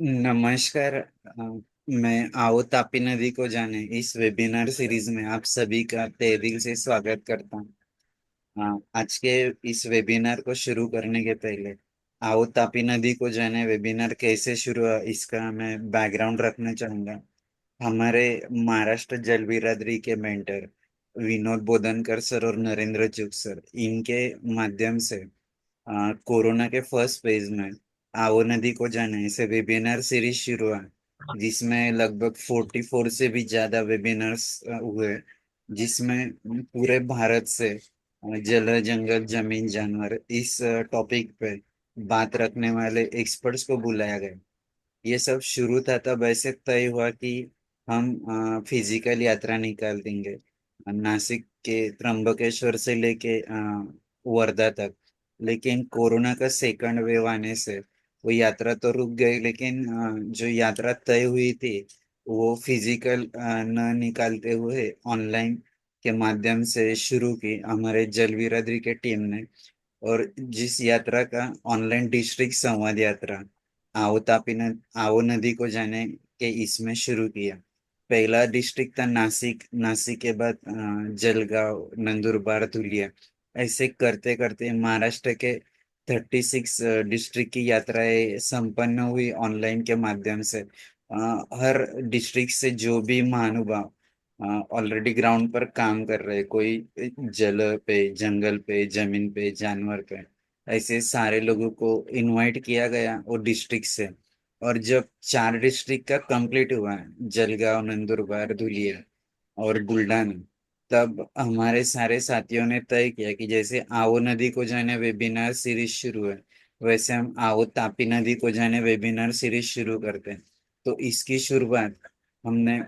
नमस्कार। मैं आओ तापी नदी को जाने इस वेबिनार सीरीज में आप सभी का तहे दिल से स्वागत करता हूँ। आज के इस वेबिनार को शुरू करने के पहले आओ तापी नदी को जाने वेबिनार कैसे शुरू हुआ इसका मैं बैकग्राउंड रखना चाहूंगा। हमारे महाराष्ट्र जल बिरादरी के मेंटर विनोद बोदनकर सर और नरेंद्र चुग सर इनके माध्यम से कोरोना के फर्स्ट फेज में आओ नदी को जाना ऐसे वेबिनार सीरीज शुरू हुआ, जिसमें लगभग 44 से भी ज्यादा वेबिनार्स हुए, जिसमें पूरे भारत से जल जंगल जमीन जानवर इस टॉपिक पे बात रखने वाले एक्सपर्ट्स को बुलाया गया। ये सब शुरू था तब ऐसे तय हुआ कि हम फिजिकल यात्रा निकाल देंगे नासिक के त्र्यंबकेश्वर से लेके वर्धा तक। लेकिन कोरोना का सेकंड वेव आने से वो यात्रा तो रुक गई, लेकिन जो यात्रा तय हुई थी वो फिजिकल न निकालते हुए ऑनलाइन के माध्यम से शुरू की हमारे जल बिरादरी के टीम ने। और जिस यात्रा का ऑनलाइन डिस्ट्रिक्ट संवाद यात्रा आओ तापी आओ नदी को जाने के इसमें शुरू किया। पहला डिस्ट्रिक्ट था नासिक, नासिक के बाद जलगांव, नंदुरबार, धुलिया। ऐसे करते करते महाराष्ट्र के 36 डिस्ट्रिक्ट की यात्राएं संपन्न हुई ऑनलाइन के माध्यम से। हर डिस्ट्रिक्ट से जो भी महानुभाव ऑलरेडी ग्राउंड पर काम कर रहे, कोई जल पे, जंगल पे, जमीन पे, जानवर पे, ऐसे सारे लोगों को इनवाइट किया गया वो डिस्ट्रिक्ट से। और जब 4 डिस्ट्रिक्ट का कंप्लीट हुआ, जलगांव, नंदुरबार, धुलिया और बुल्ढाना, तब हमारे सारे साथियों ने तय किया कि जैसे आओ नदी को जाने वेबिनार सीरीज शुरू है, वैसे हम आओ तापी नदी को जाने वेबिनार सीरीज शुरू करते हैं। तो इसकी शुरुआत हमने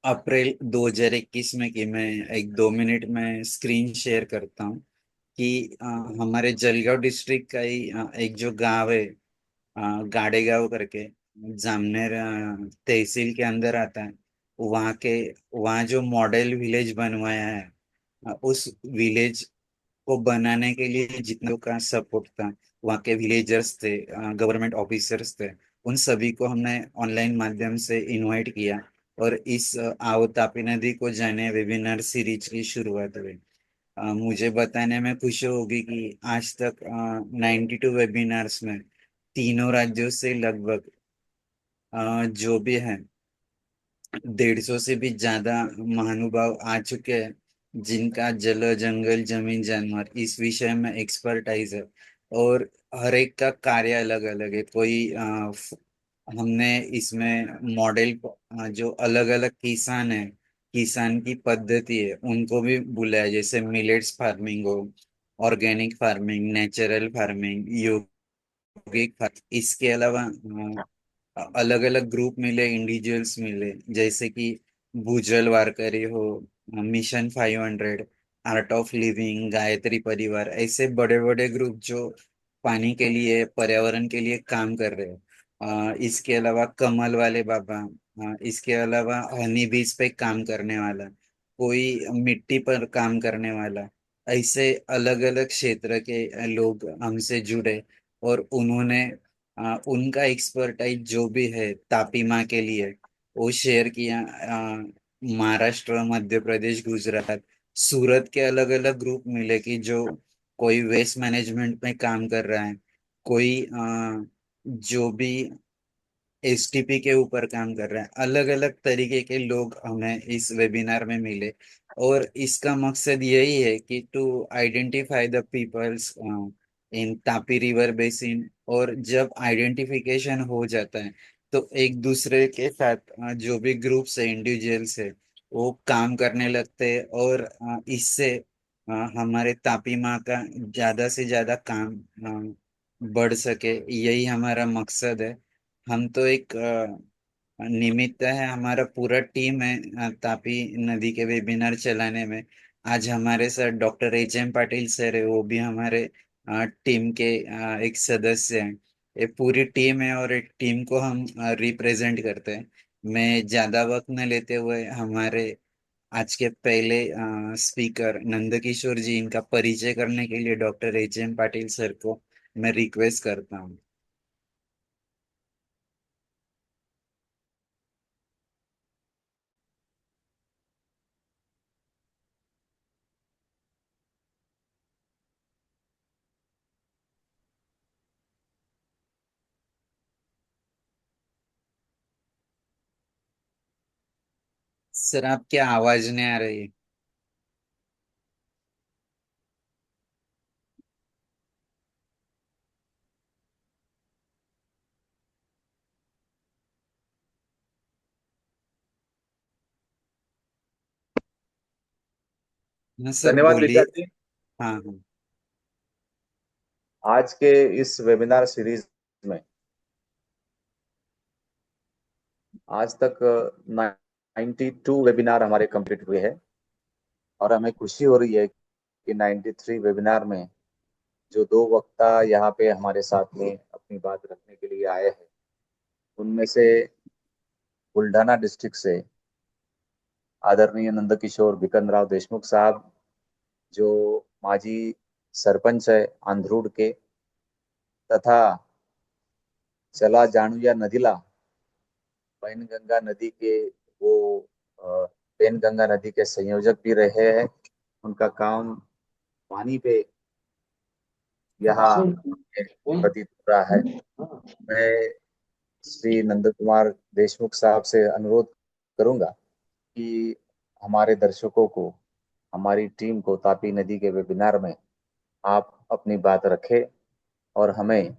अप्रैल 2021 में की। मैं 1-2 मिनट में स्क्रीन शेयर करता हूँ कि हमारे जलगांव डिस्ट्रिक्ट का ही एक जो गांव है, गाड़े गांव करके, जामनेर तहसील के अंदर आता है। वहाँ के वहाँ जो मॉडल विलेज बनवाया है, उस विलेज को बनाने के लिए जितने लोग का सपोर्ट था, वहाँ के विलेजर्स थे, गवर्नमेंट ऑफिसर्स थे, उन सभी को हमने ऑनलाइन माध्यम से इनवाइट किया। और इस आओ तापी नदी को जाने वेबिनार सीरीज की शुरुआत हुई। मुझे बताने में खुशी होगी कि आज तक 92 वेबिनार्स में तीनों राज्यों से लगभग जो भी है 150 से भी ज्यादा महानुभाव आ चुके हैं, जिनका जल जंगल जमीन जानवर इस विषय में एक्सपर्टाइज है। और हर एक का कार्य अलग अलग है। कोई हमने इसमें मॉडल जो अलग अलग किसान है, किसान की पद्धति है, उनको भी बुलाया, जैसे मिलेट्स फार्मिंग हो, ऑर्गेनिक फार्मिंग, नेचुरल फार्मिंग, यौगिक फार्मिंग। इसके अलावा अलग अलग ग्रुप मिले, इंडिविजुअल्स मिले, जैसे कि भूजल वारकरी हो, mission 500, art of living, Gayatri परिवार, ऐसे बड़े बड़े ग्रुप जो पानी के लिए, पर्यावरण के लिए काम कर रहे हैं। इसके अलावा कमल वाले बाबा, इसके अलावा हनी बीज पे काम करने वाला, कोई मिट्टी पर काम करने वाला, ऐसे अलग अलग क्षेत्र के लोग हमसे जुड़े। और उन्होंने उनका एक्सपर्टाइज जो भी है तापी माँ के लिए वो शेयर किया। महाराष्ट्र, मध्य प्रदेश, गुजरात, सूरत के अलग अलग ग्रुप मिले कि जो कोई वेस्ट मैनेजमेंट में काम कर रहा है, कोई जो भी एसटीपी के ऊपर काम कर रहा है। अलग अलग तरीके के लोग हमें इस वेबिनार में मिले। और इसका मकसद यही है कि to identify the peoples in Tapi river basin. और जब आइडेंटिफिकेशन हो जाता है तो एक दूसरे के साथ जो भी ग्रुप्स है, इंडिविजुअल्स है, वो काम करने लगते हैं। और इससे हमारे तापी माँ का ज्यादा से ज्यादा काम बढ़ सके, यही हमारा मकसद है। हम तो एक निमित्त है, हमारा पूरा टीम है तापी नदी के वेबिनार चलाने में। आज हमारे साथ doctor H M Patil sir है, वो भी हमारे टीम के एक सदस्य हैं। ये पूरी टीम है और एक टीम को हम रिप्रेजेंट करते हैं। मैं ज्यादा वक्त न लेते हुए हमारे आज के पहले स्पीकर नंदकिशोर जी, इनका परिचय करने के लिए doctor H M Patil sir को मैं रिक्वेस्ट करता हूँ। सर आपकी आवाज नहीं आ रही है। हाँ सर धन्यवाद बोलिए। विद्यार्थी। हाँ हाँ। आज के इस वेबिनार सीरीज में आज तक 92 वेबिनार हमारे कंप्लीट हुए हैं और हमें खुशी हो रही है कि 93 वेबिनार में जो दो वक्ता यहाँ पे हमारे साथ में अपनी बात रखने के लिए आए हैं, उनमें से बुल्ढाना डिस्ट्रिक्ट से आदरणीय नंदकिशोर भिकनराव देशमुख साहब, जो माजी सरपंच है आंध्रूड के, तथा चला जानुया नदीला पैनगंगा नदी के वो पैनगंगा नदी के संयोजक भी रहे हैं। उनका काम पानी पे यहाँ प्रतीत हो रहा है। मैं श्री नंद कुमार देशमुख साहब से अनुरोध करूंगा कि हमारे दर्शकों को, हमारी टीम को तापी नदी के वेबिनार में आप अपनी बात रखें और हमें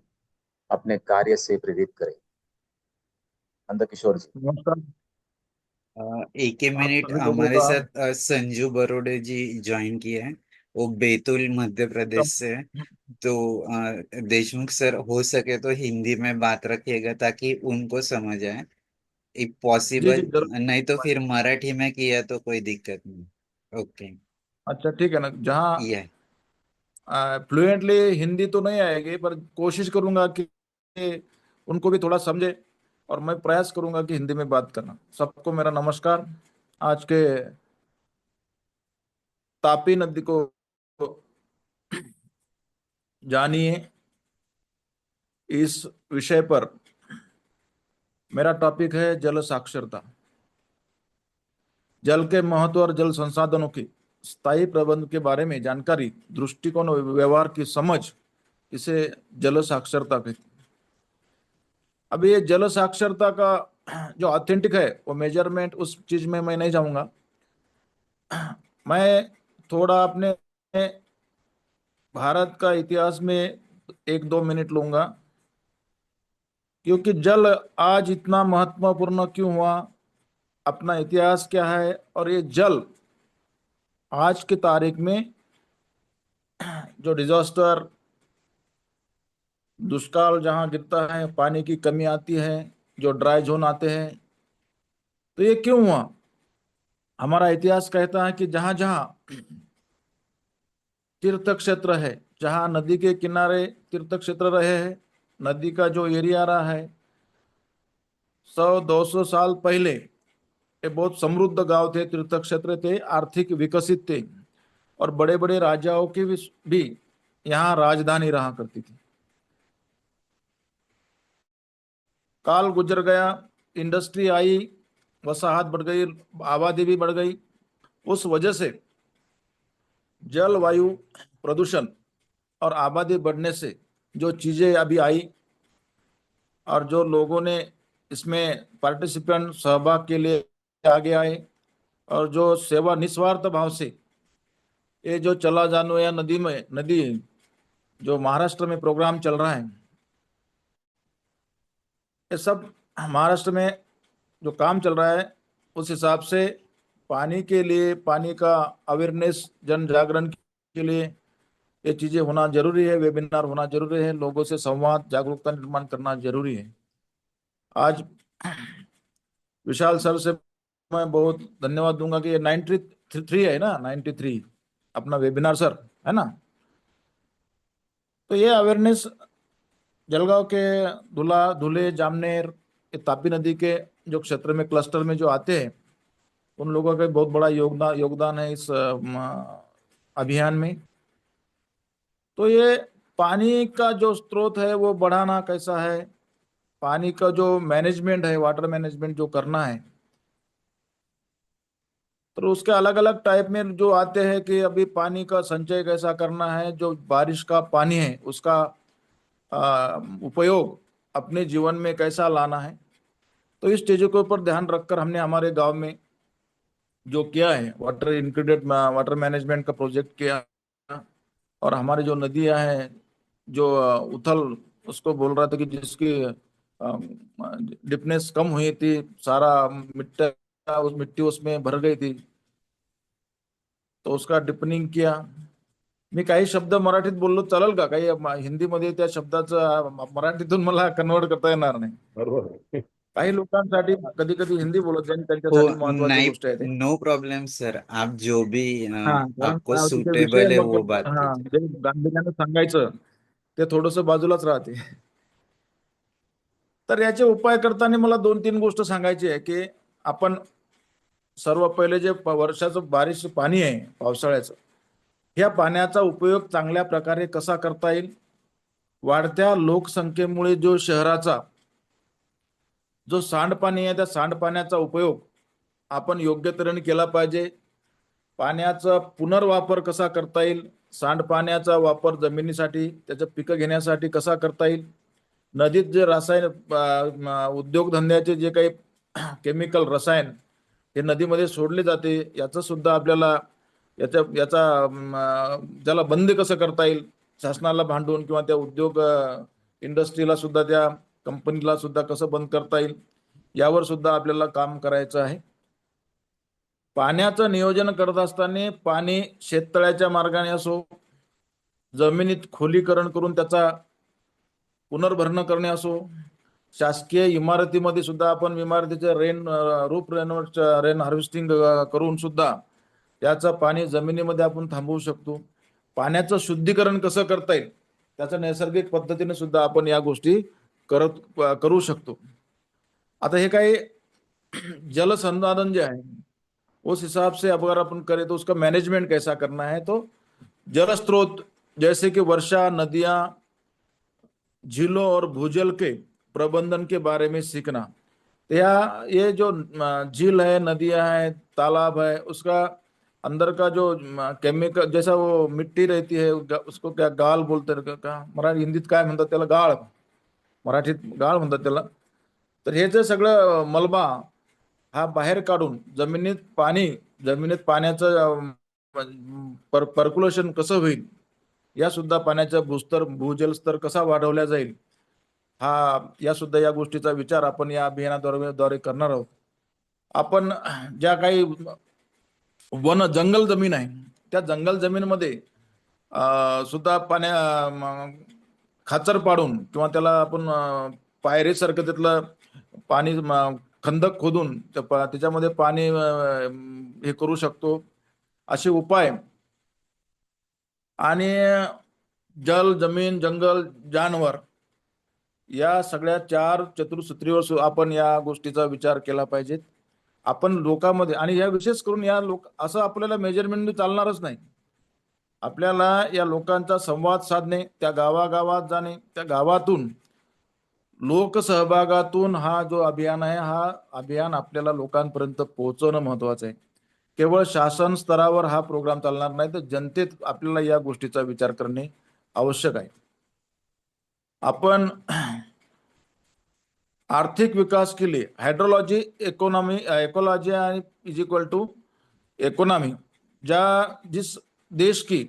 अपने कार्य से प्रेरित करें। नंदकिशोर जी। नमस्कार। एक ही आप मिनट, सभी लोगों हमारे का साथ संजू बरोड़े जी ज्वाइन किए हैं। वो बैतूल मध्य प्रदेश से है। तो देशमुख सर हो सके तो हिंदी में बात रखिएगा ताकि उनको समझ आए। इफ जी जी पॉसिबल, जरूर। नहीं तो फिर मराठी में किया तो कोई दिक्कत नहीं। ओके। अच्छा ठीक है ना, जहाँ ये फ्लुएंटली हिंदी तो नहीं आएगी पर कोशिश करूंगा कि उनको भी थोड़ा समझे, और मैं प्रयास करूंगा कि हिंदी में बात करना। सबको मेरा नमस्कार। आज के तापी नदी को जानिए, इस विषय पर मेरा टॉपिक है जल साक्षरता। जल के महत्व और जल संसाधनों की स्थायी प्रबंध के बारे में जानकारी, दृष्टिकोण और व्यवहार की समझ, इसे जल साक्षरता कहते हैं। अब ये जल साक्षरता का जो ऑथेंटिक है वो मेजरमेंट, उस चीज में मैं नहीं जाऊंगा। मैं थोड़ा अपने भारत का इतिहास में 1-2 मिनट लूंगा, क्योंकि जल आज इतना महत्वपूर्ण क्यों हुआ, अपना इतिहास क्या है, और ये जल आज की तारीख में जो डिजास्टर, दुष्काल जहाँ गिरता है, पानी की कमी आती है, जो ड्राई जोन आते हैं, तो ये क्यों हुआ। हमारा इतिहास कहता है कि जहां जहां तीर्थ क्षेत्र है, जहां नदी के किनारे तीर्थ क्षेत्र रहे हैं, नदी का जो एरिया रहा है, 100-200 साल पहले ये बहुत समृद्ध गांव थे, तीर्थ क्षेत्र थे, आर्थिक विकसित थे, और बड़े बड़े राजाओं की भी यहाँ राजधानी रहा करती थी। काल गुजर गया, इंडस्ट्री आई, वसाहत बढ़ गई, आबादी भी बढ़ गई। उस वजह से जलवायु प्रदूषण और आबादी बढ़ने से जो चीजें अभी आई, और जो लोगों ने इसमें पार्टिसिपेंट सहभाग के लिए आगे आए, और जो सेवा निस्वार्थ भाव से ये जो चला जानो या नदी में नदी जो महाराष्ट्र में प्रोग्राम चल रहा है, ये सब महाराष्ट्र में जो काम चल रहा है, उस हिसाब से पानी के लिए, पानी का अवेयरनेस, जन जागरण के लिए ये चीजें होना जरूरी है, वेबिनार होना जरूरी है, लोगों से संवाद, जागरूकता निर्माण करना जरूरी है। आज विशाल सर से मैं बहुत धन्यवाद दूंगा कि ये 93 है ना, 93 अपना वेबिनार सर, है ना। तो ये अवेयरनेस जलगांव के धुला, धुले, जामनेर, ये तापी नदी के जो क्षेत्र में, क्लस्टर में जो आते हैं, उन लोगों का बहुत बड़ा योगदान योगदान है इस अभियान में। तो ये पानी का जो स्रोत है वो बढ़ाना कैसा है, पानी का जो मैनेजमेंट है, वाटर मैनेजमेंट जो करना है, तो उसके अलग अलग टाइप में जो आते हैं कि अभी पानी का संचय कैसा करना है, जो बारिश का पानी है उसका उपयोग अपने जीवन में कैसा लाना है। तो इस चीजों के ऊपर ध्यान रखकर हमने हमारे गांव में जो किया है, वाटर इंटीग्रेटेड वाटर मैनेजमेंट का प्रोजेक्ट किया, और हमारी जो नदियां हैं, जो उथल उसको बोल रहा था कि जिसकी डिपनेस कम हुई थी, सारा मिट्टी उस मिट्टी उसमें भर गई थी, तो उसका डिपनिंग किया. मी काही शब्द मराठीत बोललो चालेल का? काही हिंदीमध्ये त्या शब्दाचं मराठीतून मला कन्वर्ट करता येणार नाही. बरोबर आहे. काही लोकांसाठी कधी कधी हिंदी बोलत जाईल, हो, त्यांच्यासाठी महत्वाची नहीं, गोष्ट आहे ते. नो प्रॉब्लम सर, आप जो भी हा, कारण आपको तिथे विषय सूटेबल है मग वो बात हा कीजिए. जे गांभीर्यानं सांगायचं ते थोडस बाजूलाच राहते. तर याचे उपाय करताना मला 2-3 गोष्ट सांगायची आहे की आपण सर्व पहिले जे वर्षाचं बारिश पाणी आहे पावसाळ्याचं, ह्या पाण्याचा उपयोग चांगल्या प्रकारे कसा करता येईल. वाढत्या लोकसंख्येमुळे जो शहराचा जो सांडपाणी आहे, त्या सांडपाण्याचा उपयोग आपण योग्य तऱ्हेने केला पाहिजे. पाण्याचा पुनर्वापर कसा करता येईल, सांडपाण्याचा वापर जमिनीसाठी त्याचं पिकं घेण्यासाठी कसा करता येईल. नदीत जे उद्योगधंद्याचे जे काही केमिकल रसायन हे नदीमध्ये सोडले जाते, याचं सुद्धा आपल्याला याचा त्याला बंद कसं करता येईल, शासनाला भांडून किंवा त्या उद्योग इंडस्ट्रीला सुद्धा, त्या कंपनीला सुद्धा कसं बंद करता येईल, यावर सुद्धा आपल्याला काम करायचं आहे. पाण्याचं नियोजन करत असताना पाणी शेततळ्याच्या मार्गाने असो, जमिनीत खोलीकरण करून त्याचा पुनर्भरण करणे असो, शासकीय इमारतीमध्ये सुद्धा आपण इमारतीचे रेन हार्वेस्टिंग करून सुद्धा त्याचं पाणी जमिनीमध्ये आपण थांबवू शकतो. पाण्याचं शुद्धीकरण कसं करता येईल, त्याचं नैसर्गिक पद्धतीने सुद्धा आपण या गोष्टी करू शकतो. आता हे काही जल संसाधन जे आहे, उस हिसाब से अगर अपन करें तो उसका मैनेजमेंट कैसा करना है. तो जल स्रोत जैसे कि वर्षा, नदियां, झीलों और भूजल के प्रबंधन के बारे में सीखना. ये जो झील है, नदियां है, तालाब है, उसका अंदर का जो केमिकल जैसा वो मिट्टी रहती है, उसको क्या गाळ बोलते का मराठी, हिंदीत काय म्हणतात त्याला, गाळ, मराठीत गाळ म्हणतात त्याला. तर हे जे सगळं मलबा हा बाहेर काढून जमिनीत पाण्याचं पर्क्युलेशन कसं होईल, या सुद्धा पाण्याचा भूजल स्तर कसा वाढवला जाईल, या सुद्धा या गोष्टीचा विचार आपण या अभियानाद्वारे करणार आहोत. आपण ज्या काही जंगल जमीन आहे, त्या जंगल जमीनमध्ये सुद्धा खाचर पाडून किंवा त्याला आपण पायरीसारखं त्यातलं पाणी खंदक खोदून त्याच्यामध्ये पाणी हे करू शकतो, असे उपाय. आणि जल, जमीन, जंगल, जानवर या सगळ्या 4 चतुसूत्रीवर आपण या गोष्टीचा विचार केला पाहिजे. आपण लोकांमध्ये, आणि या विशेष करून या असं आपल्याला मेजरमेंट चालणारच नाही. आपल्याला या लोकांचा संवाद साधणे, त्या गावागावात जाणे, त्या गावातून लोकसहभागातून हा जो अभियान आहे, हा अभियान आपल्याला लोकांपर्यंत पोहोचवणं महत्वाचं आहे. केवळ शासन स्तरावर हा प्रोग्राम चालणार नाही, तर जनतेत आपल्याला या गोष्टीचा विचार करणे आवश्यक आहे. आपण आर्थिक विकास के लिए hydrology, ecology is equal to economy, जिस देश की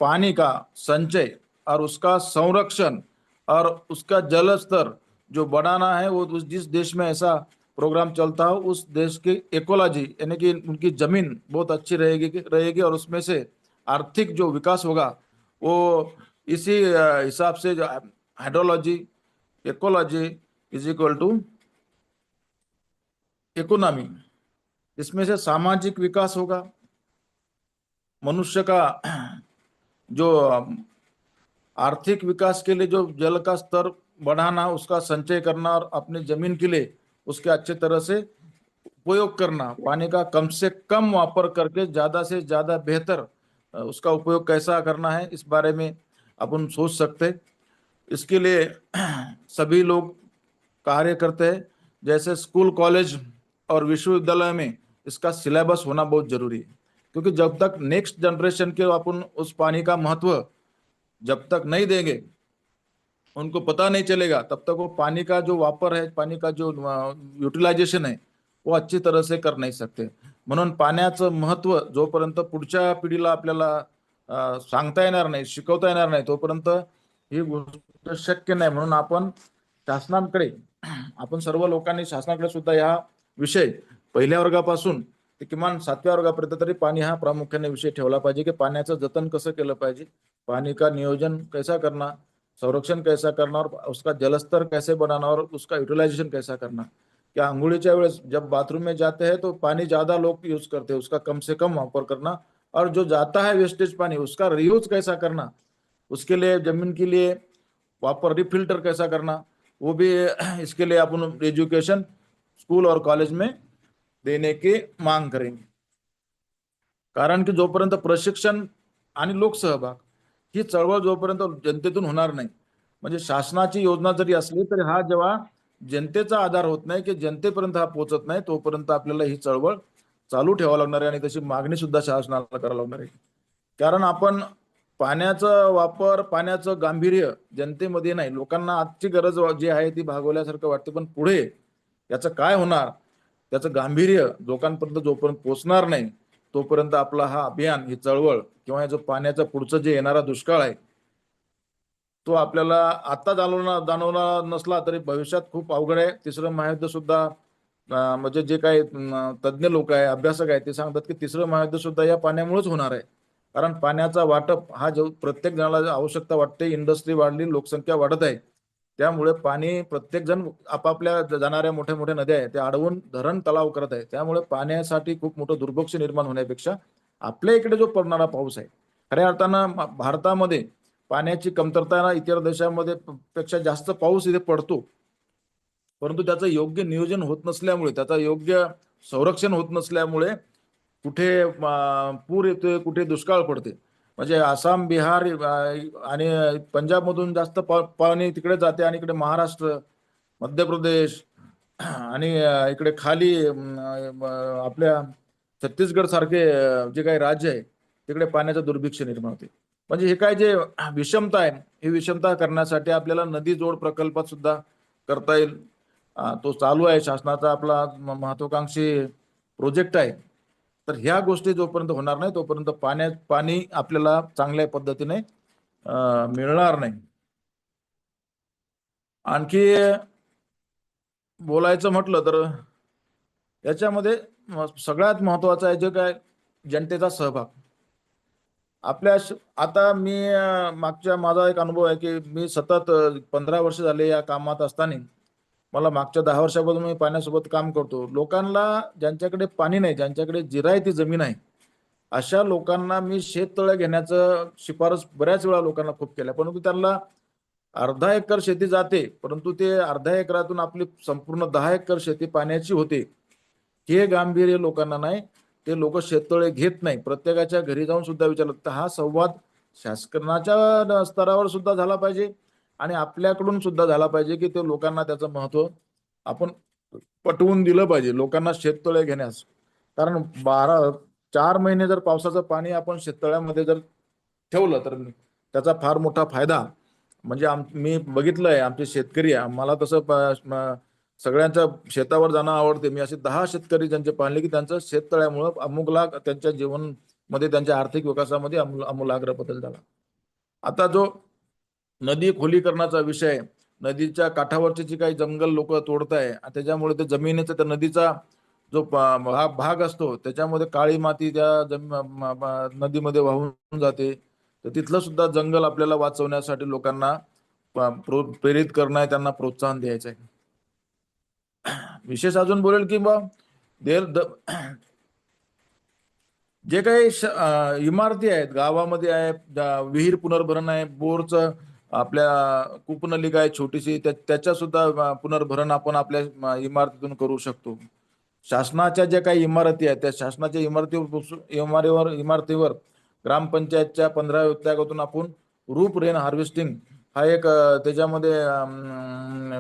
पानी का संचय और उसका संरक्षण और उसका जल स्तर जो बढ़ाना है, वो जिस देश में ऐसा प्रोग्राम चलता हो, उस देश की इकोलॉजी यानी कि उनकी जमीन बहुत अच्छी रहेगी और उसमें से आर्थिक जो विकास होगा वो इसी हिसाब से जो hydrology, ecology is equal to economy, इसमें से सामाजिक विकास होगा, मनुष्य का जो आर्थिक विकास के लिए जो जल का स्तर बढ़ाना, उसका संचय करना और अपनी जमीन के लिए उसके अच्छे तरह से उपयोग करना, पानी का कम से कम वापर करके ज्यादा से ज्यादा बेहतर उसका उपयोग कैसा करना है, इस बारे में अपन सोच सकते. इसके लिए सभी लोग कार्य करते हैं. जैसे स्कूल, कॉलेज और विश्वविद्यालय में इसका सिलेबस होना बहुत जरूरी है, क्योंकि जब तक नेक्स्ट जनरेशन के अपन उस पानी का महत्व जब तक नहीं देंगे, उनको पता नहीं चलेगा, तब तक वो पानी का जो वापर है, पानी का जो यूटिलाइजेशन है, वो अच्छी तरह से कर नहीं सकते. म्हणून पाण्याचं महत्त्व जोपर्यंत पुढच्या पिढीला आपल्याला सांगता येणार नाही, शिकवता येणार नाही, तोपर्यंत ही गोष्ट शक्य नाही. म्हणून आपण शासनाकडे, आपण सर्व लोकांनी शासनाकडे सुद्धा हा विषय पहिल्या वर्गापासून ते किमान 7व्या वर्गापर्यंत तरी पाणी हा प्रामुख्याने विषय ठेवला पाहिजे की पाण्याचं जतन कसं केलं पाहिजे, पानी का नियोजन कैसा करना, संरक्षण कैसा करना और उसका जलस्तर कैसे बनाना और उसका यूटिलाइजेशन कैसा करना। क्या अंघुलीच्या वेळेस जब बाथरूम में जाते हैं तो पानी ज्यादा लोग यूज करते हैं, उसका कम से कम वापर करना, और जो जाता है वेस्टेज पानी उसका रियूज कैसा करना, उसके लिए जमीन के लिए वापर रिफिल्टर कैसा करना, वो भी इसके लिए अपन एजुकेशन स्कूल और कॉलेज में देने की मांग करेंगे। कारण की जोपर्यंत प्रशिक्षण आणि लोकसहभाग ही चळवळ जोपर्यंत जनतेतून होणार नाही, म्हणजे शासनाची योजना जरी असली तरी हा जेव्हा जनतेचा आधार होत नाही की जनतेपर्यंत हा पोहोचत नाही, तोपर्यंत आपल्याला ही चळवळ चालू ठेवावी लागणार आहे आणि तशी मागणी सुद्धा शासनाला करावी लागणार आहे। कारण आपण पाण्याचा वापर, पाण्याचं गांभीर्य जनतेमध्ये नाही, लोकांना आजची गरज जी आहे ती भागवल्यासारखं वाटतं, पण पुढे याचं काय होणार, त्याचं गांभीर्य लोकांपर्यंत जोपर्यंत पोहोचणार नाही तोपर्यंत आपला हा अभियान, ही चळवळ किंवा जो पाण्याचा पुढचं जे येणारा दुष्काळ आहे तो आपल्याला आता जाणवला नसला तरी भविष्यात खूप अवघड आहे। तिसरं महायुद्ध सुद्धा म्हणजे जे काही तज्ञ लोक आहे, अभ्यासक आहे, ते सांगतात की तिसरं महायुद्ध सुद्धा या पाण्यामुळेच होणार आहे। कारण पाण्याचा वाटप हा जो प्रत्येक जणाला आवश्यकता वाटते, इंडस्ट्री वाढली, लोकसंख्या वाढत आहे, त्यामुळे पाणी प्रत्येक जण आपापल्या जाणाऱ्या मोठ्या मोठ्या नद्या आहेत त्या अडवून धरण तलाव करत आहे, त्यामुळे पाण्यासाठी खूप मोठं दुर्भिक्ष निर्माण होण्यापेक्षा आपल्या इकडे जो पडणारा पाऊस आहे, खऱ्या अर्थानं भारतामध्ये पाण्याची कमतरता इतर देशांमध्ये पेक्षा जास्त पाऊस इथे पडतो, परंतु त्याचं योग्य नियोजन होत नसल्यामुळे, त्याचा योग्य संरक्षण होत नसल्यामुळे कुठे पूर येतोय, कुठे दुष्काळ पडते। म्हणजे आसाम, बिहार आणि पंजाब मधून जास्त पाणी तिकडे जाते आणि इकडे महाराष्ट्र, मध्य प्रदेश आणि इकडे खाली आपल्या छत्तीसगड सारखे जे काही राज्य आहे तिकडे पाण्याचं दुर्भिक्ष निर्माण होते। म्हणजे हे काय जे विषमता आहे, ही विषमता करण्यासाठी आपल्याला नदी जोड प्रकल्पात सुद्धा करता येईल, तो चालू आहे शासनाचा आपला महत्वाकांक्षी प्रोजेक्ट आहे। तर ह्या गोष्टी जोपर्यंत होणार नाही तोपर्यंत पाणी आपल्याला चांगल्या पद्धतीने मिळणार नाही। आणखी बोलायचं म्हटलं तर याच्यामध्ये सगळ्यात महत्वाचं आहे जे काय जनतेचा सहभाग। आपल्या आता मी मागच्या माझा एक अनुभव आहे की मी सतत 15 वर्ष झाले या कामात असताना मला मागच्या 10 वर्षापासून मी पाण्यासोबत काम करतो। लोकांना ज्यांच्याकडे पाणी नाही, ज्यांच्याकडे जिरायती जमीन आहे, अशा लोकांना मी शेततळे घेण्याचं शिफारस बऱ्याच वेळा लोकांना खूप केल्या, परंतु त्यांना अर्धा एकर शेती जाते, परंतु ते अर्ध्या एकरातून आपली संपूर्ण 10 एकर शेती पाण्याची होते, हे गांभीर्य लोकांना नाही। ते लोक शेततळे घेत नाही, प्रत्येकाच्या घरी जाऊन सुद्धा विचारलं तर हा संवाद शासनाच्या स्तरावर सुद्धा झाला पाहिजे आणि आपल्याकडून सुद्धा झाला पाहिजे की ते लोकांना त्याचं महत्व आपण पटवून दिलं पाहिजे लोकांना शेततळे घेण्यास। कारण 4 महिने जर पावसाचं पाणी आपण शेततळ्यामध्ये जर ठेवलं तर त्याचा फार मोठा फायदा, म्हणजे मी बघितलंय आमचे शेतकरी, मला तसं सगळ्यांच्या शेतावर जाणं आवडते, मी असे 10 शेतकरी ज्यांचे पाहिले की त्यांचं शेततळ्यामुळे अमुकलाग त्यांच्या जीवनमध्ये, त्यांच्या आर्थिक विकासामध्ये आमूलाग्र बदल झाला। आता जो नदी खोलीकरणाचा विषय, नदीच्या काठावरची जी काही जंगल लोक तोडताय त्याच्यामुळे ते जमिनीचा, त्या नदीचा जो भाग असतो त्याच्यामध्ये काळी माती त्या नदीमध्ये वाहून जाते, तर तिथलं सुद्धा जंगल आपल्याला वाचवण्यासाठी लोकांना प्रेरित करणं आहे, त्यांना प्रोत्साहन द्यायचं आहे। विशेष अजून बोलेल की जे काही इमारती आहेत गावामध्ये आहे, विहीर पुनर्भरण आहे, बोरचं आपल्या कूपनलिका आहे छोटीशी, त्याच्या सुद्धा पुनर्भरण आपण आपल्या इमारतीतून करू शकतो। शासनाच्या ज्या काही इमारती आहेत त्या शासनाच्या इमारतीवर ग्रामपंचायतच्या 15 विभागातून आपण रूप रेन हार्वेस्टिंग हा एक त्याच्यामध्ये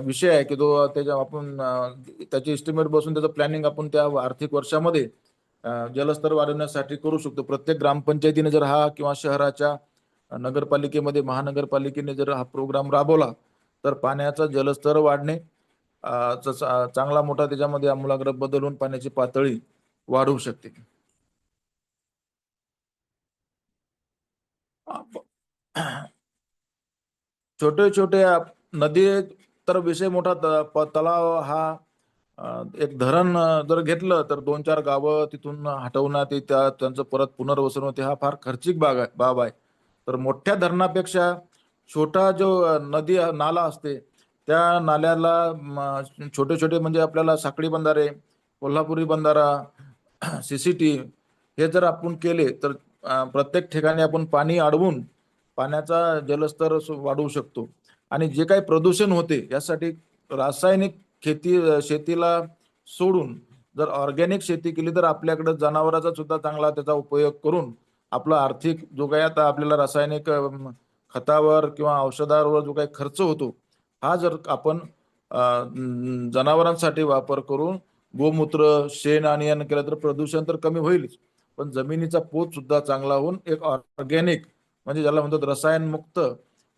विषय आहे की तो त्याच्या आपण त्याची एस्टिमेट बसून त्याचं प्लॅनिंग आपण त्या आर्थिक वर्षामध्ये जलस्तर वाढवण्यासाठी करू शकतो। प्रत्येक ग्रामपंचायतीने जर हा किंवा शहराच्या नगरपालिकेमध्ये, महानगरपालिकेने जर हा प्रोग्राम राबवला तर पाण्याचा जलस्तर वाढणे चांगला मोठा त्याच्यामध्ये आमूलाग्र बदल होऊन पाण्याची पातळी वाढवू शकते. छोटे छोटे नदी तर विषय मोठा, तलाव हा एक धरण जर घेतलं तर 2-4 गावं तिथून हटवण्यात त्यांचं परत पुनर्वसन होते. हा फार खर्चिक बाब आहे. तर मोठ्या धरणापेक्षा छोटा जो नदी नाला असते त्या नाल्याला छोटे छोटे म्हणजे आपल्याला साखळी बंधारे, कोल्हापुरी बंधारा, सीसीटी हे जर आपण केले तर प्रत्येक ठिकाणी आपण पाणी अडवून पाण्याचा जलस्तर वाढवू शकतो. आणि जे काही प्रदूषण होते यासाठी रासायनिक शेतीला सोडून जर ऑर्गॅनिक शेती केली तर आपल्याकडे जनावरांचा सुद्धा चांगला त्याचा उपयोग करून आपला आर्थिक जो काही आता आपल्याला रासायनिक खतावर किंवा औषधावर जो काही खर्च होतो हा जर आपण जनावरांसाठी वापर करून गोमूत्र, शेण आणि यानं केलं तर प्रदूषण तर कमी होईलच, पण जमिनीचा पोत सुद्धा चांगला होऊन एक ऑर्गॅनिक म्हणजे ज्याला म्हणतात रसायन मुक्त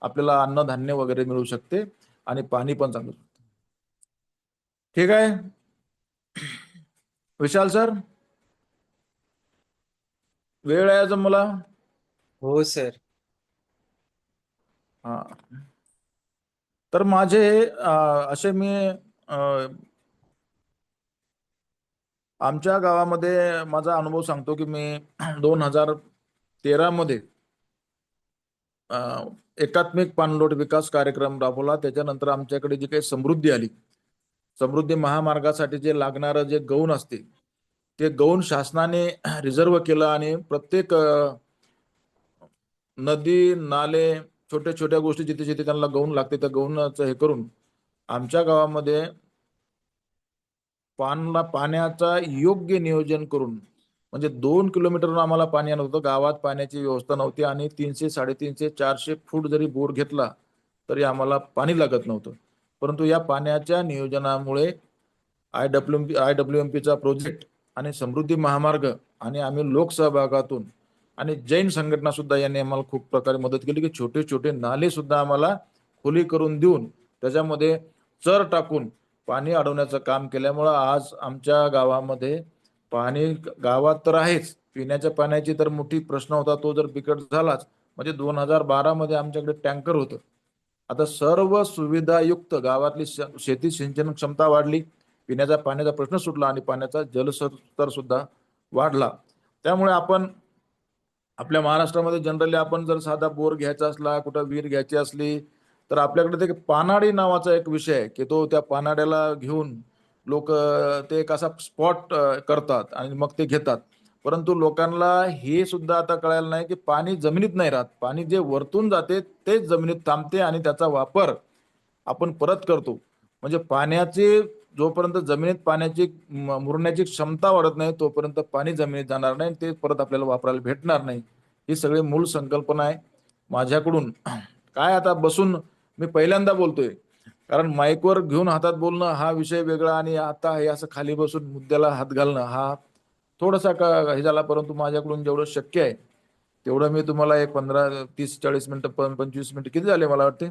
आपल्याला अन्नधान्य वगैरे मिळू शकते आणि पाणी पण चांगलं. ठीक आहे विशाल सर, वेळ आहे अजून मला? हो सर. हा, तर माझे असे मी आमच्या गावामध्ये माझा अनुभव सांगतो की मी 2013 मध्ये एकात्मिक पाणलोट विकास कार्यक्रम राबवला. त्याच्यानंतर आमच्याकडे जी काही समृद्धी आली, समृद्धी महामार्गासाठी जे लागणारं जे गौण असते ते गौण शासनाने रिझर्व केलं आणि प्रत्येक नदी नाले छोट्या छोट्या गोष्टी जिथे जिथे त्यांना गौण लागते त्या गौणाचं हे करून आमच्या गावामध्ये पाण्याचा योग्य नियोजन करून म्हणजे 2 किलोमीटरवरून आम्हाला पाणी आणत होतं. गावात पाण्याची व्यवस्था नव्हती आणि 300, 350, 400 फूट जरी बोर घेतला तरी आम्हाला पाणी लागत नव्हतं. परंतु या पाण्याच्या नियोजनामुळे IWMPचा प्रोजेक्ट आणि समृद्धी महामार्ग आणि आम्ही लोकसहभागातून आणि जैन संघटना सुद्धा यांनी आम्हाला खूप प्रकारे मदत केली की छोटे छोटे नाले सुद्धा आम्हाला खुली करून देऊन त्याच्यामध्ये चर टाकून पाणी अडवण्याचं काम केल्यामुळं आज आमच्या गावामध्ये पाणी गावात तर आहेच, पिण्याच्या पाण्याची तर मोठी प्रश्न होता, तो जर बिकट झालाच म्हणजे 2012 मध्ये आमच्याकडे टँकर होतं. आता सर्व सुविधायुक्त गावातली शेती सिंचन क्षमता वाढली, पिण्याच्या पाण्याचा प्रश्न सुटला आणि पाण्याचा जलस्तर सुद्धा वाढला. त्यामुळे आपण आपल्या महाराष्ट्रामध्ये जनरली आपण जर साधा बोर घ्यायचा असला, कुठं विहीर घ्यायची असली तर आपल्याकडे ते पानाडी नावाचा एक विषय आहे की तो त्या पानाड्याला घेऊन लोक ते एक असा स्पॉट करतात आणि मग ते घेतात. परंतु लोकांना हे सुद्धा आता कळायला नाही की पाणी जमिनीत नाही राहत, पाणी जे वरतून जाते तेच जमिनीत थांबते आणि त्याचा वापर आपण परत करतो. म्हणजे पाण्याचे जोपर्यंत जमिनीत पाण्याची मुरण्याची क्षमता वाढत नाही तोपर्यंत पाणी जमिनीत जाणार नाही, ते परत आपल्याला वापरायला भेटणार नाही. ही सगळी मूळ संकल्पना आहे माझ्याकडून. काय आता बसून मी पहिल्यांदा बोलतोय, कारण माईकवर घेऊन हातात बोलणं हा विषय वेगळा आणि आता हे असं खाली बसून मुद्द्याला हात घालणं हा थोडासा हे झाला. परंतु माझ्याकडून जेवढं शक्य आहे तेवढं मी तुम्हाला एक 15, 30, 40 मिनिटं 25 मिनिटं किती झाले मला वाटते,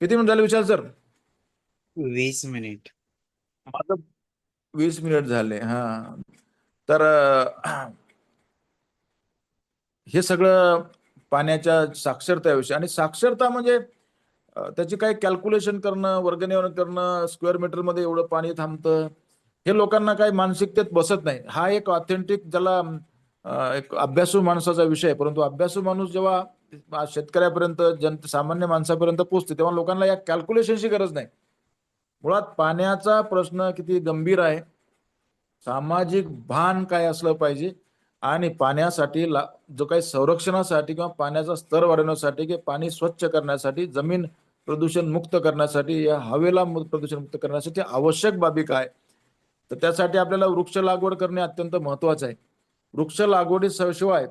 किती मिनिट झाले विशाल सर? 20 मिनिट. माझं 20 मिनिट झाले. हा, तर हे सगळं पाण्याच्या साक्षरतेविषयी. आणि साक्षरता म्हणजे त्याची काही कॅल्क्युलेशन करणं, वर्गणीकरण करणं, स्क्वेअर मीटर मध्ये एवढं पाणी थांबतं हे लोकांना काही मानसिकतेत बसत नाही. हा एक ऑथेंटिक ज्याला एक अभ्यासू माणसाचा विषय आहे. परंतु अभ्यासू माणूस जेव्हा शेतकऱ्यापर्यंत सामान्य माणसापर्यंत पोहोचते तेव्हा लोकांना या कॅल्क्युलेशनची गरज नाही. मुळात पाण्याचा प्रश्न किती गंभीर आहे, सामाजिक भान काय असलं पाहिजे आणि पाण्यासाठी जो काही संरक्षणासाठी किंवा पाण्याचा स्तर वाढवण्यासाठी किंवा पाणी स्वच्छ करण्यासाठी, जमीन प्रदूषण मुक्त करण्यासाठी, या हवेला प्रदूषण मुक्त करण्यासाठी आवश्यक बाबी काय, तर त्यासाठी आपल्याला वृक्ष लागवड करणे अत्यंत महत्वाचं आहे. वृक्ष लागवडीशिवाय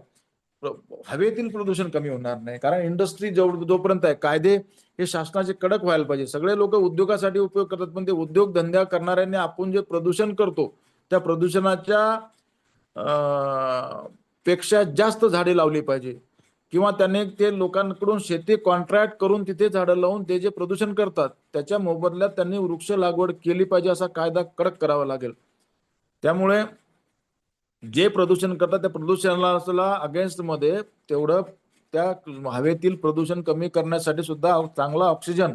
हवेतील प्रदूषण कमी होणार नाही. कारण इंडस्ट्री जोपर्यंत आहे, कायदे हे शासनाचे कडक व्हायला पाहिजे. सगळे लोक उद्योगासाठी उपयोग करतात, पण ते उद्योग धंदा करणाऱ्यांनी आपण जे प्रदूषण करतो त्या प्रदूषणाच्या पेक्षा जास्त झाडे लावली पाहिजे किंवा त्याने ते लोकांकडून शेती कॉन्ट्रॅक्ट करून तिथे झाडं लावून ते जे प्रदूषण करतात त्याच्या मोबदल्यात त्यांनी वृक्ष लागवड केली पाहिजे, असा कायदा कडक करावा लागेल. त्यामुळे जे प्रदूषण करतात त्या प्रदूषणाला अगेन्स्ट मध्ये तेवढं त्या हवेतील प्रदूषण कमी करण्यासाठी सुद्धा चांगला ऑक्सिजन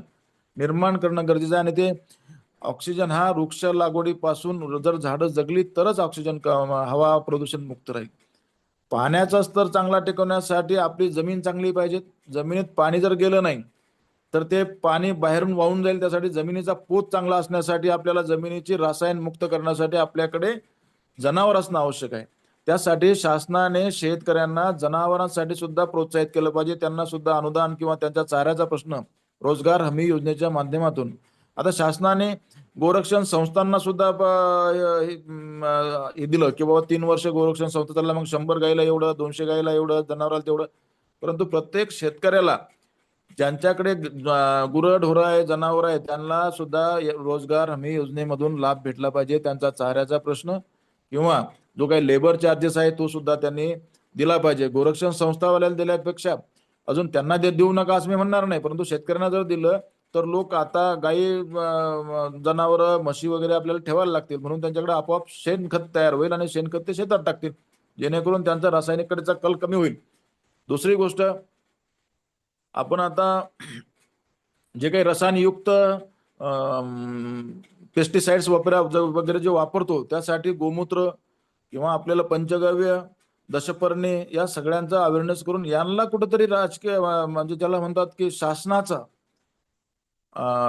निर्माण करणं गरजेचं आहे. आणि ते ऑक्सिजन हा वृक्ष लागवडीपासून जर झाडं जगली तरच ऑक्सिजन हवा प्रदूषण मुक्त राहील. पाण्याचा स्तर चांगला टिकवण्यासाठी आपली जमीन चांगली पाहिजे. जमिनीत पाणी जर गेलं नाही तर ते पाणी बाहेरून वाहून जाईल. त्यासाठी जमिनीचा पोत चांगला असण्यासाठी आपल्याला जमिनीची रसायन मुक्त करण्यासाठी आपल्याकडे जनावर असणं आवश्यक आहे. त्यासाठी शासनाने शेतकऱ्यांना जनावरांसाठी सुद्धा प्रोत्साहित केलं पाहिजे. त्यांना सुद्धा अनुदान किंवा त्यांच्या चाऱ्याचा प्रश्न रोजगार हमी योजनेच्या माध्यमातून आता शासनाने गोरक्षण संस्थांना सुद्धा हे दिलं की बाबा 3 वर्ष गोरक्षण संस्था चालला, मग 100 गायला एवढं, 200 गायला एवढं, जनावराला तेवढं. परंतु प्रत्येक शेतकऱ्याला ज्यांच्याकडे गुरंढोरं आहे, जनावर आहे, त्यांना सुद्धा रोजगार हमी योजनेमधून लाभ भेटला पाहिजे. त्यांचा चाऱ्याचा प्रश्न किंवा जो काही लेबर चार्जेस आहे तो सुद्धा त्यांनी दिला पाहिजे. गोरक्षण संस्थावाल्याला दिल्यापेक्षा अजून त्यांना देऊ नका असं मी म्हणणार नाही, परंतु शेतकऱ्यांना जर दिलं तर लोक आता गाई जनावर म्हशी वगैरे आपल्याला ठेवायला लागतील, म्हणून त्यांच्याकडे आपोआप शेणखत तयार होईल आणि शेणखत ते शेतात टाकतील, जेणेकरून त्यांचा रासायनिककडेचा कल कमी होईल. दुसरी गोष्ट, आपण आता जे काही रसायनयुक्त पेस्टिसाइड्स वगैरे जे वापरतो त्यासाठी गोमूत्र किंवा आपल्याला पंचगव्य, दशपर्णी या सगळ्यांचा अवेअरनेस करून यांना कुठेतरी राजकीय म्हणजे त्याला म्हणतात की शासनाचा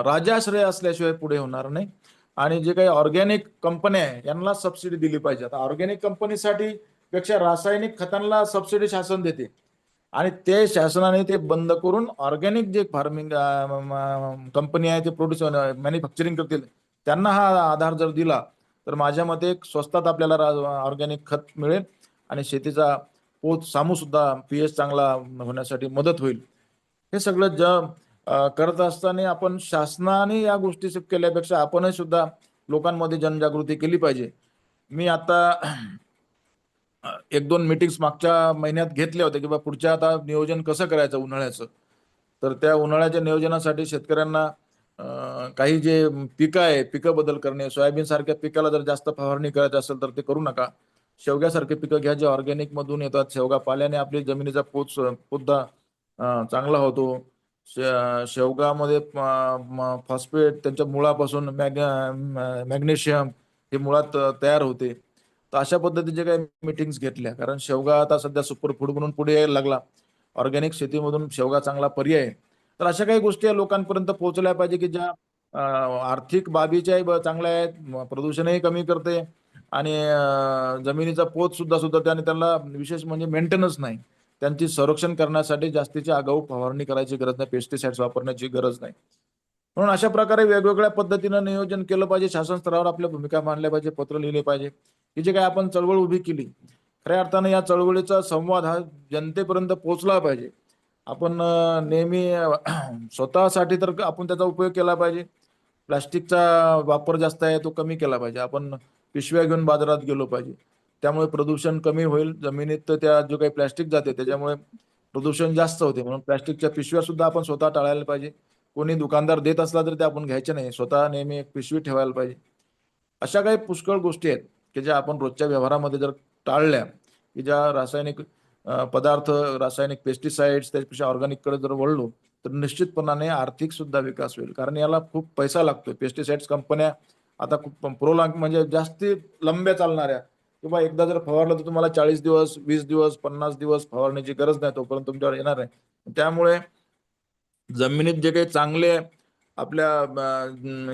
राजाश्रय असल्याशिवाय पुढे होणार नाही. आणि जे काही ऑर्गॅनिक कंपन्या आहे यांना सबसिडी दिली पाहिजे. आता ऑर्गॅनिक कंपनीसाठी पेक्षा रासायनिक खतांना सबसिडी शासन देते आणि ते शासनाने ते बंद करून ऑर्गॅनिक जे फार्मिंग कंपनी आहे ते प्रोड्यूस मॅन्युफॅक्चरिंग करतील त्यांना हा आधार जर दिला तर माझ्या मते स्वस्तात आपल्याला ऑर्गॅनिक खत मिळेल आणि शेतीचा पोत सामू सुद्धा पीएच चांगला होण्यासाठी मदत होईल. हे सगळं करत असताना आपण शासनाने या गोष्टी केल्यापेक्षा आपणही सुद्धा लोकांमध्ये जनजागृती केली पाहिजे. मी आता 1-2 मीटिंग्स मागच्या महिन्यात घेतल्या होत्या की बा पुढच्या आता नियोजन कसं करायचं उन्हाळ्याचं. तर त्या उन्हाळ्याच्या नियोजनासाठी शेतकऱ्यांना काही जे पिकं आहे पिकं बदल करणे, सोयाबीन सारख्या पिकाला जर जास्त फवारणी करायची असेल तर ते करू नका. शेवग्यासारखे पिकं घ्या जे ऑर्गॅनिक मधून येतात. शेवगा पाल्याने आपली जमिनीचा पोतदा चांगला होतो. शेवगामध्ये फॉस्फेट त्यांच्या मुळापासून मॅग्नेशियम हे मुळात तयार होते. तर अशा पद्धतीचे काही मीटिंग्स घेतल्या, कारण शेवगा आता सध्या सुपर फूड म्हणून पुढे यायला लागला. ऑर्गॅनिक शेतीमधून शेवगा चांगला पर्याय आहे. तर अशा काही गोष्टी या लोकांपर्यंत पोहोचल्या पाहिजे की ज्या आर्थिक बाबीच्याही चांगल्या आहेत, प्रदूषणही कमी करते आणि जमिनीचा पोत सुद्धा सुद्धा त्याने त्यांना विशेष म्हणजे मेंटेनन्स नाही. त्यांची संरक्षण करण्यासाठी जास्तीची आगाऊ फवारणी करायची गरज नाही, पेस्टिसाइड्स वापरण्याची गरज नाही. म्हणून अशा प्रकारे वेगवेगळ्या पद्धतीनं नियोजन केलं पाहिजे. शासन स्तरावर आपल्या भूमिका मांडल्या पाहिजे, पत्र लिहिले पाहिजे की जे काही आपण चळवळ उभी केली खऱ्या अर्थानं या चळवळीचा संवाद हा जनतेपर्यंत पोहोचला पाहिजे. आपण नेहमी स्वतःसाठी तर आपण त्याचा उपयोग केला पाहिजे. प्लास्टिकचा वापर जास्त आहे तो कमी केला पाहिजे. आपण पिशव्या घेऊन बाजारात गेलो पाहिजे, त्यामुळे प्रदूषण कमी होईल. जमिनीत त्या जो काही प्लास्टिक जाते त्याच्यामुळे प्रदूषण जास्त होते, म्हणून प्लास्टिकच्या पिशव्या सुद्धा आपण स्वतः टाळायला पाहिजे. कोणी दुकानदार देत असला तरी ते आपण घ्यायचे नाही, स्वतः नेहमी एक पिशवी ठेवायला पाहिजे. अशा काही पुष्कळ गोष्टी आहेत की ज्या आपण रोजच्या व्यवहारामध्ये जर टाळल्या की ज्या रासायनिक पदार्थ, रासायनिक पेस्टिसाइड्स त्यापेक्षा ऑर्गॅनिककडे जर वळलो तर निश्चितपणाने आर्थिक सुद्धा विकास होईल. कारण याला खूप पैसा लागतो. पेस्टिसाइड्स कंपन्या आता खूप प्रोलॉंग म्हणजे जास्ती लंब्या चालणाऱ्या किंवा एकदा जर फवारलं तर तुम्हाला 40 दिवस, 20 दिवस, 50 दिवस फवारण्याची गरज नाही, तोपर्यंत तुमच्यावर येणार आहे. त्यामुळे जमिनीत जे काही चांगले आपल्या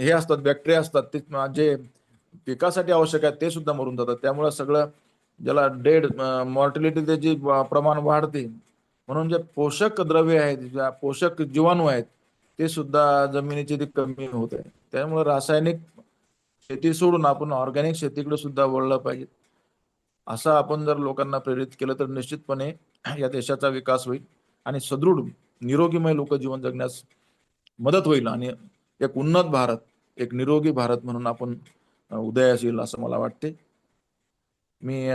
हे असतात, बॅक्टेरिया असतात, ते जे पिकासाठी आवश्यक आहेत ते सुद्धा मरून जातात. त्यामुळे सगळं ज्याला डेड मॉर्टिलिटी त्याची प्रमाण वाढते. म्हणून जे पोषक द्रव्य आहेत, ज्या पोषक जीवाणू आहेत ते सुद्धा जमिनीची ती कमी होत आहे. त्यामुळे रासायनिक शेती सोडून आपण ऑर्गॅनिक शेतीकडे सुद्धा वळलं पाहिजे. असं आपण जर लोकांना प्रेरित केलं तर निश्चितपणे या देशाचा विकास होईल आणि सदृढ निरोगीमय लोक जीवन जगण्यास मदत होईल आणि एक उन्नत भारत, एक निरोगी भारत म्हणून आपण उदयास येईल असं मला वाटते. मी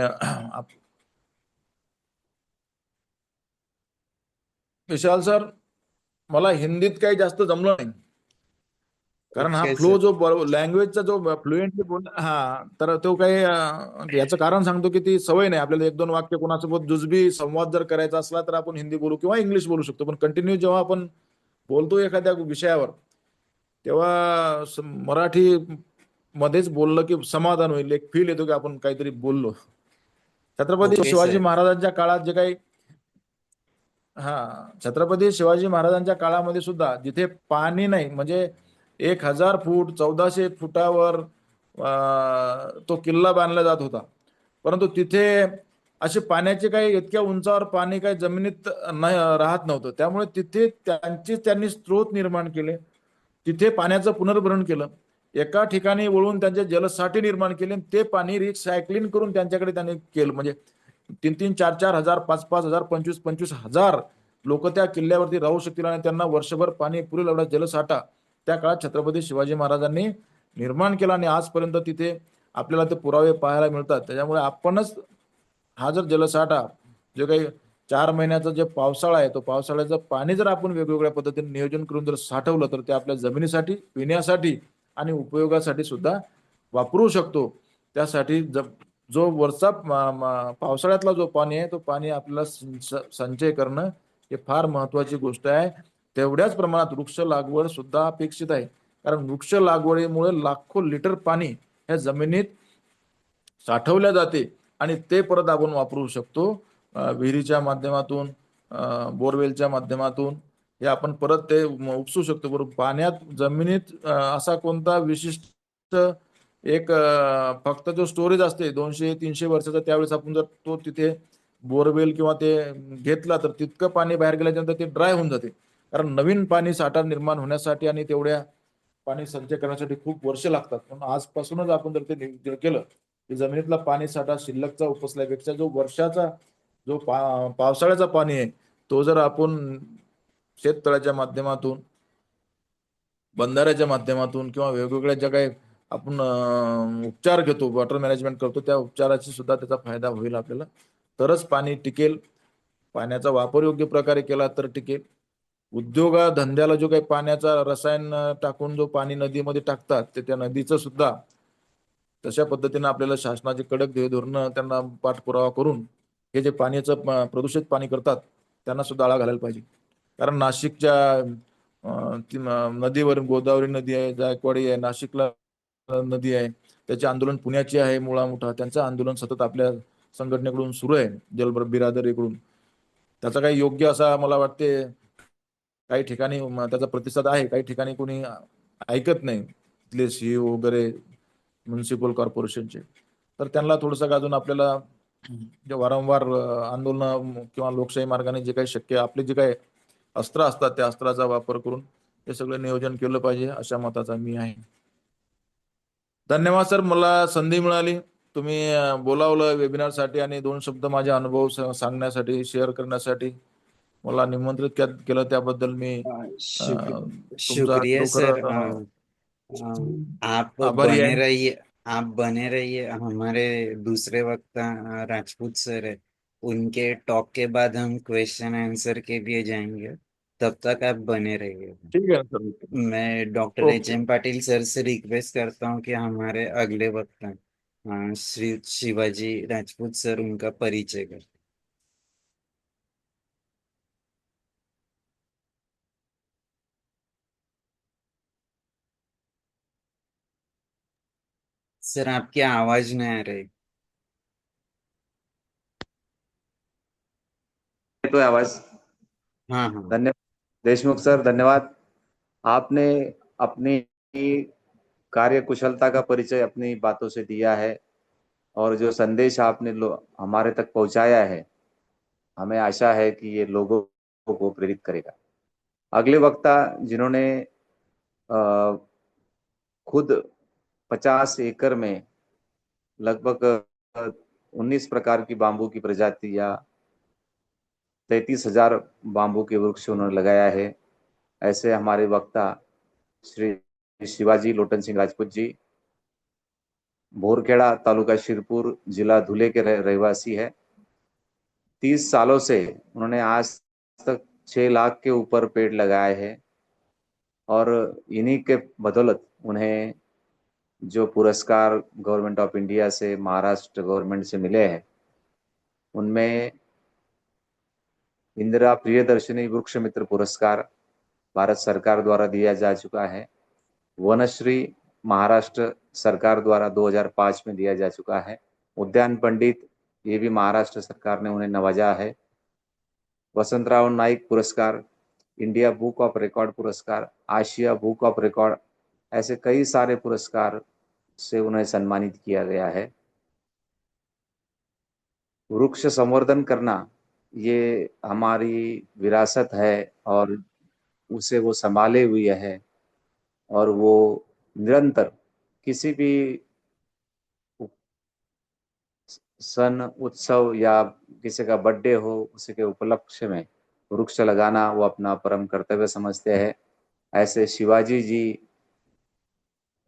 विशाल सर, मला हिंदीत काही जास्त जमलं नाही, कारण हा ओके फ्लो सर. जो लँग्वेजचा जो फ्लुएंटली बोल, हा, तर तो काही याचं कारण सांगतो की ती सवय नाही आपल्याला. एक दोन वाक्य कोणासोबत जुजबी संवाद जर करायचा असला तर आपण हिंदी बोलू किंवा इंग्लिश बोलू शकतो, पण कंटिन्यू जेव्हा आपण बोलतो एखाद्या विषयावर, तेव्हा मराठी मध्येच बोललं की समाधान होईल, एक फील येतो की आपण काहीतरी बोललो. Chhatrapati okay Shivaji sir. महाराजांच्या काळात जे काही, हा, छत्रपती शिवाजी महाराजांच्या काळामध्ये सुद्धा जिथे पाणी नाही, म्हणजे 1000 फूट 1400 फुटावर तो किल्ला बांधला जात होता, परंतु तिथे असे पाण्याचे काही इतक्या उंचावर पाणी काही जमिनीत नाही राहत नव्हतं. त्यामुळे तिथे त्यांनी स्रोत निर्माण केले, तिथे पाण्याचं पुनर्भरण केलं, एका ठिकाणी वळून त्यांचे जलसाठे निर्माण केले, ते पाणी रिसायकलिंग करून त्यांच्याकडे त्यांनी केलं. म्हणजे 3-3, 4-4 हजार, 5-5 हजार, 25-25 हजार लोक त्या किल्ल्यावरती राहू शकतील आणि त्यांना वर्षभर पाणी पुरेल एवढा जलसाठा त्या काळात छत्रपती शिवाजी महाराजांनी निर्माण केला. आणि आजपर्यंत तिथे आपल्याला ते पुरावे पाहायला मिळतात. त्याच्यामुळे आपणच हा जर जलसाठा, जे काही 4 महिन्याचा जे पावसाळा आहे, तो पावसाळ्याचं पाणी जर आपण वेगवेगळ्या पद्धतीने नियोजन करून जर साठवलं, तर ते आपल्या जमिनीसाठी, पिण्यासाठी आणि उपयोगासाठी सुद्धा वापरू शकतो. त्यासाठी जो वरचा पावसाळ्यातला जो पाणी आहे, तो पाणी आपल्याला संचय करणं हे फार महत्वाची गोष्ट आहे. तेवढ्याच प्रमाणात वृक्ष लागवड सुद्धा अपेक्षित आहे, कारण वृक्ष लागवडीमुळे लाखो लिटर पाणी ह्या जमिनीत साठवल्या जाते आणि ते परत आपण वापरू शकतो. विहिरीच्या माध्यमातून, बोरवेलच्या माध्यमातून हे आपण परत ते उपसू शकतो. बरोबर, पाण्यात जमिनीत असा कोणता विशिष्ट एक फक्त जो स्टोरेज असते 200-300 वर्षाचा, त्यावेळेस आपण जर तो तिथे बोरवेल किंवा ते घेतला, तर तितकं पाणी बाहेर गेल्यानंतर ते ड्राय होऊन जाते. कारण नवीन पाणी साठा निर्माण होण्यासाठी आणि तेवढ्या पाणी संचय करण्यासाठी खूप वर्ष लागतात. पण आजपासूनच आपण जर ते नियोजन केलं की जमिनीतला पाणी साठा शिल्लकचा उपसल्यापेक्षा जो वर्षाचा जो पावसाळ्याचा पाणी आहे, तो जर आपण शेततळ्याच्या माध्यमातून, बंधाऱ्याच्या माध्यमातून किंवा वेगवेगळ्या ज्या काही आपण उपचार घेतो, वॉटर मॅनेजमेंट करतो, त्या उपचाराची सुद्धा त्याचा फायदा होईल आपल्याला. तरच पाणी टिकेल. पाण्याचा वापर योग्य प्रकारे केला तर टिकेल. धंद्याला जो काही पाण्याचा रसायन टाकून जो पाणी नदीमध्ये टाकतात, ते त्या नदीचं सुद्धा तशा पद्धतीने आपल्याला शासनाचे कडक धोरणं त्यांना पाठपुरावा करून हे जे पाण्याचं प्रदूषित पाणी करतात, त्यांना सुद्धा आळा घालायला पाहिजे. कारण नाशिकच्या नदीवर गोदावरी नदी आहे, जायकवाडी आहे, नाशिकला नदी आहे, त्याचे आंदोलन पुण्याची आहे मुळा मुठा, त्यांचं आंदोलन सतत आपल्या संघटनेकडून सुरू आहे, जलबर बिरादरीकडून. त्याचा काही योग्य असा मला वाटते काही ठिकाणी त्याचा प्रतिसाद आहे, काही ठिकाणी कोणी ऐकत नाही, तिथले सीईओ वगैरे म्युन्सिपल कॉर्पोरेशनचे. तर त्यांना थोडंसं अजून आपल्याला जे वारंवार आंदोलन किंवा लोकशाही मार्गाने जे काही शक्य आपले जे काही अस्त्र असतात, त्या अस्त्राचा वापर करून हे सगळं नियोजन केलं पाहिजे, अशा मताचा मी आहे. धन्यवाद सर, मला संधी मिळाली, तुम्ही बोलावलं वेबिनारसाठी आणि 2 शब्द माझे अनुभव सांगण्यासाठी, शेअर करण्यासाठी मला निमंत्रित केलं, त्याबद्दल मी तुमचा शुक्रिया खरोखर सर. आप आभारी बने आहे. रहिए. आप बने रहिए. हमारे दूसरे वक्ता राजपूत सर है, उनके टॉक के बाद हम क्वेश्चन आंसर के लिए जाएंगे. तब तक आप बने रहिए. ठीक है सर. मैं doctor okay. HM. Patil sir से रिक्वेस्ट करता हूँ कि हमारे अगले वक्ता श्री शिवाजी राजपूत सर, उनका परिचय कर. सर, आपकी आवाज नहीं आ रही. तो आवाज. हाँ हाँ. धन्यवाद देशमुख सर, धन्यवाद. आपने अपनी कार्य कुशलता का परिचय अपनी बातों से दिया है और जो संदेश आपने हमारे तक पहुंचाया है, हमें आशा है कि ये लोगों को प्रेरित करेगा. अगले वक्ता जिन्होंने खुद 50 एकड़ में लगभग 19 प्रकार की बांबू की प्रजाति या 33,000 बांबू के वृक्ष उन्होंने लगाया है, ऐसे हमारे वक्ता श्री शिवाजी लोटन सिंह राजपूत जी, भोरखेड़ा तालुका शिरपुर, जिला धुले के रहवासी है. 30 सालों से उन्होंने आज तक 6 लाख के ऊपर पेड़ लगाए हैं और इन्हीं के बदौलत उन्हें जो पुरस्कार गवर्नमेंट ऑफ इंडिया से, महाराष्ट्र गवर्नमेंट से मिले हैं, उनमें इंदिरा प्रियदर्शनी वृक्ष मित्र पुरस्कार भारत सरकार द्वारा दिया जा चुका है। वनश्री महाराष्ट्र सरकार द्वारा 2005 में दिया जा चुका है। उद्यान पंडित, ये भी महाराष्ट्र सरकार ने उन्हें नवाजा है। वसंतराव नाईक पुरस्कार, इंडिया बुक ऑफ रिकॉर्ड पुरस्कार, आशिया बुक ऑफ रिकॉर्ड, ऐसे कई सारे पुरस्कार से उन्हें सम्मानित किया गया है। वृक्ष संवर्धन करना ये हमारी विरासत है और उसे वो संभाले हुए है, और वो निरंतर किसी भी सन, उत्सव या किसी का बर्थडे हो, उसी के उपलक्ष्य में वृक्ष लगाना वो अपना परम कर्तव्य समझते हैं। ऐसे शिवाजी जी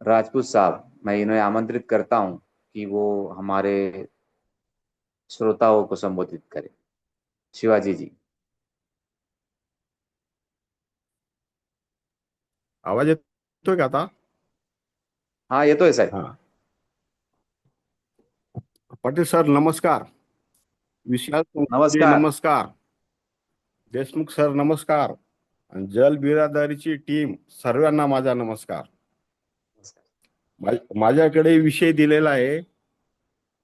राजपूत साहब, मैं इन्हें आमंत्रित करता हूं कि वो हमारे श्रोताओं को संबोधित करें। शिवाजी जी। आवाज येतोय का आता? हाँ, ये तो है साहेब। हा. पाटील सर नमस्कार. विशाल जी नमस्कार। नमस्कार. देशमुख सर नमस्कार. आणि जल बिरादरीची टीम सर्वांना माझा नमस्कार. माझ्याकडे विषय दिलेला आहे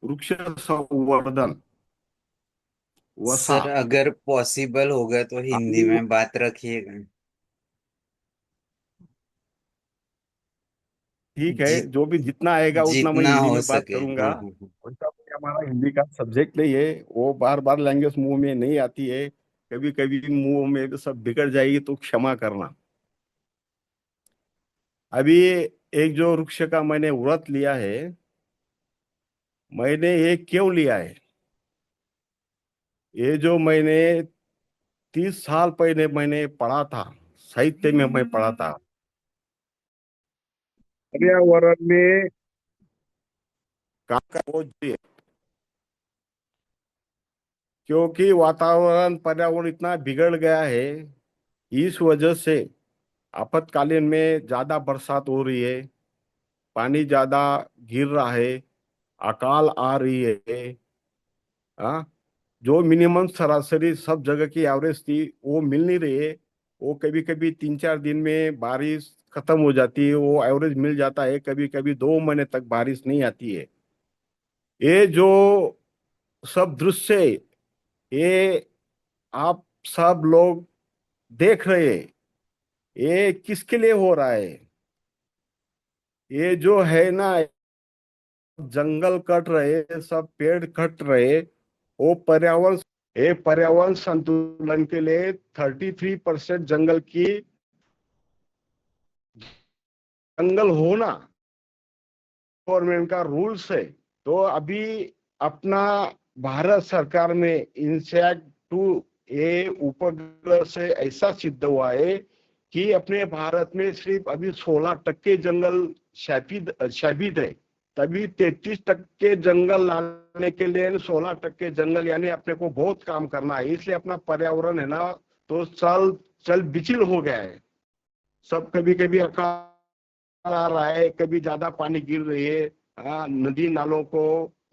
वृक्ष संवर्धन वसा. सर अगर पॉसिबल होगा तो हिंदी आणि में बात रखिएगा। ठीक है, जि, जो भी जितना आएगा उतना मैं जितना हिंदी हो में बात सके। करूंगा. हाँ हाँ हाँ। वैसा भी हमारा हिंदी का सब्जेक्ट नहीं है, वो बार बार लैंग्वेज मुंह में नहीं आती है, कभी कभी मुंह में तो सब बिगड़ जाएगी तो क्षमा करना. अभी एक जो वृक्ष का मैंने व्रत लिया है, मैंने ये क्यों लिया है, ये जो मैंने 30 साल पहले मैंने पढ़ा था, साहित्य में मैं पढ़ा था पर्यावरण में काम का बोझ है. क्योंकि वातावरण पर्यावरण इतना बिगड़ गया है, इस वजह से आपातकालीन में ज्यादा बरसात हो रही है, पानी ज्यादा गिर रहा है, अकाल आ रही है. हाँ, जो मिनिमम सरासरी सब जगह की एवरेज थी वो मिल नहीं रही है. वो कभी कभी 3-4 दिन में बारिश खत्म हो जाती है, वो एवरेज मिल जाता है, कभी कभी 2 महीने तक बारिश नहीं आती है. ये जो सब दृश्य है, ये आप सब लोग देख रहे हैं, ये किसके लिए हो रहा है? ये जो है ना, जंगल कट रहे, सब पेड़ कट रहे, वो पर्यावरण, ये पर्यावरण संतुलन के लिए 33% जंगल होना गवर्नमेंट का रूल्स है. तो अभी अपना भारत सरकार में इंसैट 2 ये उपग्रह से ऐसा सिद्ध हुआ है कि अपने भारत में सिर्फ अभी 16% जंगल शाबित है. तभी 33% जंगल लाने के लिए 16% जंगल, यानी अपने को बहुत काम करना है. इसलिए अपना पर्यावरण है ना, तो चल बिचिल हो गया है. सब कभी कभी अकाल आ रहा है, कभी ज्यादा पानी गिर रही है, नदी नालों को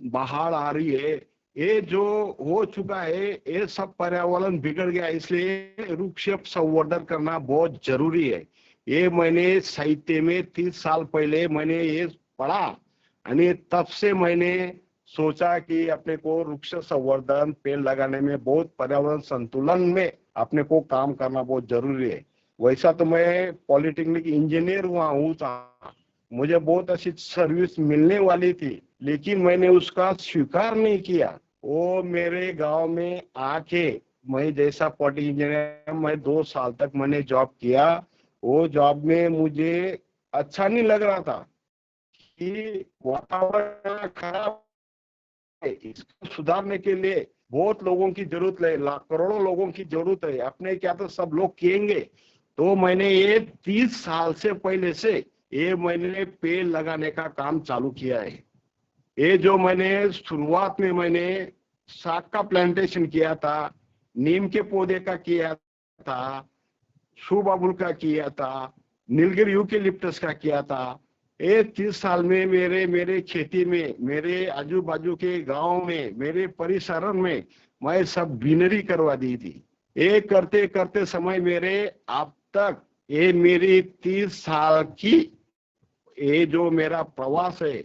बाढ़ आ रही है. ये जो हो चुका है, ये सब पर्यावरण बिगड़ गया. इसलिए वृक्ष संवर्धन करना बहुत जरूरी है. ये मैंने साहित्य में 30 साल पहले मैंने ये पढ़ा, और तब से मैंने सोचा कि अपने को वृक्ष संवर्धन, पेड़ लगाने में, बहुत पर्यावरण संतुलन में अपने को काम करना बहुत जरूरी है. वैसा तो मैं पॉलिटेक्निक इंजीनियर हुआ हूँ, मुझे बहुत अच्छी सर्विस मिलने वाली थी, लेकिन मैंने उसका स्वीकार नहीं किया. वो मेरे गांव में आके, मैं जैसा पॉलिटेक्निक इंजीनियर, मैं 2 साल तक मैंने जॉब किया. वो जॉब में मुझे अच्छा नहीं लग रहा था कि वातावरण खराब है, इसको सुधारने के लिए बहुत लोगों की जरूरत है, लाख करोड़ों लोगों की जरूरत है. अपने क्या तो सब लोग किएंगे. तो मैंने ये 30 साल से पहले से ये मैंने पेड़ लगाने का काम चालू किया है. ये जो मैंने शुरुआत में मैंने साग का प्लांटेशन किया था, नीम के पौधे का किया था, शू बाबुल का किया था, नीलगिरी यूकेलिप्टस का किया था। ये 30 साल में मेरे मेरे खेती में, मेरे आजू बाजू के गांव में, मेरे परिसर में मैं सब ग्रीनरी करवा दी थी। ये करते करते समय मेरे अब तक, ये मेरी 30 साल की, ये जो मेरा प्रवास है,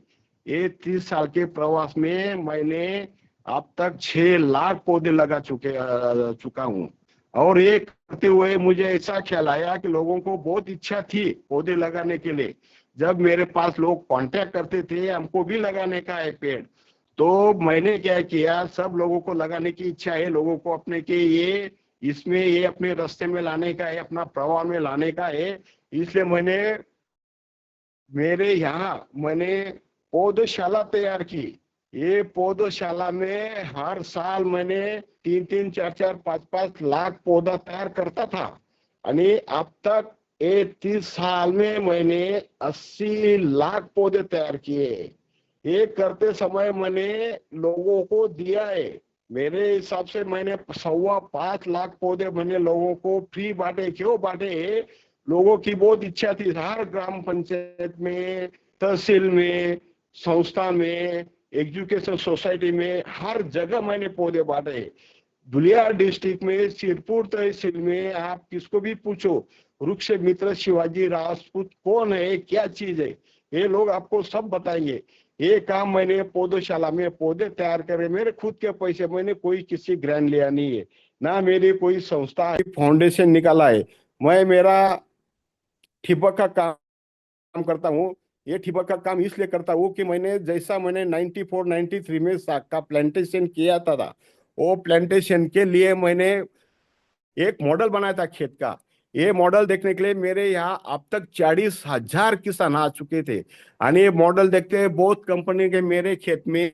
ये 30 साल के प्रवास में मैंने अब तक 6 लाख पौधे लगा चुका हूँ। और ये करते हुए मुझे ऐसा ख्याल आया कि लोगों को बहुत इच्छा थी पौधे लगाने के लिए। जब मेरे पास लोग कांटेक्ट करते थे, हमको भी लगाने का है पेड़, तो मैंने क्या किया, सब लोगों को लगाने की इच्छा है, लोगों को अपने के ये इसमें ये अपने रास्ते में लाने का है, अपना प्रवाह में लाने का है। इसलिए मेरे यहाँ मैंने पौधशाला तैयार की। ये पौधशाला में हर साल मैंने 3-3, 4-4, 5-5 लाख पौधा तैयार करता था। आणि अब तक ये 30 साल में मैंने 80 लाख पौधे तैयार किए। ये करते समय मैंने लोगों को दिया है। मेरे हिसाब से मैंने 5.25 लाख पौधे मैंने लोगों को फ्री बांटे। क्यों बांटे? लोगों की बहुत इच्छा थी। हर ग्राम पंचायत में, तहसील में, संस्था में, एजुकेशन सोसाइटी में, हर जगह मैंने पौधे बांटे। धुलिया डिस्ट्रिक्ट में, सिरपुर तहसील में आप किसको भी पूछो, वृक्ष मित्र शिवाजी राजपूत कौन है, क्या चीज है, ये लोग आपको सब बताएंगे। ये काम मैंने पौधशाला में पौधे तैयार करे, मेरे खुद के पैसे, मैंने कोई किसी ग्रांट लिया नहीं है, ना मेरी कोई संस्था फाउंडेशन निकाला है। मैं मेरा ठिबक का काम करता हूँ। ये ठिबक का काम इसलिए करता हूँ कि मैंने 94-93 में साग का प्लांटेशन किया था। वो प्लांटेशन के लिए मैंने एक मॉडल बनाया था खेत का। ये मॉडल देखने के लिए मेरे यहाँ अब तक 40,000 किसान आ चुके थे। और ये मॉडल देखते बहुत कंपनी के मेरे खेत में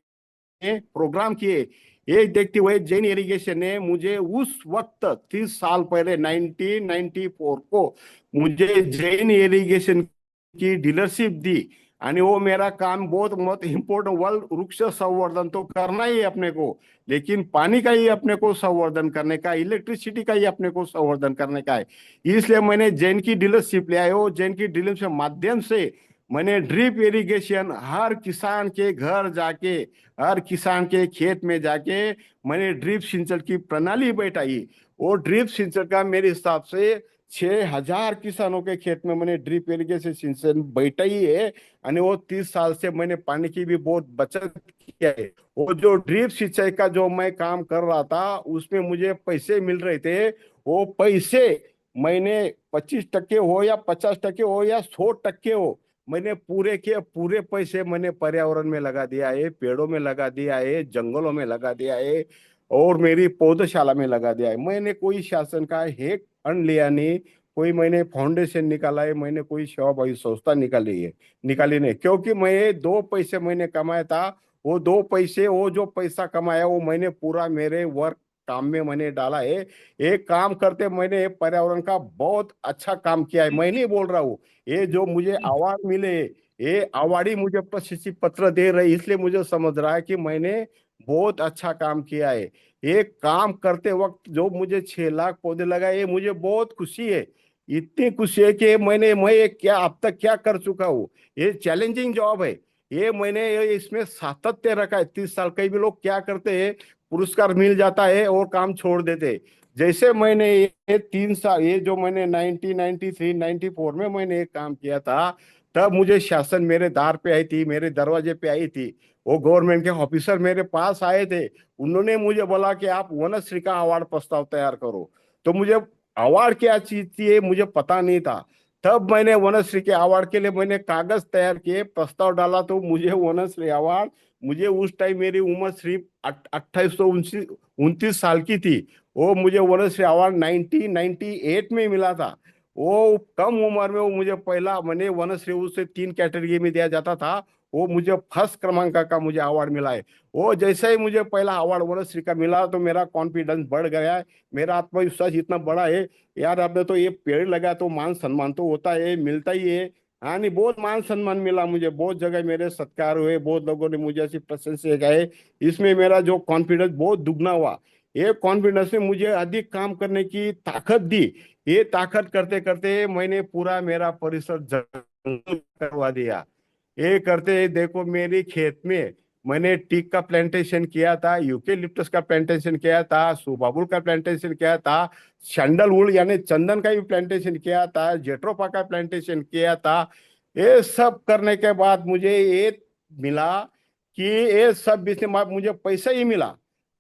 प्रोग्राम किए। ये देखते हुए जैन इरिगेशन ने मुझे उस वक्त 30 साल पहले 1994 को मुझे जैन इरिगेशन की डीलरशिप दी। आणि वो मेरा काम बहुत बहुत इम्पोर्टेंट, वृक्ष संवर्धन तो करना ही है अपने को, लेकिन पानी का ही अपने को संवर्धन करने का, इलेक्ट्रिसिटी का ही अपने को संवर्धन करने का है। इसलिए मैंने जैन की डीलरशिप ले आया हूँ। जैन की डीलरशिप माध्यम से मैंने ड्रिप इरिगेशन हर किसान के घर जाके, हर किसान के खेत में जाके मैंने ड्रिप सिंचाई की प्रणाली बैठाई। वो ड्रिप सिंचाई का मेरे हिसाब से 6,000 किसानों के खेत में मैंने ड्रिप इरिगेशन सिंचाई बैठाई है। और वो 30 साल से मैंने पानी की भी बहुत बचत किया है। वो जो ड्रिप सिंचाई का जो मैं काम कर रहा था उसमें मुझे पैसे मिल रहे थे। वो पैसे मैंने 25% हो या 50% हो या 100% हो, मैंने पूरे के पूरे पैसे मैंने पर्यावरण में लगा दिया है, पेड़ों में लगा दिया है, जंगलों में लगा दिया है, और मेरी पौधशाला में लगा दिया है। मैंने कोई शासन का एक फंड लिया नहीं, कोई मैंने फाउंडेशन निकाला है, मैंने कोई सेवाभावी संस्था निकाली नहीं, क्योंकि मैं 2 पैसे मैंने कमाया था। वो 2 पैसे, वो जो पैसा कमाया वो मैंने पूरा मेरे वर्क काम में मैंने डाला है। एक काम करते मैंने पर्यावरण का बहुत अच्छा काम किया है। मैं नहीं बोल रहा हूँ, ये जो मुझे अवार्ड मिले, ये अवार्ड ही मुझे प्रशस्ति पत्र दे रहे, इसलिए मुझे समझ रहा है कि मैंने बहुत अच्छा काम किया है। ये काम करते वक्त जो मुझे 6 लाख पौधे लगाए, ये मुझे बहुत खुशी है। इतनी खुशी है कि मैं ये क्या अब तक क्या कर चुका हूँ। ये चैलेंजिंग जॉब है। इसमें सातत्य रखा है 30 साल। कई भी लोग क्या करते हैं, पुरस्कार मिल जाता है और काम छोड़ देते। जैसे मैंने ये 3 साल, ये जो मैंने 1993-94 में मैंने एक काम किया था, तब मुझे शासन मेरे द्वार पे आई थी, मेरे दरवाजे पे आई थी। वो गवर्नमेंट के ऑफिसर मेरे पास आए थे। उन्होंने मुझे बोला कि आप वनश्री का अवार्ड प्रस्ताव तैयार करो। तो मुझे अवार्ड क्या चीज थी ये मुझे पता नहीं था। तब मैंने वनश्री के अवार्ड के लिए मैंने कागज तैयार किए, प्रस्ताव डाला, तो मुझे वनश्री अवार्ड, मुझे उस टाइम मेरी उम्र सिर्फ 2829 साल की थी, वो मुझे वनश्री अवार्ड 1998 में मिला था। वो कम उम्र में वो मुझे पहला, मैंने वनश्री उसे 3 कैटेगरी में दिया जाता था, वो मुझे फर्स्ट क्रमांक का मुझे अवार्ड मिला है। वो जैसे ही मुझे पहला अवार्ड वनश्री का मिला तो मेरा कॉन्फिडेंस बढ़ गया है, मेरा आत्मविश्वास इतना बड़ा है, यार आपने तो ये पेड़ लगा तो मान सम्मान तो होता है, मिलता ही है। हाँ नहीं, बहुत मान सम्मान मिला मुझे, बहुत जगह मेरे सत्कार हुए, बहुत लोगों ने मुझे ऐसी प्रशंसा गाए। इसमें मेरा जो कॉन्फिडेंस बहुत दुगना हुआ। ये कॉन्फिडेंस ने मुझे अधिक काम करने की ताकत दी। ये ताकत करते करते मैंने पूरा मेरा परिसर जंगल करवा दिया। ये करते देखो मेरी खेत में मैंने टीक का प्लांटेशन किया था, यूकेलिप्टस का प्लांटेशन किया था, सुबाबुल का प्लांटेशन किया था, सैंडलवुड यानी चंदन का भी प्लांटेशन किया था, जेट्रोफा का प्लांटेशन किया था। ये सब करने के बाद मुझे ये मिला कि ये सब बिजनेस में मुझे पैसा ही मिला।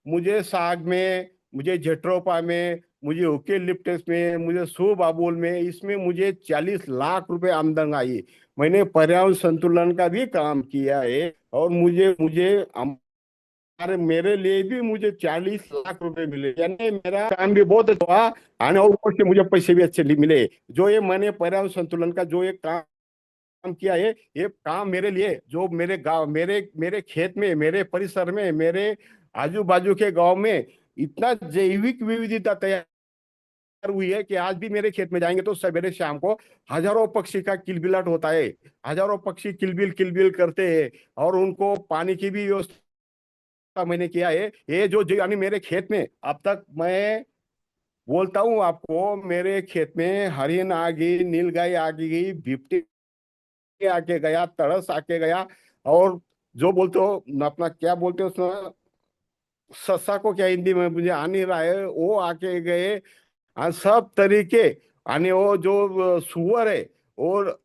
मुझे साग में, मुझे जेट्रोफा में, मुझे यूकेलिप्टस में, मुझे सुबाबुल में, इसमें मुझे 40 लाख रुपए आमदन आई। मैंने पर्यावरण संतुलन का भी काम किया है और मुझे मुझे हमारे मेरे लिए भी मुझे 40 लाख रुपए मिले, यानी मेरा काम भी बहुत अच्छा हुआ। और ऊपर से मुझे पैसे भी अच्छे मिले। जो ये मैंने पर्यावरण संतुलन का जो एक काम किया है, ये काम मेरे लिए, जो मेरे गांव, मेरे मेरे खेत में, मेरे परिसर में, मेरे आजू बाजू के गांव में इतना जैविक विविधता तैयार हुई है कि आज भी मेरे खेत में जाएंगे तो सवेरे शाम को हजारों पक्षी का किलबिलाट होता है। हजारों पक्षी किलबिल किलबिल करते हैं और उनको पानी की भी व्यवस्था मैंने किया है। ये जो यानी मेरे खेत में अब तक मैं बोलता हूँ आपको, मेरे खेत में हरिन आ गई, नीलगाय आ गई, भिपटी आके गया, तड़स आके गया, और जो बोलते हो अपना क्या बोलते हो उसमें, सस्सा को क्या हिंदी में मुझे आ नहीं रहा है, वो आके गए। सब तरीके, यानी वो जो सुअर है, और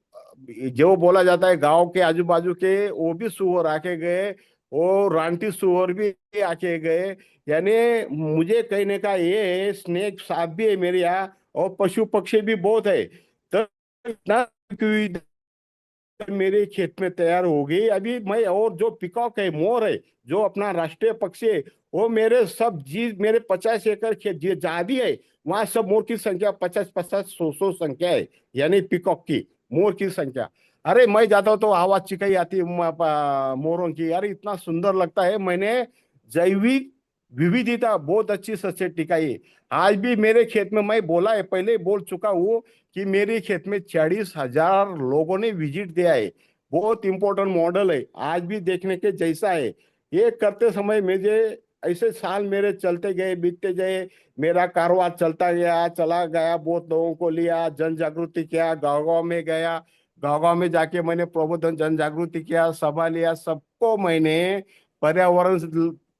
जो बोला जाता है गांव के आजू बाजू के, वो भी सुअर आके गए, वो रानटी सुअर भी आके गए। यानी मुझे कहने का ये है, स्नेक साथ भी है मेरे यहाँ, और पशु पक्षी भी बहुत है। तो इतना मेरे खेत में तैयार हो गई अभी। मैं, और जो पिकॉक है, मोर है, जो अपना राष्ट्रीय पक्षी है, वो मेरे सब जी मेरे 50 एकड़ खेत जहाँ भी है, वहां सब मोर की संख्या 50-50, 100-100 संख्या है, यानी पिकॉक की, मोर की संख्या। अरे मैं जाता हूँ तो आवाज चिकाई आती है मोरों की, यार इतना सुंदर लगता है। मैंने जैविक विविधता बहुत अच्छी से टिकाई है। आज भी मेरे खेत में, मैं बोला है, पहले बोल चुका हूँ कि मेरे खेत में 40,000 लोगों ने विजिट दिया है। बहुत इंपॉर्टेंट मॉडल है, आज भी देखने के जैसा है। ये करते समय मुझे ऐसे साल मेरे चलते गए, बीतते गए, मेरा कारोबार चलता गया, चला गया। बहुत लोगों को लिया, जन जागृति किया, गांव गांव में गया, गांव गांव में जाके मैंने प्रबोधन, जन जागृति किया, सभा लिया, सबको मैंने पर्यावरण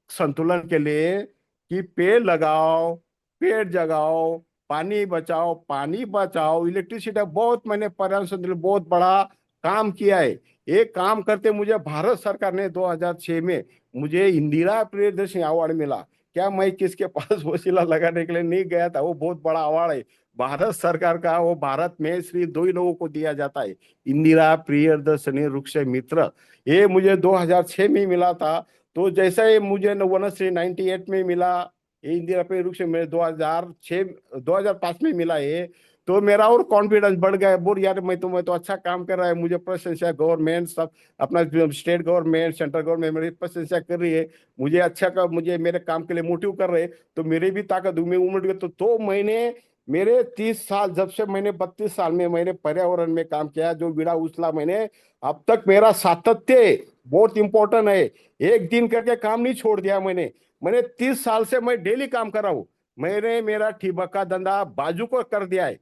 संतुलन के लिए कि पेड़ लगाओ, पेड़ जगाओ, पानी बचाओ, इलेक्ट्रिसिटी, बहुत मैंने पर्यावरण संतुलन बहुत बड़ा काम किया है। एक काम करते मुझे भारत सरकार ने 2006 में मुझे इंदिरा प्रियदर्शनी अवार्ड मिला। क्या मैं किसके पास वसीला लगाने के लिए नहीं गया था, वो बहुत बड़ा अवार्ड है भारत सरकार का। वो भारत में सिर्फ दो ही लोगों को दिया जाता है, इंदिरा प्रियदर्शनी वृक्ष मित्र। ये मुझे 2006 में मिला था। तो जैसा ये मुझे वनश्री 98 में मिला, ये इंदिरा पे रुख से मेरे 2006 2005 में मिला है। तो मेरा और कॉन्फिडेंस बढ़ गया, बोल यार मैं तो अच्छा काम कर रहा है, मुझे प्रशंसा गवर्नमेंट सब, अपना स्टेट गवर्नमेंट, सेंट्रल गवर्नमेंट मेरी प्रशंसा कर रही है, मुझे अच्छा का, मुझे मेरे काम के लिए मोटिव कर रहे हैं। तो मेरी भी ताकत हुई, मैं उमड़ गया। तो मैंने मेरे 30 साल, जब से मैंने 32 साल में मैंने पर्यावरण में काम किया, जो बीड़ा उछला मैंने, अब तक मेरा सातत्य बहुत इंपॉर्टेंट है। एक दिन करके काम नहीं छोड़ दिया मैंने। मैंने 30 साल से मैं डेली काम कर रहा हूँ। मैंने मेरा ठीबक का धंधा बाजू को कर दिया है।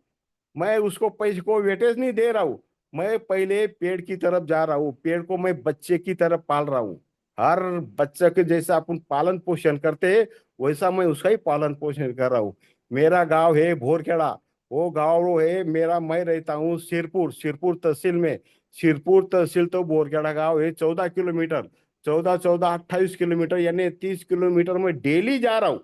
मैं उसको पैसे को वेटेज नहीं दे रहा हूँ। मैं पहले पेड़ की तरफ जा रहा हूँ, पेड़ को मैं बच्चे की तरफ पाल रहा हूँ। हर बच्चे के जैसा अपन पालन पोषण करते हैं, वैसा मैं उसका ही पालन पोषण कर रहा हूँ। मेरा गांव है भोरखेड़ा, वो गांव वो है मेरा, मैं रहता हूँ सिरपुर, सिरपुर तहसील में। सिरपुर तहसील तो भोरखेड़ा गांव है 14 किलोमीटर, 14-14, 28 किलोमीटर, यानी 30 किलोमीटर में डेली जा रहा हूँ।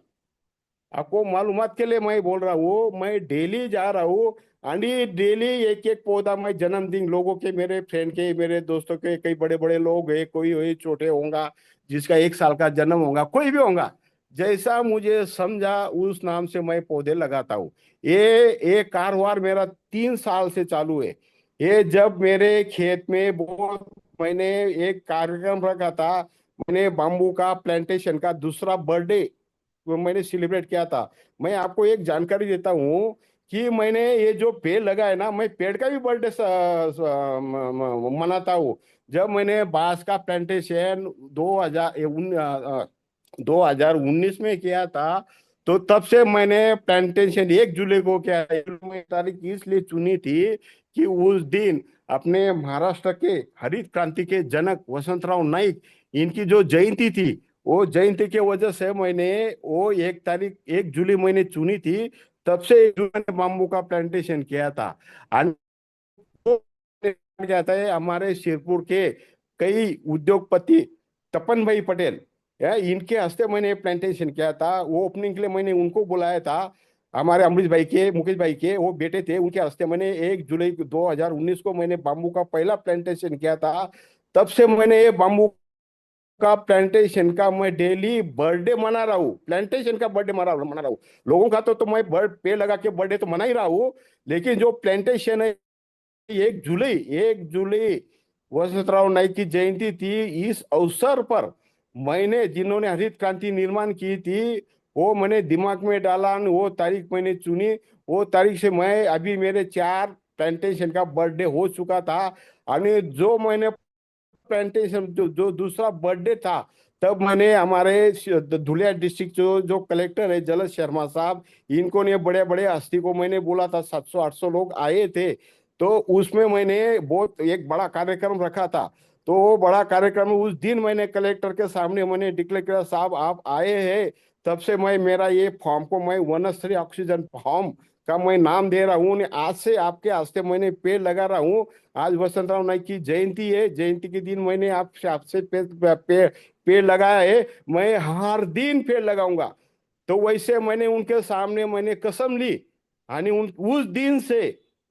आपको मालूमात के लिए मैं बोल रहा हूँ, मैं डेली जा रहा हूँ। आंधी डेली एक एक पौधा, मैं जन्मदिन लोगों के, मेरे फ्रेंड के, मेरे दोस्तों के, कई बड़े बड़े लोग हैं, कोई वही छोटे होगा जिसका 1 साल का जन्म होगा, कोई भी होगा, जैसा मुझे समझा उस नाम से मैं पौधे लगाता हूँ। ये कारोबार मेरा 3 साल से चालू है। ये जब मेरे खेत में बहुत, मैंने एक कार्यक्रम रखा था, मैंने बाम्बू का प्लांटेशन का दूसरा बर्थडे वो मैंने सेलिब्रेट किया था। मैं आपको एक जानकारी देता हूँ कि मैंने ये जो पेड़ लगा है ना, मैं पेड़ का भी बर्थडे मनाता हूँ। जब मैंने बांस का प्लांटेशन 2019 में किया था, तो तब से मैंने प्लांटेशन 1 जुलाई को क्या है, 1 जुलाई तारीख इसलिए चुनी थी कि उस दिन अपने महाराष्ट्र के हरित क्रांति के जनक वसंतराव नाईक, इनकी जो जयंती थी, वो जयंती के वजह से मैंने वो 1 जुलाई मैंने चुनी थी। तब से 1 जुलाई मैंने बाम्बू का प्लांटेशन किया था। और वो क्या था, हमारे शिरपुर के कई उद्योगपति तपन भाई पटेल, इनके हस्ते मैंने प्लांटेशन किया था। वो ओपनिंग के लिए मैंने उनको बुलाया था। हमारे अमरीश भाई के, मुकेश भाई के वो बेटे थे, उनके हस्ते मैंने 1 जुलाई 2019 को मैंने बाम्बू का पहला प्लांटेशन किया था। तब से मैंने ये बाम्बू का प्लांटेशन का मैं डेली बर्थडे मना रहा हूँ, प्लांटेशन का बर्थडे मना रहा हूँ। लोगों का तो मैं बर्ड पेड़ लगा के बर्थडे तो मना ही रहा हूँ, लेकिन जो प्लांटेशन है 1 जुलाई वसंतराव नाईक की जयंती थी। इस अवसर पर मैंने, जिन्होंने हरित क्रांति निर्माण की थी, वो मैंने दिमाग में डाला, वो तारीख मैंने चुनी। वो तारीख से मैं अभी मेरे 4 प्लांटेशन का बर्थडे हो चुका था। और जो मैंने प्लांटेशन जो जो दूसरा बर्थडे था, तब मैंने हमारे धुलिया डिस्ट्रिक्ट जो जो कलेक्टर है जलज शर्मा साहब, इनको ने बड़े बड़े हस्ती को मैंने बोला था, 700-800 लोग आए थे। तो उसमें मैंने बहुत एक बड़ा कार्यक्रम रखा था। तो वो बड़ा कार्यक्रम उस दिन मैंने कलेक्टर के सामने मैंने डिक्लेयर किया, साहब आप आए हैं, तब से मैं मेरा ये फॉर्म को मैं वनस्थली ऑक्सीजन फॉर्म का मैं नाम दे रहा हूँ। आज से आपके हस्ते मैंने पेड़ लगा रहा हूँ। आज वसंतराव नाईक की जयंती है, जयंती के दिन मैंने आपसे आपसे पेड़ लगाया है, मैं हर दिन पेड़ लगाऊंगा। तो वैसे मैंने उनके सामने मैंने कसम ली। यानी उस दिन से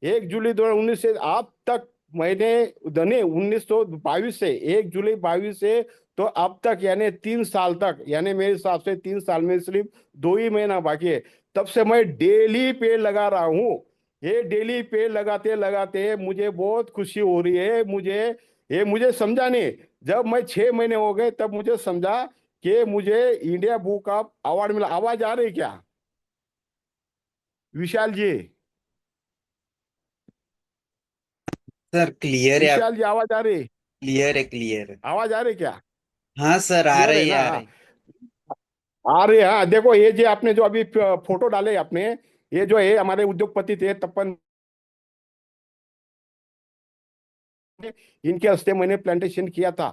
1 जुलाई 2019 से अब तक मैंने धने 1922 से 1 जुलाई 22 से तो अब तक यानी 3 साल तक, यानी मेरे हिसाब से 3 साल में सिर्फ 2 ही महीना बाकी है, तब से मैं डेली पेड़ लगा रहा हूँ। ये डेली पेड़ लगाते लगाते मुझे बहुत खुशी हो रही है। मुझे समझा नहीं, जब मैं 6 महीने हो गए तब मुझे समझा कि मुझे इंडिया बुक ऑफ अवार्ड मिला। आवाज आ रही क्या विशाल जी? सर क्लियर है, आप विशाल जी आवाज आ रही? क्लियर है, क्लियर है। आवाज आ रही क्या? हाँ सर, आ क्लियर है रही है, ना? आ हाँ, रही। आ रही है। हाँ देखो, ये जो आपने जो अभी फोटो डाले आपने, ये जो है हमारे उद्योगपति थे तपन, इनके हस्ते मैंने प्लांटेशन किया था।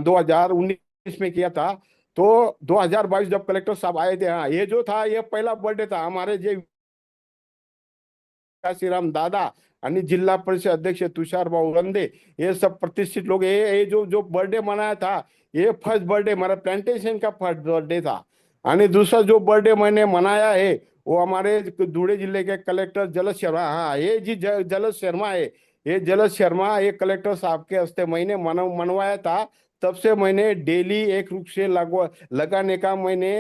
2019 में किया था। तो 2022 जब कलेक्टर साहब आए थे, हाँ ये जो था ये पहला बर्थडे था हमारे जो काशीराम दादा आणि जिला परिषद अध्यक्ष तुषार भाऊ रंदे, ये सब प्रतिष्ठित लोग, ये जो जो बर्थडे मनाया था, ये फर्स्ट बर्थडे हमारा प्लांटेशन का फर्स्ट बर्थडे था। और दूसरा जो बर्थडे मैंने मनाया है वो हमारे धुले जिले के कलेक्टर जलज शर्मा, हाँ ये जी जलज शर्मा है, ये जलज शर्मा ये कलेक्टर साहब के हस्ते मैंने मनवाया था। तब से मैंने डेली एक रुख से लगाने का मैंने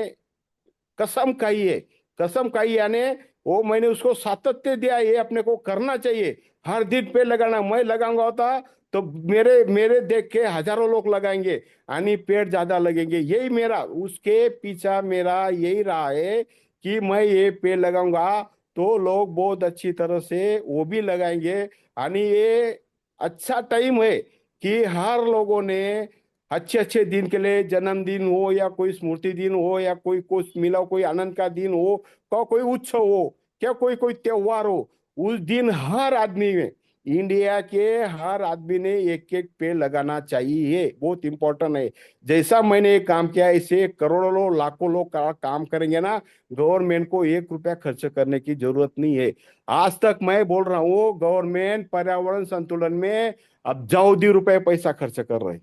कसम खाई है। कसम खाई यानी वो मैंने उसको सातत्य दिया, ये अपने को करना चाहिए, हर दिन पेड़ लगाना। मैं लगाऊंगा होता तो मेरे मेरे देख के हजारों लोग लगाएंगे, यानी पेड़ ज्यादा लगेंगे। यही मेरा उसके पीछा मेरा यही रहा है कि मैं ये पेड़ लगाऊंगा तो लोग बहुत अच्छी तरह से वो भी लगाएंगे। यानी ये अच्छा टाइम है कि हर लोगों ने अच्छे अच्छे दिन के लिए, जन्मदिन हो या कोई स्मृति दिन हो या कोई कुछ मिला, कोई आनंद का दिन हो, कोई उत्सव हो, क्या कोई कोई त्योहार हो, उस दिन हर आदमी में, इंडिया के हर आदमी ने एक एक पेड़ लगाना चाहिए। बहुत इंपॉर्टेंट है। जैसा मैंने ये काम किया, इसे करोड़ों लोग लाखों लोग काम करेंगे ना, गवर्नमेंट को 1 रुपया खर्च करने की जरूरत नहीं है। आज तक मैं बोल रहा हूँ गवर्नमेंट पर्यावरण संतुलन में अब जाओ रुपए पैसा खर्च कर रहे हैं।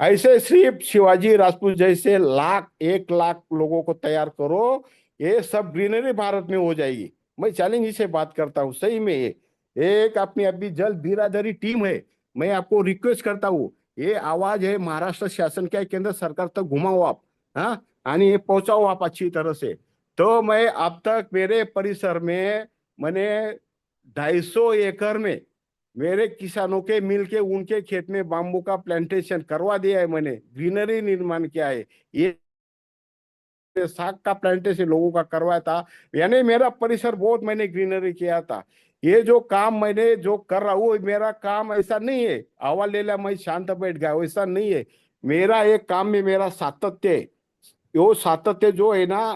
ऐसे सिर्फ शिवाजी राजपूत जैसे 1 लाख लोगों को तैयार करो, ये सब ग्रीनरी भारत में हो जाएगी। मैं चैलेंज से बात करता हूँ सही में। ये एक अपनी अभी जल बिरादरी टीम है, मैं आपको रिक्वेस्ट करता हूँ, ये आवाज है महाराष्ट्र शासन का, केंद्र सरकार तक घुमाओ आप, हाँ, आणि ये पहुंचाओ आप अच्छी तरह से। तो मैं अब तक मेरे परिसर में मैंने 250 एकड़ में मेरे किसानों के मिलके उनके खेत में बाम्बू का प्लांटेशन करवा दिया है, मैंने ग्रीनरी निर्माण किया है। ये साग का प्लांटेशन लोगों का करवाया था, यानी मेरा परिसर बहुत मैंने ग्रीनरी किया था। ये जो काम मैंने जो कर रहा हूँ, मेरा काम ऐसा नहीं है आवाज ले लिया मैं शांत बैठ गया, वैसा नहीं है। मेरा एक काम में मेरा सातत्य है। वो सातत्य जो है ना,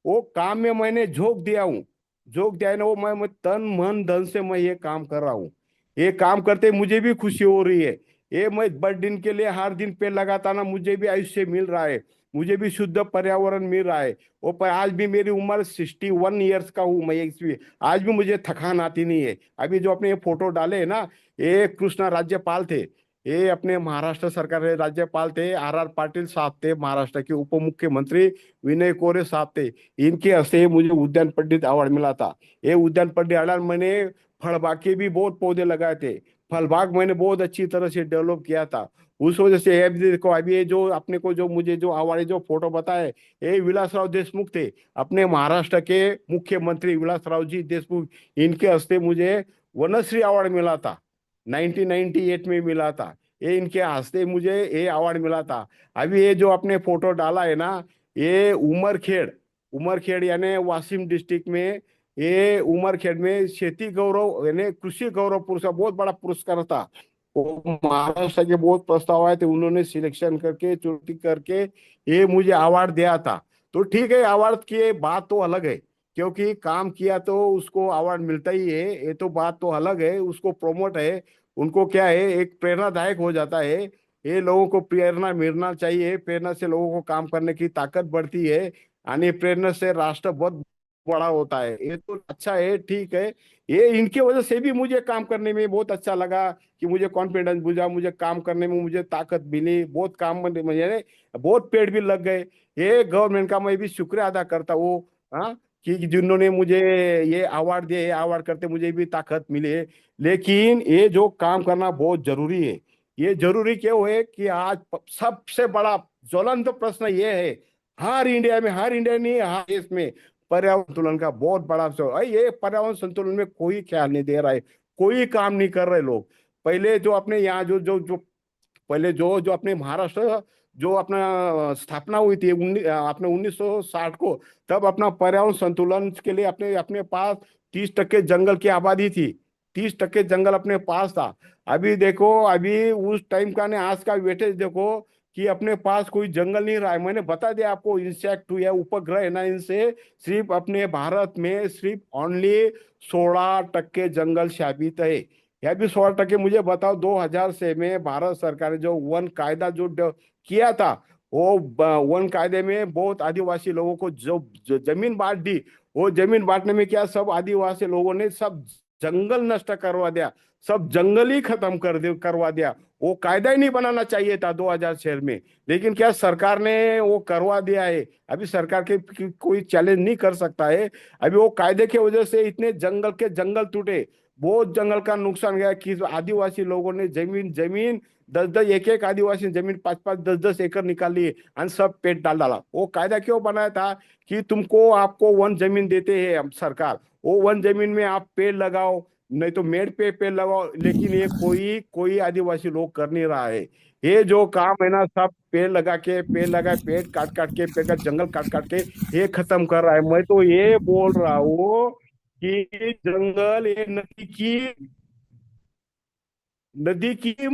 वो काम में मैंने झोंक दिया हूँ, झोंक दिया है ना, वो मैं तन मन धन से मैं ये काम कर रहा हूँ। ये काम करते मुझे भी खुशी हो रही है। ये मैं बड़े दिन के लिए हर दिन पेड़ लगाता ना, मुझे भी आयुष्य मिल रहा है, मुझे भी शुद्ध पर्यावरण मिल रहा है। वो पर आज भी मेरी उम्र 61 ईयर्स का हूँ मैं, इसलिए आज भी मुझे थकान आती नहीं है। अभी जो अपने ये फोटो डाले है ना, ये कृष्णा राज्यपाल थे, ये अपने महाराष्ट्र सरकार के राज्यपाल थे। R R पाटिल साहब थे, महाराष्ट्र के उप मुख्यमंत्री विनय कोरे साहब थे। इनके हस्ते मुझे उद्यान पंडित अवार्ड मिला था। ये उद्यान पंडित अवार्ड मैंने फल बाग के भी बहुत पौधे लगाए थे, फल बाग मैंने बहुत अच्छी तरह से डेवलप किया था। उस वजह से ये भी देखो, अभी ये जो अपने को जो मुझे जो अवार्ड जो फोटो बताए, ये विलासराव देशमुख थे, अपने महाराष्ट्र के मुख्यमंत्री विलासराव जी देशमुख। इनके हस्ते मुझे वनश्री अवार्ड मिला था, 1998 में मिला था। ये इनके हस्ते मुझे ये अवार्ड मिला था। अभी ये जो आपने फोटो डाला है ना, ये उमरखेड़, उमरखेड़ यानी वाशिम डिस्ट्रिक्ट में, ये उमरखेड़ में खेती गौरव यानी कृषि गौरव पुरस्कार बहुत बड़ा पुरस्कार था। वो महाराष्ट्र के बहुत प्रस्ताव आए थे, उन्होंने सिलेक्शन करके चुनती करके ये मुझे अवार्ड दिया था। तो ठीक है, अवार्ड की बात तो अलग है, क्योंकि काम किया तो उसको अवार्ड मिलता ही है, ये तो बात तो अलग है, उसको प्रोमोट है, उनको क्या है, एक प्रेरणादायक हो जाता है। ये लोगों को प्रेरणा मिलना चाहिए, प्रेरणा से लोगों को काम करने की ताकत बढ़ती है, यानी प्रेरणा से राष्ट्र बहुत बड़ा होता है। ये तो अच्छा है, ठीक है। ये इनकी वजह से भी मुझे काम करने में बहुत अच्छा लगा, कि मुझे कॉन्फिडेंस बुझा, मुझे काम करने में मुझे ताकत मिली, बहुत काम में मुझे बहुत पेड़ भी लग गए। ये गवर्नमेंट का मैं भी शुक्रिया अदा करता हूँ, हाँ, कि जिन्होंने मुझे ये अवार्ड दिए, ये अवार्ड करते मुझे भी ताकत मिली है। लेकिन ये जो काम करना बहुत जरूरी है। ये जरूरी क्यों है कि आज सबसे बड़ा ज्वलंत प्रश्न ये है, हर इंडिया में, हर इंडिया नहीं, हर देश में पर्यावरण संतुलन का बहुत बड़ा ये पर्यावरण संतुलन में कोई ख्याल नहीं दे रहा है, कोई काम नहीं कर रहे लोग। पहले जो अपने यहाँ जो जो जो पहले जो जो अपने महाराष्ट्र जो अपना स्थापना हुई थी अपने 1960 को, तब अपना पर्यावरण संतुलन के लिए अपने अपने पास 30% जंगल की आबादी थी, 30% जंगल अपने पास था। अभी देखो, अभी उस टाइम का ने आज का वेटेज देखो, कि अपने पास कोई जंगल नहीं रहा है। मैंने बता दिया आपको, इंसेक्ट या उपग्रह है ना, इनसे सिर्फ अपने भारत में सिर्फ ओनली 16% जंगल शाबित है। यह भी 16%। मुझे बताओ, 2000 से में भारत सरकार ने जो वन कायदा जो किया था, वो वन कायदे में बहुत आदिवासी लोगों को जो जमीन बांट दी। वो जमीन बांटने में क्या, सब आदिवासी लोगों ने सब जंगल नष्ट करवा दिया, सब जंगल ही खत्म करवा दिया। वो कायदा ही नहीं बनाना चाहिए था 2006 में, लेकिन क्या सरकार ने वो करवा दिया है। अभी सरकार के कोई चैलेंज नहीं कर सकता है। अभी वो कायदे की वजह से इतने जंगल के जंगल टूटे, बहुत जंगल का नुकसान गया, कि आदिवासी लोगों ने जमीन जमीन 10-10 एक आदिवासी जमीन 5-5 10-10 एकड़ निकाली और सब पेट डाल डाला। वो कायदा क्यों बनाया था, कि तुमको आपको वन जमीन देते हैं हम सरकार, वो वन जमीन में आप पेड़ लगाओ, नहीं तो मेड़ पे पेड़ लगाओ। लेकिन ये कोई कोई आदिवासी लोग कर नहीं रहा है। ये जो काम है ना, सब पेड़ लगा के, पेड़ लगाए, पेड़ काट काट के, पेड़ का जंगल काट काट के ये खत्म कर रहा है। मैं तो ये बोल रहा हूँ कि जंगल ये नदी की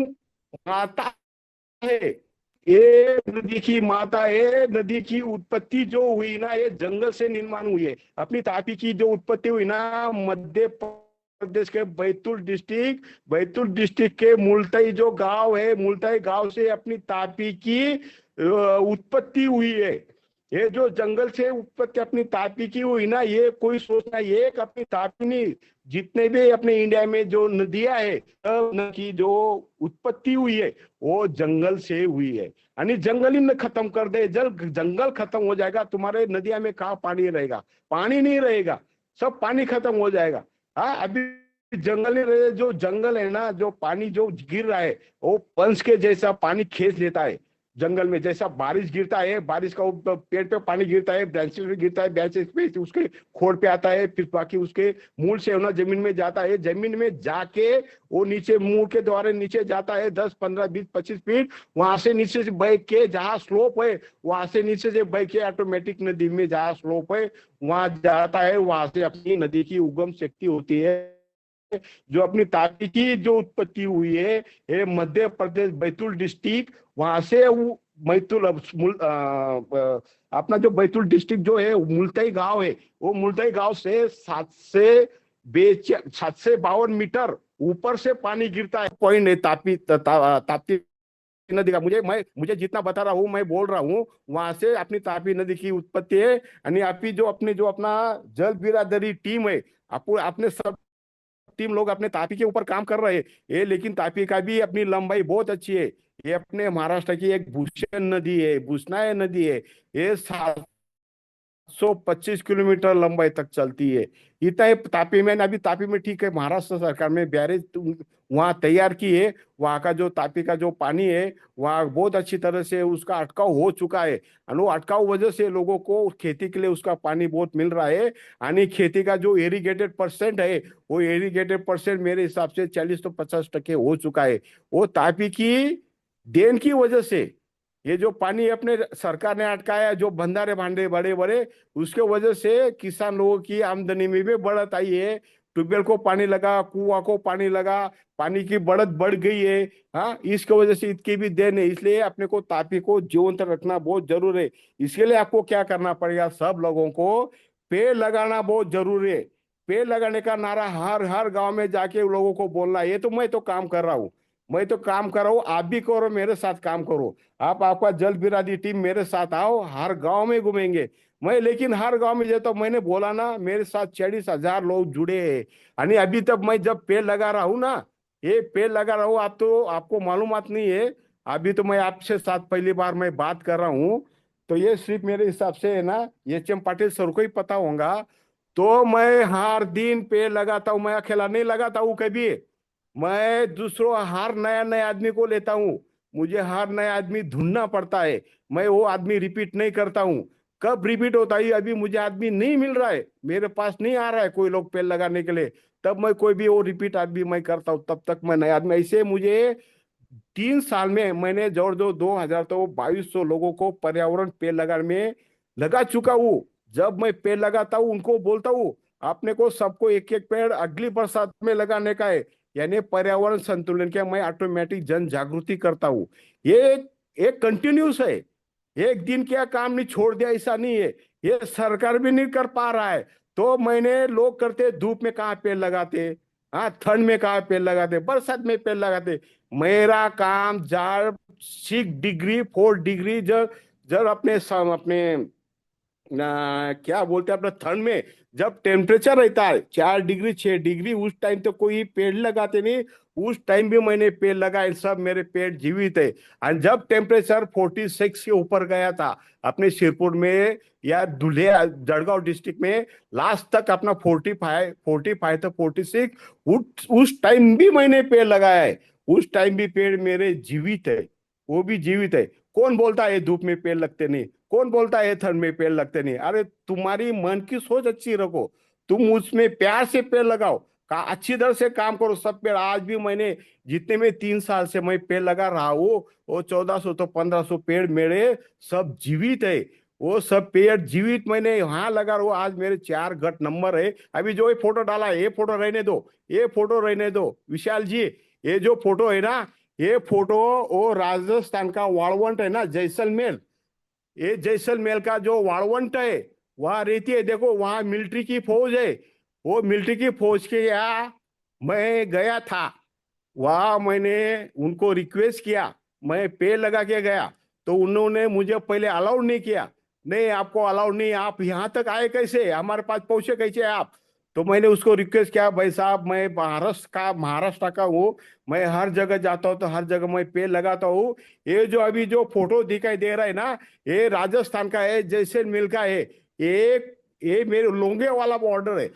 माता है, ये नदी की माता है। नदी की उत्पत्ति जो हुई ना, ये जंगल से निर्माण हुई है। अपनी तापी की जो उत्पत्ति हुई ना, मध्य प्रदेश के बैतूल डिस्ट्रिक्ट के मुल्ताई जो गांव है, मुल्ताई गांव से अपनी तापी की उत्पत्ति हुई है। ये जो जंगल से उत्पत्ति अपनी तापी की हुई ना, ये कोई सोचना, ये एक अपनी तापी नहीं, जितने भी अपने इंडिया में जो नदियां है, की जो उत्पत्ति हुई है वो जंगल से हुई है। यानी जंगल ही न खत्म कर दे, जंगल खत्म हो जाएगा, तुम्हारे नदिया में कहाँ पानी रहेगा, पानी नहीं रहेगा, सब पानी खत्म हो जाएगा। हाँ, अभी जंगल नहीं रहे, जो जंगल है ना, जो पानी जो गिर रहा है, वो पंच के जैसा पानी खींच लेता है। जंगल में जैसा बारिश गिरता है, बारिश का पेड़ पे पानी गिरता है, ब्रांचेस पे गिरता है, ब्रांचेस पे उसके खोड़ पे आता है, फिर बाकी उसके मूल से होना जमीन में जाता है, जमीन में जाके वो नीचे मूल के द्वारा नीचे जाता है 10 15 20 25 फीट, वहां से नीचे से बह के जहाँ स्लोप है, वहां से नीचे से बह के ऑटोमेटिक नदी में जहाँ स्लोप है वहां जाता है, वहां से अपनी नदी की उगम शक्ति होती है। जो अपनी तापी की जो उत्पत्ति हुई है, ये मध्य प्रदेश बैतूल डिस्ट्रिक्ट, वहां से बैतूल अपना जो बैतूल डिस्ट्रिक्ट जो है मुल्ताई गांव है, वो मुल्ताई गांव से 752 मीटर ऊपर से पानी गिरता है। पॉइंट है ताप्ती नदी का। मुझे जितना बता रहा हूँ, मैं बोल रहा हूँ, वहां से अपनी तापी नदी की उत्पत्ति है। यानी आपकी जो अपना जल बिरादरी टीम है, आपको अपने सब टीम लोग अपने तापी के ऊपर काम कर रहे हैं ये, लेकिन तापी का भी अपनी लंबाई बहुत अच्छी है। ये अपने महाराष्ट्र की एक भूषण नदी है, भूषणाय नदी है। ये 725 किलोमीटर लंबाई तक चलती है। इतना ही तापी में, अभी तापी में ठीक है, महाराष्ट्र सरकार में बैरेज वहां तैयार की है। वहां का जो तापी का जो पानी है, वहां बहुत अच्छी तरह से उसका अटकाव हो चुका है। और वो अटकाव वजह से लोगों को खेती के लिए उसका पानी बहुत मिल रहा है। यानी खेती का जो इरिगेटेड परसेंट है, वो इरिगेटेड परसेंट मेरे हिसाब से 40 से 50% हो चुका है। वो तापी की देन की वजह से ये जो पानी अपने सरकार ने अटकाया, जो बंधारे भांडे बड़े बड़े, उसके वजह से किसान लोगों की आमदनी में भी बढ़त आई है। ट्यूबवेल को पानी लगा, कुआं को पानी लगा, पानी की बढ़त बढ़ गई है। हाँ, इसके वजह से इसकी भी देन है। इसलिए अपने को तापी को जीवंत रखना बहुत जरूरी है। इसके लिए आपको क्या करना पड़ेगा, सब लोगों को पेड़ लगाना बहुत जरूरी है। पेड़ लगाने का नारा हर हर गांव में जाके लोगों को बोलना। ये तो मैं तो काम कर रहा हूँ, मैं तो काम कर रहा हूँ, आप भी करो, मेरे साथ काम करो। आपका जल बिरादी टीम मेरे साथ आओ, हर गांव में घूमेंगे मैं। लेकिन हर गांव में तो मैंने बोला ना, मेरे साथ 40,000 लोग जुड़े हैं। यानी अभी तक मैं जब पेड़ लगा रहा हूँ ना, ये पेड़ लगा रहा हूँ, आप तो आपको मालूमात नहीं है। अभी तो मैं आपसे साथ पहली बार मैं बात कर रहा हूँ। तो ये सिर्फ मेरे हिसाब से है ना, एच एम पाटिल सर को ही पता होगा। तो मैं हर दिन पेड़ लगाता हूँ, मैं अकेला नहीं लगाता हूँ कभी। मैं दूसरों हर नया नया आदमी को लेता हूँ। मुझे हर नया आदमी ढूंढना पड़ता है। मैं वो आदमी रिपीट नहीं करता हूँ। कब रिपीट होता है, अभी मुझे आदमी नहीं मिल रहा है, मेरे पास नहीं आ रहा है कोई लोग पेड़ लगाने के लिए, तब मैं कोई भी वो रिपीट आदमी मैं करता हूँ, तब तक मैं नया आदमी। ऐसे मुझे 3 साल में मैंने जोड़ दो 2,000 तो 2,200 लोगों को पर्यावरण पेड़ लगाने में लगा चुका हूँ। जब मैं पेड़ लगाता हूँ, उनको बोलता हूँ आपने को सबको एक एक पेड़ अगली बरसात में लगाने का है। यानी पर्यावरण संतुलन के मैं ऑटोमेटिक जन जागृति करता हूँ। ये एक कंटिन्यूस है। एक दिन क्या काम नहीं छोड़ दिया ऐसा नहीं है। ये सरकार भी नहीं कर पा रहा है। तो मैंने लोग करते धूप में कहाँ पेड़ लगाते, हाँ ठंड में कहाँ पेड़ लगाते, बरसात में पेड़ लगाते। मेरा काम जब 6 डिग्री 4 डिग्री जब जब अपने क्या बोलते हैं अपना ठंड में जब टेम्परेचर रहता है 4 डिग्री 6 डिग्री, उस टाइम तो कोई पेड़ लगाते नहीं। उस टाइम भी मैंने पेड़ लगाए, सब मेरे पेड़ जीवित है। और जब टेम्परेचर 46 के ऊपर गया था अपने सिरपुर में या धुले जळगांव डिस्ट्रिक्ट में, लास्ट तक अपना 45 तो 46, उस टाइम भी मैंने पेड़ लगाया है। उस टाइम भी पेड़ मेरे जीवित है, वो भी जीवित है। कौन बोलता है धूप में पेड़ लगते नहीं, कौन बोलता है ठंड में पेड़ लगते नहीं। अरे तुम्हारी मन की सोच अच्छी रखो, तुम उसमें प्यार से पेड़ लगाओ, का अच्छी तरह से काम करो। सब पेड़ आज भी मैंने जितने में 3 साल से मैं पेड़ लगा रहा हूँ, वो 1,400 तो 1,500 पेड़ मेरे सब जीवित है। वो सब पेड़ जीवित मैंने यहाँ लगा रहा हूँ। आज मेरे 4 गट नंबर है। अभी जो ये फोटो डाला है, ये फोटो रहने दो, ये फोटो रहने दो विशाल जी। ये जो फोटो है ना, ये फोटो वो राजस्थान का वाळवंट है ना, जैसलमेर। ये जैसलमेर का जो वाळवंट है, वहां रहती है, देखो वहां मिलिट्री की फौज है। वो मिलिट्री की फौज के यहाँ मैं गया था। वहां मैंने उनको रिक्वेस्ट किया, मैं पेड़ लगा के गया, तो उन्होंने मुझे पहले अलाउड नहीं किया। नहीं आपको अलाउड नहीं, आप यहाँ तक आए कैसे, हमारे पास पहुंचे कैसे आप। तो मैंने उसको रिक्वेस्ट किया, भाई साहब मैं महाराष्ट्र का हूँ, मैं हर जगह जाता हूँ तो हर जगह मैं पेड़ लगाता हूँ। ये जो अभी जो फोटो दिखाई दे रहा है ना, ये राजस्थान का है, जैसलमेर का है। एक ये मेरे लोंगे वाला बॉर्डर है।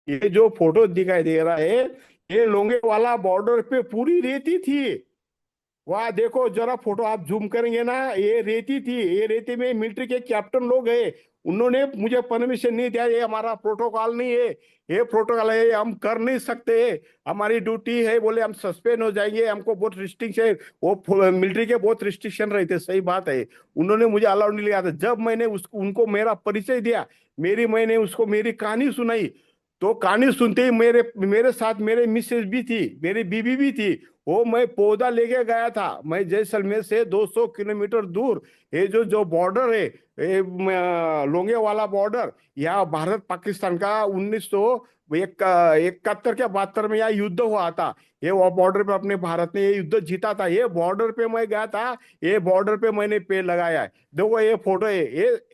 ये जो फोटो दिखाई दे रहा है, ये लोंगे वाला बॉर्डर पे पूरी रेती थी। वहां देखो जरा फोटो आप जूम करेंगे ना, ये रेती थी। ये रेती में मिलिट्री के कैप्टन लोग हैं, उन्होंने मुझे परमिशन नहीं दिया। ये हमारा प्रोटोकॉल नहीं है, ये प्रोटोकॉल है, हम कर नहीं सकते, हमारी ड्यूटी है। बोले हम सस्पेंड हो जाएंगे, हमको बहुत रिस्ट्रिक्शन, वो मिलिट्री के बहुत रिस्ट्रिक्शन रहते। सही बात है, उन्होंने मुझे अलाउ नहीं लिया था। जब मैंने उसको उनको मेरा परिचय दिया, मैंने उसको मेरी कहानी सुनाई, तो कहानी सुनते ही मेरे मेरे साथ मेरे मिसेज भी थी, मेरी बीबी भी थी। वो मैं पौधा लेके गया था, मैं जैसलमेर से 200 किलोमीटर दूर, ये जो जो बॉर्डर है, ये लोंगे वाला बॉर्डर, यहाँ भारत पाकिस्तान का 1971 के 72 में यहाँ युद्ध हुआ था। ये वो बॉर्डर पे अपने भारत ने ये युद्ध जीता था, ये बॉर्डर पे मैं गया था, ये बॉर्डर पे मैंने पेड़ लगाया है। देखो ये फोटो है,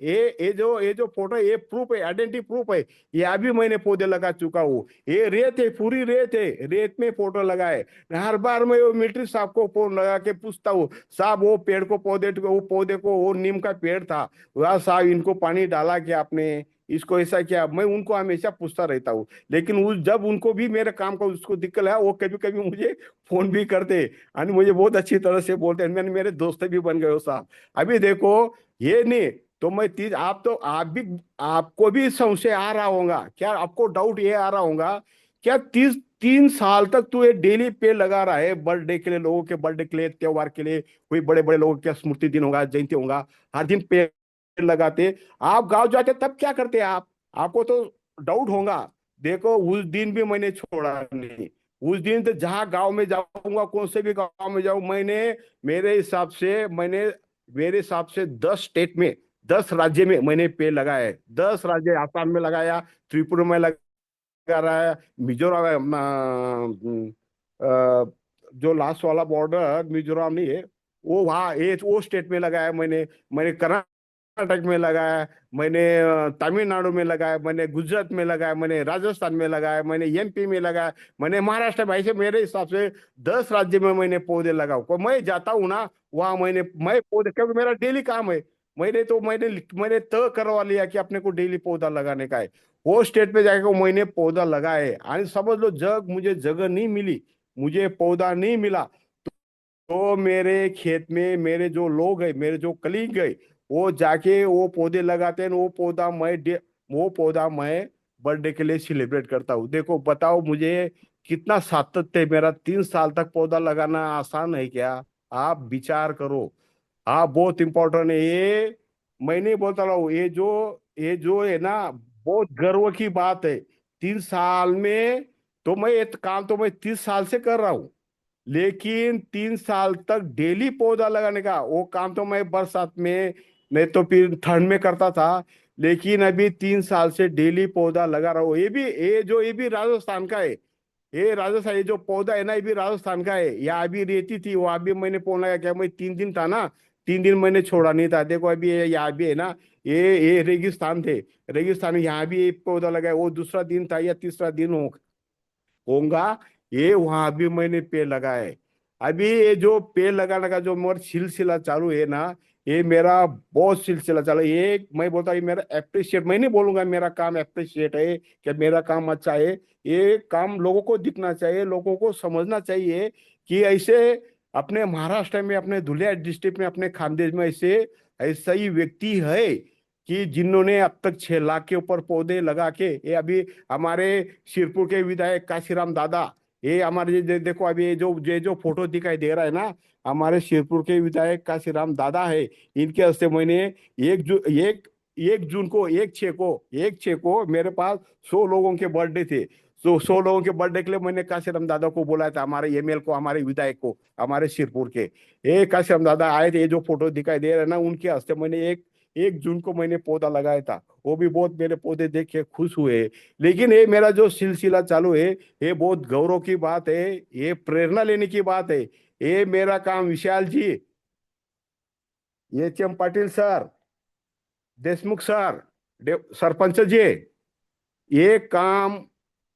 ये जो फोटो है, ये प्रूफ है, आइडेंटिटी प्रूफ है। ये अभी मैंने पौधे लगा चुका हूँ। ये रेत है, पूरी रेत है, रेत में फोटो लगाए। हर बार मैं वो मिलिट्री साहब को फोन लगा के पूछता हूँ, साहब वो पेड़ को वो पौधे को, वो नीम का पेड़ था, वह साहब इनको पानी डाला क्या आपने, इसको ऐसा किया, मैं उनको हमेशा पूछता रहता हूँ। लेकिन उस जब उनको भी मेरे काम का उसको दिक्कत है, वो कभी कभी मुझे फोन भी करते और मुझे बहुत अच्छी तरह से बोलते हैं, मैंने मेरे दोस्त भी बन गए हो साहब। अभी देखो, ये नहीं तो मैं तीज आप तो आप भी, आपको भी संशय आ रहा होगा क्या, आपको डाउट ये आ रहा होगा क्या, 3 साल तक तू ये डेली पेड़ लगा रहा है, बर्थडे के लिए, लोगों के बर्थडे के लिए, त्योहार के लिए, कोई बड़े बड़े लोगों का स्मृति दिन होगा, जयंती होगा, हर दिन पेड़ लगाते। आप गांव जाते तब क्या करते आप, आपको तो डाउट होगा। देखो उस दिन भी मैंने छोड़ा नहीं, उस दिन तो जहां गांव में जाऊंगा, कौन से भी गांव में जाऊं, मेरे हिसाब से 10 स्टेट में, 10 राज्य में मैंने पेड़ लगाया है। 10 राज्य, आसाम में लगाया, त्रिपुरा में लगा रहा है, मिजोरम जो लास्ट वाला बॉर्डर मिजोरम नहीं है, वो वहाँ ये वो स्टेट में लगाया मैंने। मैंने कर्नाटक में लगाया, मैंने तमिलनाडु में लगाया, मैंने गुजरात में लगाया, मैंने राजस्थान में लगाया, मैंने एमपी में लगाया, मैंने महाराष्ट्र में। ऐसे मेरे हिसाब से 10 राज्य में मैंने पौधे लगाओ को मैं जाता हूँ ना, वहाँ मैं पौधे, क्योंकि मेरा डेली काम है। मैंने तय करवा लिया कि अपने को डेली पौधा लगाने का है। वो स्टेट पे जाके मैंने पौधा लगाए और समझ लो, जग मुझे जगह नहीं मिली, मुझे पौधा नहीं मिला, तो मेरे खेत में मेरे जो लोग है, मेरे जो कलीग है, वो जाके वो पौधे लगाते हैं। वो पौधा मैं बर्थडे के लिए सेलिब्रेट करता हूँ। देखो बताओ मुझे कितना सातत्य है मेरा, 3 साल तक पौधा लगाना आसान है क्या? आप विचार करो। हाँ बहुत इंपॉर्टेंट है ये। मैं नहीं बोलता रहा हूँ, ये जो है ना, बहुत गर्व की बात है। 3 साल में, तो मैं ये काम तो मैं 30 साल से कर रहा हूँ, लेकिन 3 साल तक डेली पौधा लगाने का वो काम तो मैं बरसात में, नहीं तो फिर ठंड में करता था। लेकिन अभी 3 साल से डेली पौधा लगा रहा हूँ। ये भी राजस्थान का है। ये राजस्थान, ये जो पौधा है ना, ये भी राजस्थान का है। यहाँ अभी रेती थी, वो अभी मैंने पौधा लगा क्या, मैं 3 दिन था ना, 3 दिन मैंने छोड़ा नहीं था। देखो अभी यहाँ भी है ना, ये रेगिस्तान थे, रेगिस्तान में यहाँ भी एक पौधा लगा है, वो दूसरा दिन था या तीसरा दिन होगा। ये वहां भी मैंने पेड़ लगाए। अभी ये जो पेड़ लगाने का जो मेरा सिलसिला चालू है ना, ये मेरा बहुत सिलसिला चालू है। ये मैं बोलता हूँ, ये मेरा अप्रिशिएट, मैं नहीं बोलूंगा मेरा काम अप्रिशिएट है कि मेरा काम अच्छा है। ये काम लोगों को दिखना चाहिए, लोगों को समझना चाहिए कि ऐसे अपने महाराष्ट्र में, अपने धुलिया डिस्ट्रिक्ट में, अपने खानदेश में ऐसे ऐसा ही व्यक्ति है कि जिन्होंने अब तक 6 लाख के ऊपर पौधे लगा के, ये अभी हमारे शिरपुर के विधायक काशीराम दादा, ये हमारे देखो अभी ये जो फोटो दिखाई दे रहा है ना, हमारे शिरपुर के विधायक काशीराम दादा है। इनके हस्ते मैंने 1 जून को, 1/6 को मेरे पास 100 लोगों के बर्थडे थे। तो 100 लोगों के बर्थडे के लिए मैंने काशीराम दादा को बुलाया था, हमारे एमएल को, हमारे विधायक को, हमारे शिरपुर के। ये काशीराम दादा आए थे, ये जो फोटो दिखाई दे रहा है ना, उनके हस्ते मैंने 1 जून को मैंने पौधा लगाया था। वो भी बहुत मेरे पौधे देख के खुश हुए। लेकिन ये मेरा जो सिलसिला चालू है, ये बहुत गौरव की बात है, ये प्रेरणा लेने की बात है। ये मेरा काम, Vishal ji, H M. Patil sir, Deshmukh sir, sarpanch ji, ये काम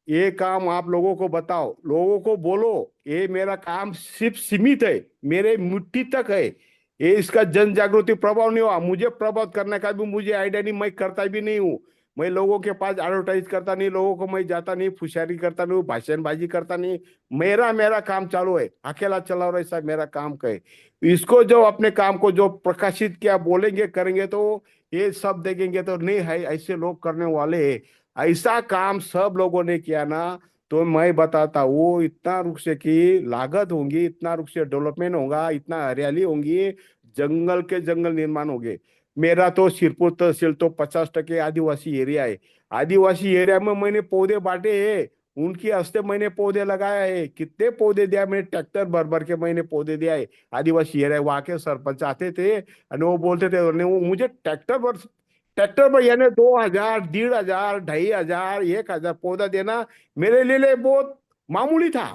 ये काम आप लोगों को बताओ, लोगों को बोलो, ये मेरा काम सिर्फ सीमित है, मेरे मुट्ठी तक है। ये इसका जन जागृति प्रभाव नहीं हुआ, मुझे प्रभावित करने का भी मुझे आइडिया नहीं, मैं करता भी नहीं हूँ। मैं लोगों के पास एडवर्टाइज करता नहीं, लोगों को मैं जाता नहीं, फुशारी करता नहीं, भाषणबाजी करता नहीं। मेरा मेरा काम चालू है, अकेला चला रहा, ऐसा मेरा काम का है। इसको जो अपने काम को जो प्रकाशित किया, बोलेंगे करेंगे तो ये सब देखेंगे तो नहीं है, ऐसे लोग करने वाले हैं। ऐसा काम सब लोगों ने किया ना, तो मैं बताता हूँ, इतना वृक्ष की लागत होगी, इतना वृक्ष डेवलपमेंट होगा, इतना हरियाली होगी, जंगल के जंगल निर्माण होंगे। मेरा तो सिरपुर तहसील तो 50% आदिवासी एरिया है। आदिवासी एरिया में मैंने पौधे बांटे हैं, उनकी हस्ते मैंने पौधे लगाए है। कितने पौधे दिया मैंने, ट्रैक्टर भर भर के मैंने पौधे दिया है। आदिवासी एरिया वहां के सरपंच आते थे और वो बोलते थे, वो मुझे ट्रैक्टर पर यानी 2,000, 1,500, 2,500, 1,000 पौधा देना मेरे लिए बहुत मामूली था।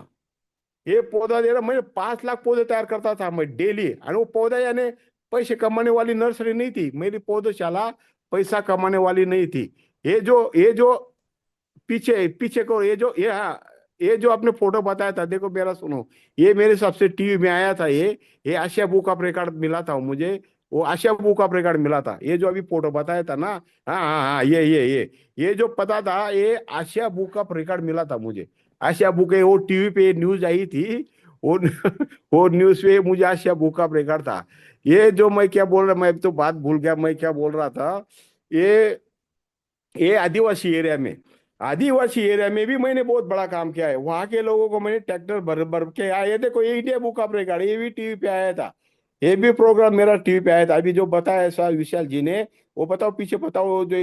ये पौधा देना, मैं 5 लाख पौधे तैयार करता था मैं डेली। और वो पौधा यानी पैसे कमाने वाली नर्सरी नहीं थी, मेरी पौधशाला पैसा कमाने वाली नहीं थी। ये जो पीछे पीछे को, ये जो ये जो आपने फोटो बताया था, देखो मेरा सुनो, ये मेरे सबसे टीवी में आया था। ये आशिया बुक ऑफ रिकॉर्ड मिला था मुझे, वो आशिया बुक ऑफ रिकॉर्ड मिला था। ये जो अभी फोटो बताया था ना, हाँ हाँ हाँ, ये जो पता था, ये आशिया बुक ऑफ रिकॉर्ड मिला था मुझे। आशिया बुक है, वो टीवी पे न्यूज आई थी, वो वो न्यूज पे मुझे आशिया बुक ऑफ रिकॉर्ड था। ये जो मैं क्या बोल रहा, मैं तो बात भूल गया मैं क्या बोल रहा था। ये ये आदिवासी एरिया में भी मैंने बहुत बड़ा काम किया है। वहां के लोगों को मैंने ट्रैक्टर भर भर के आए, देखो ये इंडिया बुक ऑफ रिकॉर्ड, ये भी टीवी पे आया था। ये भी प्रोग्राम मेरा टीवी पे आया था। अभी जो बताया सर विशाल जी ने, वो बताओ पीछे बताओ, जो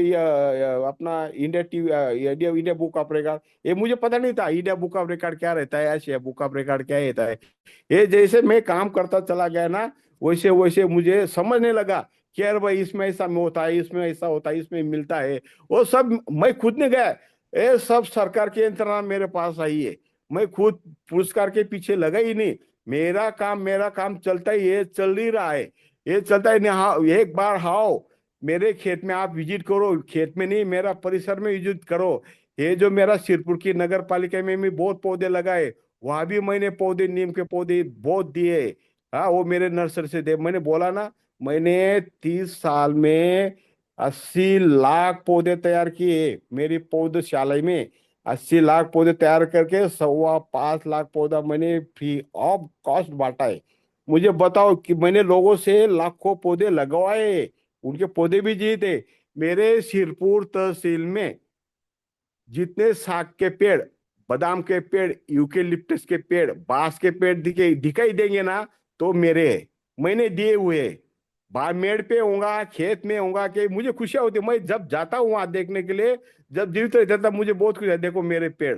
अपना India TV, India India book of record, ये मुझे पता नहीं था इंडिया बुक ऑफ रिकॉर्ड क्या रहता है, एशिया बुक ऑफ रिकॉर्ड क्या रहता है। ये जैसे मैं काम करता चला गया ना, वैसे वैसे मुझे समझने लगा कि यार भाई इसमें ऐसा में होता है, इसमें ऐसा होता है, इसमें मिलता है। वो सब मैं खुद नहीं गया, ये सब सरकार के इंतजाम मेरे पास आई है। मैं खुद पुरस्कार के पीछे लगा ही नहीं। मेरा काम चलता ही है, चल ही रहा है। ये चलता है नहीं। हाँ, एक बार आओ मेरे खेत में, आप विजिट करो, खेत में नहीं मेरा परिसर में विजिट करो। ये जो मेरा सिरपुर की नगर पालिका में भी बहुत पौधे लगाए, वहां भी मैंने पौधे, नीम के पौधे बहुत दिए। हाँ, वो मेरे नर्सरी से दे, मैंने बोला ना, मैंने 30 साल में 80 लाख पौधे तैयार किए मेरी पौधशाला में। 80 लाख पौधे तैयार करके 5.25 लाख पौधा मैंने फ्री ऑफ कॉस्ट बांटा है। मुझे बताओ कि मैंने लोगों से लाखों पौधे लगवाए, उनके पौधे भी जीते। मेरे सिरपुर तहसील में जितने साग के पेड़, बादाम के पेड़, यूकेलिप्टस के पेड़, बांस के पेड़ दिखाई देंगे ना, तो मेरे हैं। मैंने दिए हुए हैं। बामेड़ पे होगा, खेत में होगा, कि मुझे खुशियां होती है। मैं जब जाता हूँ वहां देखने के लिए, जब जीवित रहता था, मुझे बहुत खुशी है, देखो मेरे पेड़।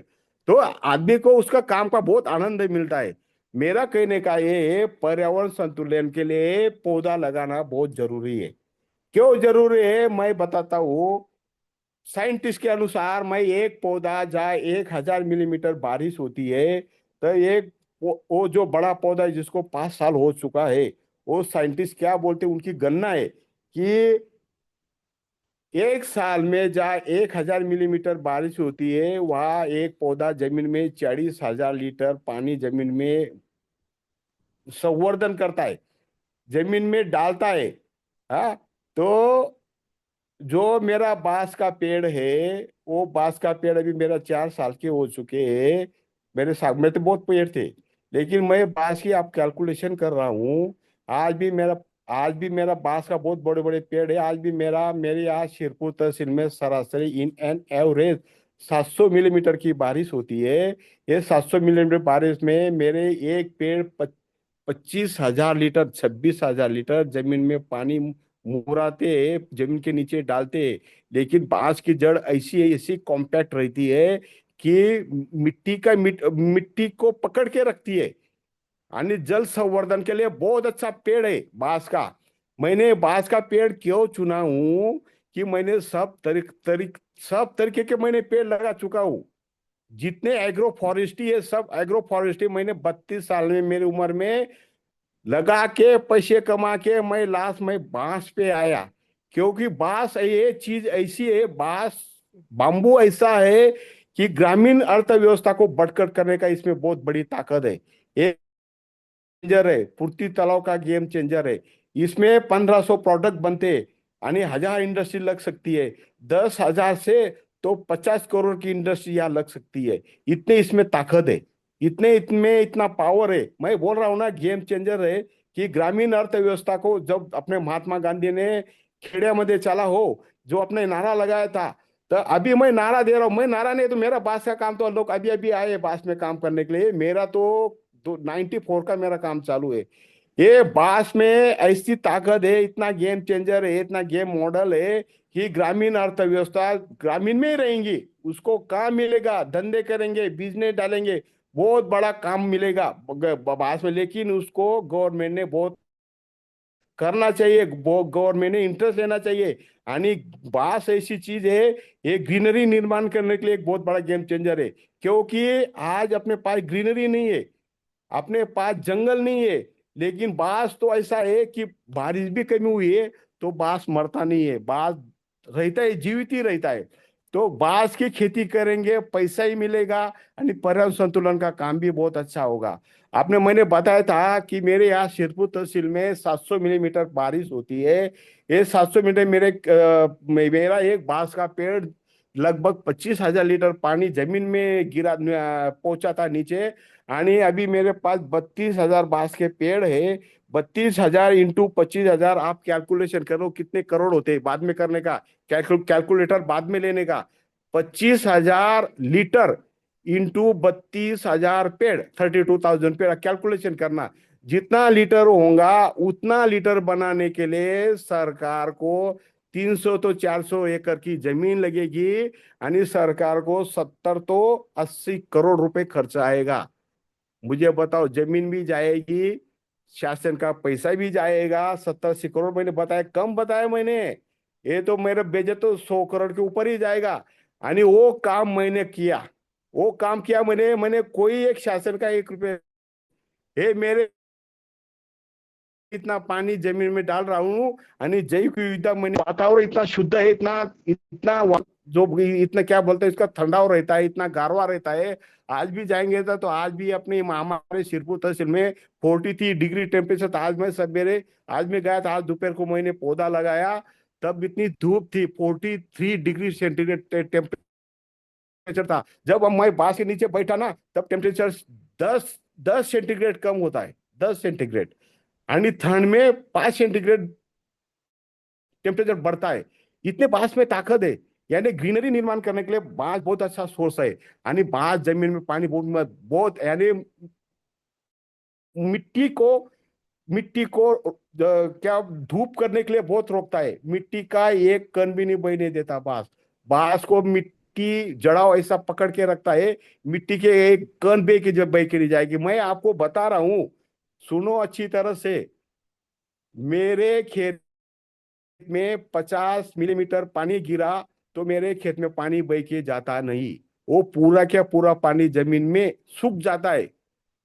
तो आदमी को उसका काम का बहुत आनंद मिलता है। मेरा कहने का ये है, पर्यावरण संतुलन के लिए पौधा लगाना बहुत जरूरी है। क्यों जरूरी है मैं बताता हूँ। साइंटिस्ट के अनुसार, मैं एक पौधा जहाँ 1,000 मिलीमीटर बारिश होती है, तो एक वो जो बड़ा पौधा है जिसको 5 साल हो चुका है, वो साइंटिस्ट क्या बोलते हैं, उनकी गणना है कि एक साल में जहाँ 1,000 मिलीमीटर बारिश होती है, वहाँ एक पौधा जमीन में 40,000 लीटर पानी जमीन में संवर्धन करता है, जमीन में डालता है। हाँ, तो जो मेरा बांस का पेड़ है, वो बांस का पेड़ अभी मेरा 4 साल के हो चुके हैं। मेरे साथ में तो बहुत पेड़ थे, लेकिन मैं बांस की आप कैलकुलेशन कर रहा हूँ। आज भी मेरा आज भी मेरा बांस का बहुत बड़े बड़े पेड़ है। आज भी मेरी आज शिरपुर तहसील में सरासरी इन एन एवरेज 700 मिलीमीटर की बारिश होती है। ये 700 मिलीमीटर बारिश में मेरे एक पेड़ 25,000 लीटर, 26,000 लीटर जमीन में पानी मुराते, जमीन के नीचे डालते। लेकिन बांस की जड़ ऐसी ऐसी कॉम्पैक्ट रहती है कि मिट्टी को पकड़ के रखती है। यानी जल संवर्धन के लिए बहुत अच्छा पेड़ है बांस का। मैंने बांस का पेड़ क्यों चुना हूं कि मैंने सब तरीके के मैंने पेड़ लगा चुका हूँ। जितने एग्रो फॉरेस्ट्री है, सब एग्रो फॉरेस्ट्री मैंने 32 साल में मेरी उम्र में लगा के पैसे कमा के मैं लास्ट में बांस पे आया। क्योंकि बांस ये चीज ऐसी है, बांस बाम्बू ऐसा है कि ग्रामीण अर्थव्यवस्था को बढ़कर करने का इसमें बहुत बड़ी ताकत है। ये चेंजर है, पूर्ति तालाब का गेम चेंजर है। इसमें 1,500 प्रोडक्ट बनते हैं, यानी 1,000 इंडस्ट्री लग सकती है। 10,000 से तो 50 करोड़ की इंडस्ट्री यहाँ लग सकती है। इतने इसमें ताकत है, इतने इतने इतना पावर है। मैं बोल रहा हूँ ना, गेम चेंजर है। कि ग्रामीण अर्थव्यवस्था को जब अपने महात्मा गांधी ने खेड्यामध्ये चला हो, जो अपने नारा लगाया था, तो अभी मैं नारा दे रहा हूँ। मैं नारा नहीं तो मेरा बास का काम, तो लोग अभी अभी आए बास में काम करने के लिए। मेरा तो 94 का मेरा काम चालू है। ये बांस में ऐसी ताकत है, इतना गेम चेंजर है, इतना गेम मॉडल है कि ग्रामीण अर्थव्यवस्था ग्रामीण में ही रहेंगी। उसको काम मिलेगा, धंधे करेंगे, बिजनेस डालेंगे, बहुत बड़ा काम मिलेगा बांस में। लेकिन उसको गवर्नमेंट ने बहुत करना चाहिए, गवर्नमेंट ने इंटरेस्ट लेना चाहिए। यानी बांस ऐसी चीज है, ये ग्रीनरी निर्माण करने के लिए एक बहुत बड़ा गेम चेंजर है। क्योंकि आज अपने पास ग्रीनरी नहीं है, अपने पास जंगल नहीं है, लेकिन बांस तो ऐसा है कि बारिश भी कमी हुई है तो बांस मरता नहीं है, बांस रहता है, जीवित ही रहता है। तो बांस की खेती करेंगे, पैसा ही मिलेगा, यानी पर्यावरण संतुलन का काम भी बहुत अच्छा होगा। आपने मैंने बताया था कि मेरे यहाँ शिरपुर तहसील में 700 मिलीमीटर बारिश होती है। ये 700 मीटर मेरा एक बांस का पेड़ लगभग 25,000 लीटर पानी जमीन में गिरा पहुंचा था नीचे। आणि अभी मेरे पास 32,000 बांस के पेड़ है। 32,000 इंटू 25,000, आप कैलकुलेशन करो कितने करोड़ होते हैं, बाद में करने का, कैलकुलेटर बाद में लेने का। 25,000 लीटर इंटू 32,000 पेड़, 32,000 पेड़, कैलकुलेशन करना। जितना लीटर होगा उतना लीटर बनाने के लिए सरकार को 300 तो 400 एकड़ की जमीन लगेगी, यानी सरकार को 70 तो 80 करोड़ रुपए खर्च आएगा। मुझे बताओ, जमीन भी जाएगी, शासन का पैसा भी जाएगा। 70-80 करोड़ मैंने बताया, कम बताया मैंने? ये तो मेरे बेजे तो 100 करोड़ के ऊपर ही जाएगा। यानी वो काम मैंने किया, वो काम किया मैंने। मैंने कोई एक शासन का 1 रुपये, ये मेरे इतना पानी जमीन में डाल रहा हूँ। यानी जैव विविधता, मैंने वातावरण इतना शुद्ध है, इतना इतना जो इतना क्या बोलते हैं इसका, ठंडा रहता है, इतना गारवा रहता है। आज भी जाएंगे तो आज भी अपने हमारे शिरपुर तहसील में 43 डिग्री टेम्परेचर था। आज मैं सवेरे, आज मैं गया था, आज दोपहर को मैंने पौधा लगाया, तब इतनी धूप थी, 43 डिग्री सेंटीग्रेड टेम्परेचर था। जब हम मैं बांस के नीचे बैठा ना, तब टेम्परेचर 10 सेंटीग्रेड कम होता है, 10 सेंटीग्रेड। आणि ठंड में 5 सेंटीग्रेड टेम्परेचर बढ़ता है। इतने बांस में ताकत है। यानी ग्रीनरी निर्माण करने के लिए बांस बहुत अच्छा सोर्स है। यानी बांस जमीन में पानी बहुत बहुत, यानी मिट्टी को मिट्टी को क्या धूप करने के लिए बहुत रोकता है। मिट्टी का एक कण भी नहीं बहने देता बांस। बांस को मिट्टी जड़ाव ऐसा पकड़ के रखता है, मिट्टी के एक कण बह के जब बह के नहीं जाएगी। मैं आपको बता रहा हूं, सुनो अच्छी तरह से। मेरे खेत में 50 मिलीमीटर पानी गिरा तो मेरे खेत में पानी बह के जाता नहीं, वो पूरा क्या पूरा पानी जमीन में सूख जाता है।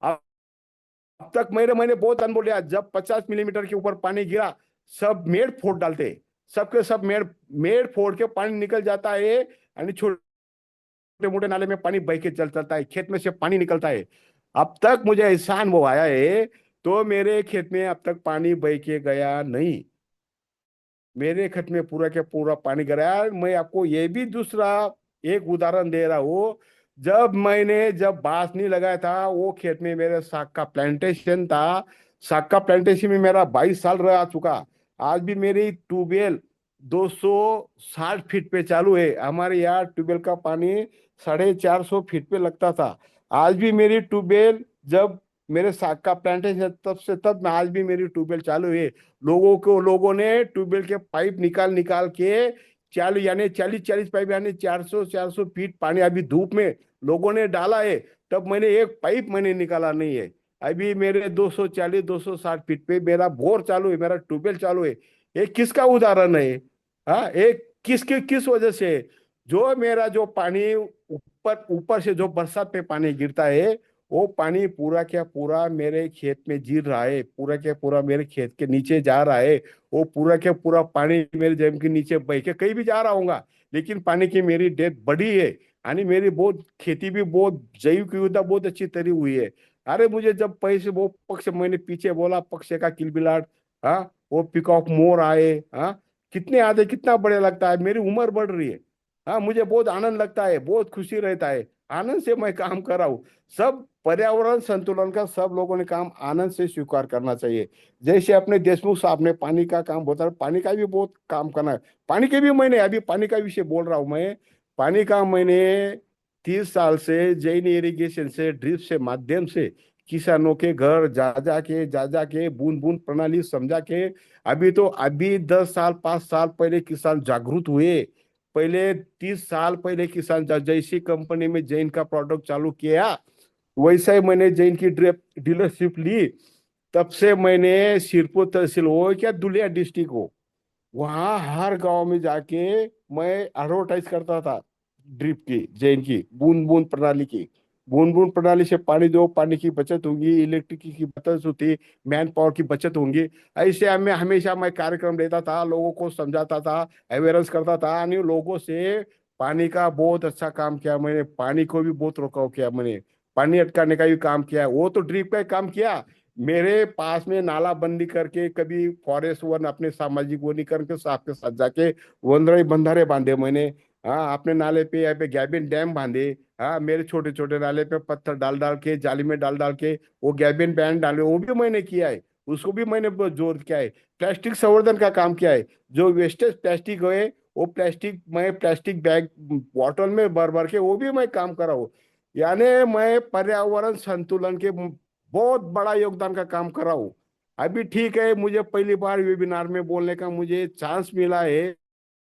अब तक मैंने बहुत अनुभव लिया, जब 50 मिलीमीटर के ऊपर पानी गिरा, सब मेड़ फोड़ डालते, सबके सब मेड़ मेड़ फोड़ के पानी निकल जाता है, यानी छोटे मोटे नाले में पानी बह के चल चलता है, खेत में से पानी निकलता है। अब तक मुझे ऐसा अनुभव आया है, तो मेरे खेत में अब तक पानी बह के गया नहीं। मेरे खेत में पूरा के पूरा पानी गिरा। मैं आपको ये भी दूसरा एक उदाहरण दे रहा हूँ। जब बांस नहीं लगाया था, वो खेत में मेरे साग का प्लांटेशन था। साग का प्लांटेशन में मेरा 22 साल रह चुका। आज भी मेरी ट्यूबवेल 260 फीट पे चालू है। हमारे यहाँ ट्यूबवेल का पानी 450 फीट पे लगता था। आज भी मेरी ट्यूबवेल, जब मेरे साग का प्लांटेशन तब से तब में आज भी मेरी ट्यूबवेल चालू है। लोगों ने ट्यूबवेल के पाइप निकाल निकाल के चालू, यानी 40-40 पाइप, यानी 400-400 फीट पानी अभी धूप में लोगों ने डाला है। तब मैंने एक पाइप मैंने निकाला नहीं है। अभी मेरे 240-260 फीट पे मेरा बोर चालू है, मेरा ट्यूबवेल चालू है। ये किसका उदाहरण है? हाँ, एक किस वजह से? जो मेरा जो पानी ऊपर ऊपर से जो बरसात में पानी गिरता है, वो पानी पूरा क्या पूरा मेरे खेत में गिर रहा है, पूरा क्या पूरा मेरे खेत के नीचे जा रहा है। वो पूरा क्या पूरा पानी मेरे जमीन के नीचे बह के कहीं भी जा रहा होगा, लेकिन पानी की मेरी डेट बड़ी है। यानी मेरी बहुत खेती भी बहुत जैव विविधता बहुत अच्छी तरी हुई है। अरे मुझे जब पैसे वो पक्ष, मैंने पीछे बोला पक्ष का किलबिलाट, हाँ, वो पिकॉक मोर आए, हाँ, कितने आते, कितना बढ़िया लगता है। मेरी उम्र बढ़ रही है, हाँ, मुझे बहुत आनंद लगता है, बहुत खुशी रहता है। आनंद से मैं काम कर रहा हूँ। सब पर्यावरण संतुलन का सब लोगों ने काम आनंद से स्वीकार करना चाहिए। जैसे अपने देशमुख साहब ने पानी का काम बता, पानी का भी बहुत काम करना है। पानी के भी मैंने अभी पानी का विषय बोल रहा हूँ मैं। पानी का मैंने 30 साल से जैन इरिगेशन से ड्रिप से माध्यम से किसानों के घर जा जाके बूंद बूंद प्रणाली समझा के, अभी 10 साल 5 साल पहले किसान जागरूक हुए। पहले 30 साल पहले किसान जैसी कंपनी में जैन का प्रोडक्ट चालू किया, वैसा ही मैंने जैन की डीलरशिप ली। तब से मैंने सिरपुर तहसील हो क्या दुलिया डिस्ट्रिक्ट हो, वहां हर गांव में जाके मैं एडवर्टाइज करता था ड्रिप की, जैन की बूंद बूंद प्रणाली की। बूंद बूंद प्रणाली से पानी दो, पानी की बचत होगी, इलेक्ट्रिक की बचत होती, मैन पावर की बचत होंगी। ऐसे मैं हमेशा मैं कार्यक्रम लेता था, लोगों को समझाता था, अवेयरनेस करता था, यानी लोगों से पानी का बहुत अच्छा काम किया मैंने, पानी को भी बहुत रोकाव किया मैंने, पानी अटकाने का भी काम किया। वो तो ड्रिप का ही काम किया, मेरे पास में नाला बंदी करके, कभी फॉरेस्ट वन अपने सामाजिक वनीकरण के साथ के साथ जाके वनराई बंधारे बांधे मैंने। हाँ, अपने नाले पे यहाँ पे गैबिन डैम बांधे। हाँ, मेरे छोटे छोटे नाले पे पत्थर डाल डाल के, जाली में डाल डाल के वो गैबिन बैंड डाले, वो भी मैंने किया है। उसको भी मैंने बहुत जोर किया है। प्लास्टिक संवर्धन का काम किया है। जो वेस्टेज प्लास्टिक है, वो प्लास्टिक मैं प्लास्टिक बैग बॉटल में भर भर के वो भी मैं काम कर रहा हूँ। यानी मैं पर्यावरण संतुलन के बहुत बड़ा योगदान का काम कर रहा हूँ। अभी ठीक है, मुझे पहली बार वेबिनार में बोलने का मुझे चांस मिला है।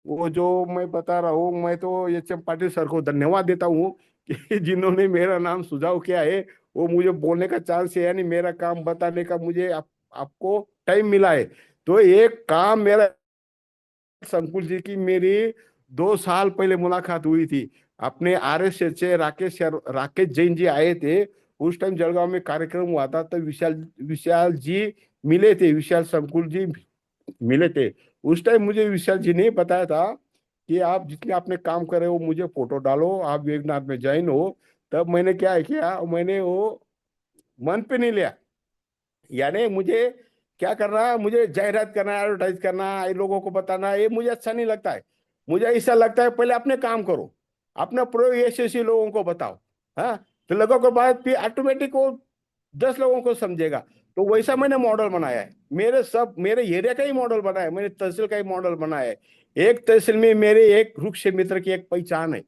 वो जो मैं बता रहा हूँ, मैं तो एच एम पाटिल सर को धन्यवाद देता हूँ कि जिन्होंने मेरा नाम सुझाव किया है। वो मुझे बोलने का चांस है, यानी मेरा काम बताने का मुझे आपको टाइम मिला है। तो एक काम मेरा, संकुल जी की मेरी 2 साल पहले मुलाकात हुई थी। अपने RSS से राकेश जैन जी आए थे। उस टाइम जलगांव में कार्यक्रम हुआ था, तो विशाल विशाल जी मिले थे, विशाल संकुल जी मिले थे। उस टाइम मुझे विशाल जी ने बताया था कि आप जितने आपने काम करे हो मुझे फोटो डालो, आप वेबिनार में ज्वाइन हो। तब मैंने क्या है किया, मैंने वो मन पे नहीं लिया। यानी मुझे क्या करना है, मुझे जाहिरात करना है, एडवर्टाइज करना है, ये लोगों को बताना है, ये मुझे अच्छा नहीं लगता है। मुझे ऐसा लगता है पहले अपने काम करो, अपना प्रयोग ऐसे लोगों को बताओ। हाँ, तो लोगों के बाद फिर ऑटोमेटिक वो 10 लोगों को समझेगा। तो वैसा मैंने मॉडल बनाया है, मेरे एरिया का ही मॉडल बनाया है, मैंने तहसील का ही मॉडल बनाया है। एक तहसील में मेरे एक वृक्ष मित्र की एक पहचान है।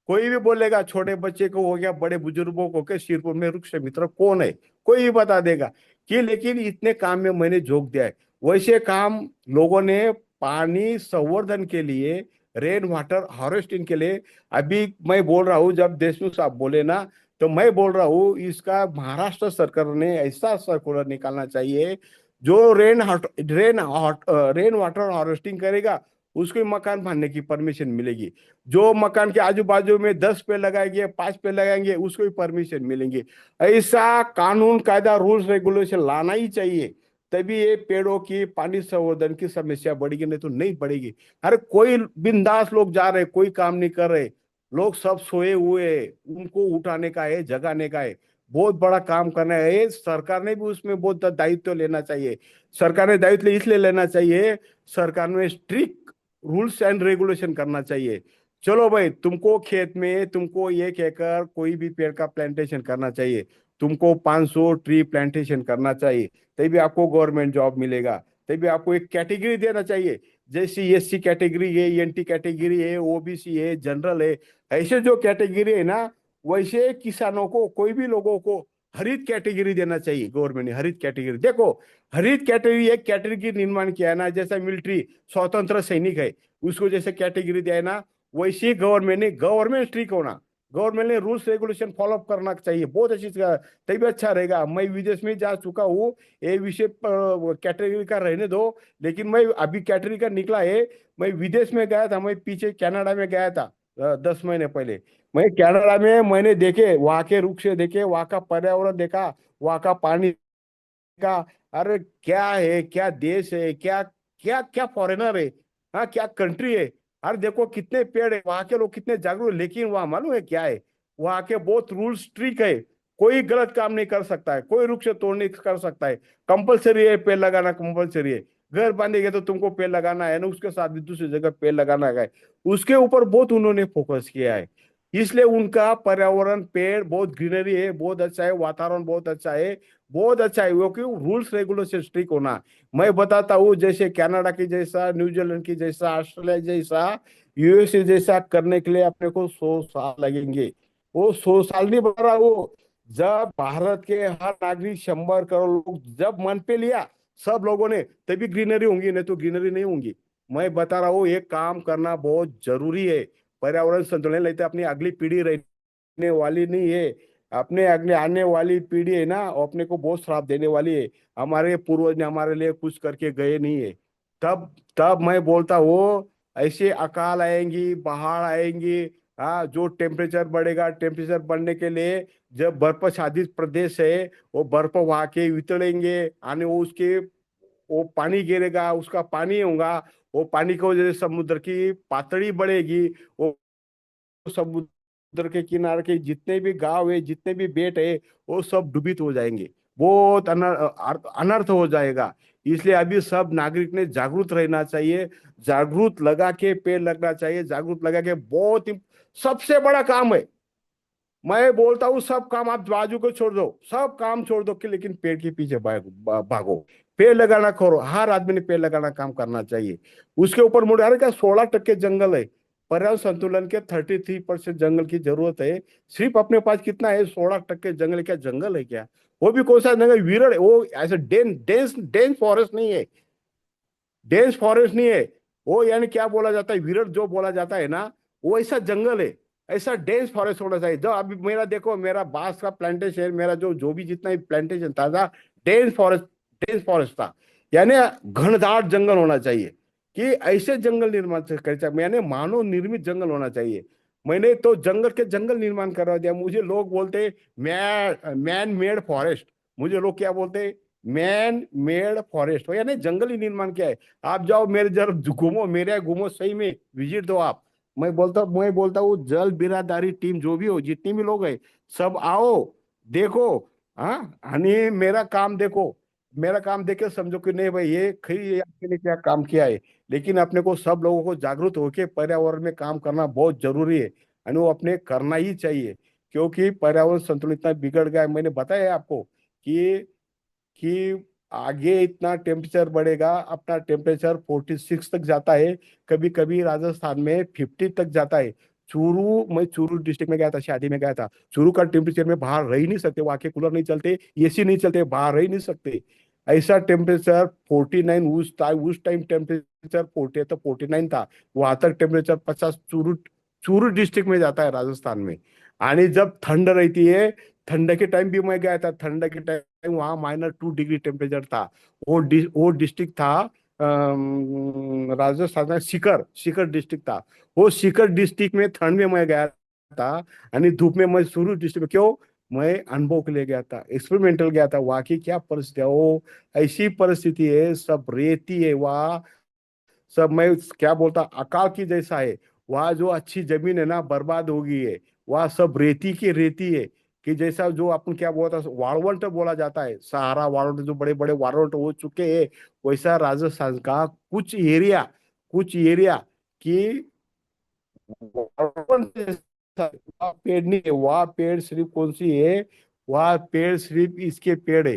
कोई भी बोलेगा, छोटे बच्चे को हो गया, बड़े बुजुर्गों को के सिरपुर में वृक्ष मित्र कौन है, कोई भी बता देगा कि, लेकिन इतने काम में मैंने जोक दिया है। वैसे काम लोगों ने पानी संवर्धन के लिए, रेन वाटर हार्वेस्टिंग के लिए, अभी मैं बोल रहा हूँ, जब देशमुख साहब बोले ना, तो मैं बोल रहा हूँ इसका महाराष्ट्र सरकार ने ऐसा सर्कुलर निकालना चाहिए, जो रेन वाटर हार्वेस्टिंग करेगा उसको मकान बनने की परमिशन मिलेगी। जो मकान के आजू बाजू में 10 पेड़ लगाएंगे, 5 पेड़ लगाएंगे, उसको भी परमिशन मिलेंगे। ऐसा कानून कायदा रूल्स रेगुलेशन लाना ही चाहिए, तभी ये पेड़ों की पानी संवर्धन की समस्या बढ़ेगी, नहीं तो नहीं बढ़ेगी। अरे कोई बिंदास लोग जा रहे, कोई काम नहीं कर रहे, लोग सब सोए हुए हैं, उनको उठाने का है, जगाने का है, बहुत बड़ा काम करना है। सरकार ने भी उसमें बहुत दायित्व लेना चाहिए। सरकार ने दायित्व इसलिए लेना चाहिए, सरकार ने स्ट्रिक्ट रूल्स एंड रेगुलेशन करना चाहिए। चलो भाई, तुमको खेत में तुमको 1 एकड़ कोई भी पेड़ का प्लांटेशन करना चाहिए, तुमको 500 ट्री प्लांटेशन करना चाहिए, तभी आपको गवर्नमेंट जॉब मिलेगा। तभी आपको एक कैटेगरी देना चाहिए, जैसी SC कैटेगरी है, NT कैटेगरी है, OBC है, जनरल है। ऐसे जो कैटेगरी है ना, वैसे किसानों को, कोई भी लोगों को हरित कैटेगरी देना चाहिए। गवर्नमेंट ने हरित कैटेगरी, देखो, हरित कैटेगरी एक कैटेगरी निर्माण किया है ना, जैसा मिलिट्री स्वतंत्र सैनिक है, उसको जैसे कैटेगरी दिया है ना, वैसे गवर्नमेंट स्ट्रिक होना, गवर्नमेंट ने रूल्स रेगुलेशन फॉलो करना चाहिए, बहुत अच्छी तरह, तभी अच्छा रहेगा। मैं विदेश में जा चुका हूँ, ये विषय कैटेगरी का रहने दो, लेकिन मैं अभी कैटेगरी का निकला है। मैं विदेश में गया था, मैं पीछे कनाडा में गया था 10 महीने पहले। मैं कनाडा में मैंने देखे, वहाँ के वृक्ष देखे, वहाँ का पर्यावरण देखा, वहाँ का पानी का। अरे क्या है, क्या देश है, क्या क्या क्या फॉरेनर है, हाँ क्या कंट्री है। अरे देखो कितने पेड़ है, वहां के लोग कितने जागरूक है, लेकिन वहां मालूम है क्या है, वहां के बहुत रूल स्ट्रिक्ट है। कोई गलत काम नहीं कर सकता है, कोई वृक्ष तोड़ नहीं कर सकता है, कंपलसरी है, पेड़ लगाना कंपलसरी है। घर बांधेंगे तो तुमको पेड़ लगाना है ना, उसके साथ भी दूसरी जगह पेड़ लगाना है। उसके ऊपर बहुत उन्होंने फोकस किया है। इसलिए उनका पर्यावरण, पेड़, बहुत ग्रीनरी है, बहुत अच्छा है, वातावरण बहुत अच्छा है, बहुत अच्छा है। वो क्यों, रूल्स रेगुलेशन स्ट्रिक्ट होना। मैं बताता हूँ, जैसे कनाडा की जैसा, न्यूजीलैंड की जैसा, ऑस्ट्रेलिया जैसा, USA जैसा करने के लिए अपने को 100 साल लगेंगे। वो 100 साल नहीं बढ़ रहा, वो जब भारत के हर नागरिक 100 करोड़ लोग जब मन पे लिया सब लोगों ने, तभी ग्रीनरी होंगी, नहीं तो ग्रीनरी नहीं होंगी। मैं बता रहा हूँ ये काम करना बहुत जरूरी है। पर्यावरण संतुलन, नहीं तो अपनी अगली पीढ़ी रहने वाली नहीं है। अपने अगले आने वाली पीढ़ी है ना, वो अपने को बहुत श्राप देने वाली है। हमारे पूर्वज ने हमारे लिए कुछ करके गए नहीं है। तब तब मैं बोलता हूँ ऐसे अकाल आएंगी, बाढ़ आएंगी। हाँ, जो टेम्परेचर बढ़ेगा, टेम्परेचर बढ़ने के लिए जब बर्फ आच्छादित प्रदेश है, वो बर्फ वहां के वितरेंगे, आने वो उसके वो पानी गिरेगा, उसका पानी होगा। वो पानी की वजह से समुद्र की पातड़ी बढ़ेगी। वो समुद्र के किनारे के जितने भी गांव है, जितने भी बेट है, वो सब डूबित हो जाएंगे। बहुत अनर्थ हो जाएगा। इसलिए अभी सब नागरिक ने जागरूक रहना चाहिए। जागरूक लगा के पेड़ लगना चाहिए। जागरूक लगा के बहुत ही सबसे बड़ा काम है। मैं बोलता हूँ सब काम आप बाजू को छोड़ दो, सब काम छोड़ दो कि लेकिन पेड़ के पीछे भागो। पेड़ लगाना करो, हर आदमी ने पेड़ लगाना काम करना चाहिए। उसके ऊपर मुड़े, अरे क्या 16% जंगल है। पर्यावरण संतुलन के 33% जंगल की जरूरत है। सिर्फ अपने पास कितना है? 16% जंगल। क्या जंगल है क्या? वो भी कौन सा जंगल? विरल है वो, ऐसे डेंस डेंस फॉरेस्ट नहीं है। डेंस फॉरेस्ट नहीं है वो, यानी क्या बोला जाता है, विरल जो बोला जाता है ना, वो ऐसा जंगल है। ऐसा डेंस फॉरेस्ट होना चाहिए। जो अभी मेरा देखो, मेरा बांस का प्लांटेशन, मेरा जो जो भी जितना भी प्लांटेशन था डेंस फॉरेस्ट, डेंस फॉरेस्ट था। यानी घनदाट जंगल होना चाहिए। कि ऐसे जंगल निर्माण कर चाहिए, यानी मानव निर्मित जंगल होना चाहिए। मैंने तो जंगल के जंगल निर्माण करवा दिया। मुझे लोग बोलते मैन मेड फॉरेस्ट। मुझे लोग क्या बोलते? मैन मेड फॉरेस्ट हो, यानी जंगल ही निर्माण किया है। आप जाओ मेरे जरा घूमो, मेरे यहाँ घूमो, सही में विजिट दो आप। मैं बोलता हूँ जल बिरादारी टीम जो भी हो, जितनी भी लोग हैं, सब आओ, देखो। हाँ, हनी मेरा काम देखो। मेरा काम देख के समझो कि नहीं भाई, ये खरी ये आपके लिए क्या काम किया है। लेकिन अपने को सब लोगों को जागरूक होके पर्यावरण में काम करना बहुत जरूरी है। और वो अपने करना ही चाहिए। क्योंकि पर्यावरण संतुलन इतना बिगड़ गया है। मैंने बताया आपको कि आगे इतना टेम्परेचर बढ़ेगा। अपना टेम्परेचर 46 तक जाता है। कभी कभी राजस्थान में 50 तक जाता है। मैं चूरू डिस्ट्रिक्ट में गया था, शादी में गया था। चूरू का टेम्परेचर में बाहर रह ही नहीं सकते, वहां के कूलर नहीं चलते, एसी नहीं चलते, बाहर रह ही नहीं सकते। ऐसा टेम्परेचर 49, उस टाइम टेम्परेचर 40 तो 49 था। वहां तक टेम्परेचर 50 चूरू चूरू डिस्ट्रिक्ट में जाता है राजस्थान में। आणि जब ठंड रहती है, ठंड के टाइम भी मैं गया था, ठंड के टाइम वहां -2 डिग्री टेम्परेचर था। वो डिस्ट्रिक्ट था राजस्थान में, सीकर सीकर डिस्ट्रिक्ट था। वो सीकर डिस्ट्रिक्ट में ठंड में मैं गया था। आणि धूप में मैं सूरत डिस्ट्रिक्ट में, क्यों? मैं अनुभव के लिए गया था, एक्सपेरिमेंटल गया था। वहां की क्या परिस्थिति है, वो ऐसी परिस्थिति है, सब रेती है वहाँ। सब मैं क्या बोलता, अकाल की जैसा है। वहाँ जो अच्छी जमीन है ना, बर्बाद हो गई है। वहाँ सब रेती की रेती है। कि जैसा जो अपन क्या बोलता, वाळवंट बोला जाता है, सहारा वाळवंट, जो बड़े बड़े वाळवंट हो चुके हैं। वैसा राजस्थान का कुछ एरिया की वहाँ पेड़ नहीं है। वहाँ पेड़ सिर्फ कौन सी है? वहाँ पेड़ सिर्फ इसके पेड़ है।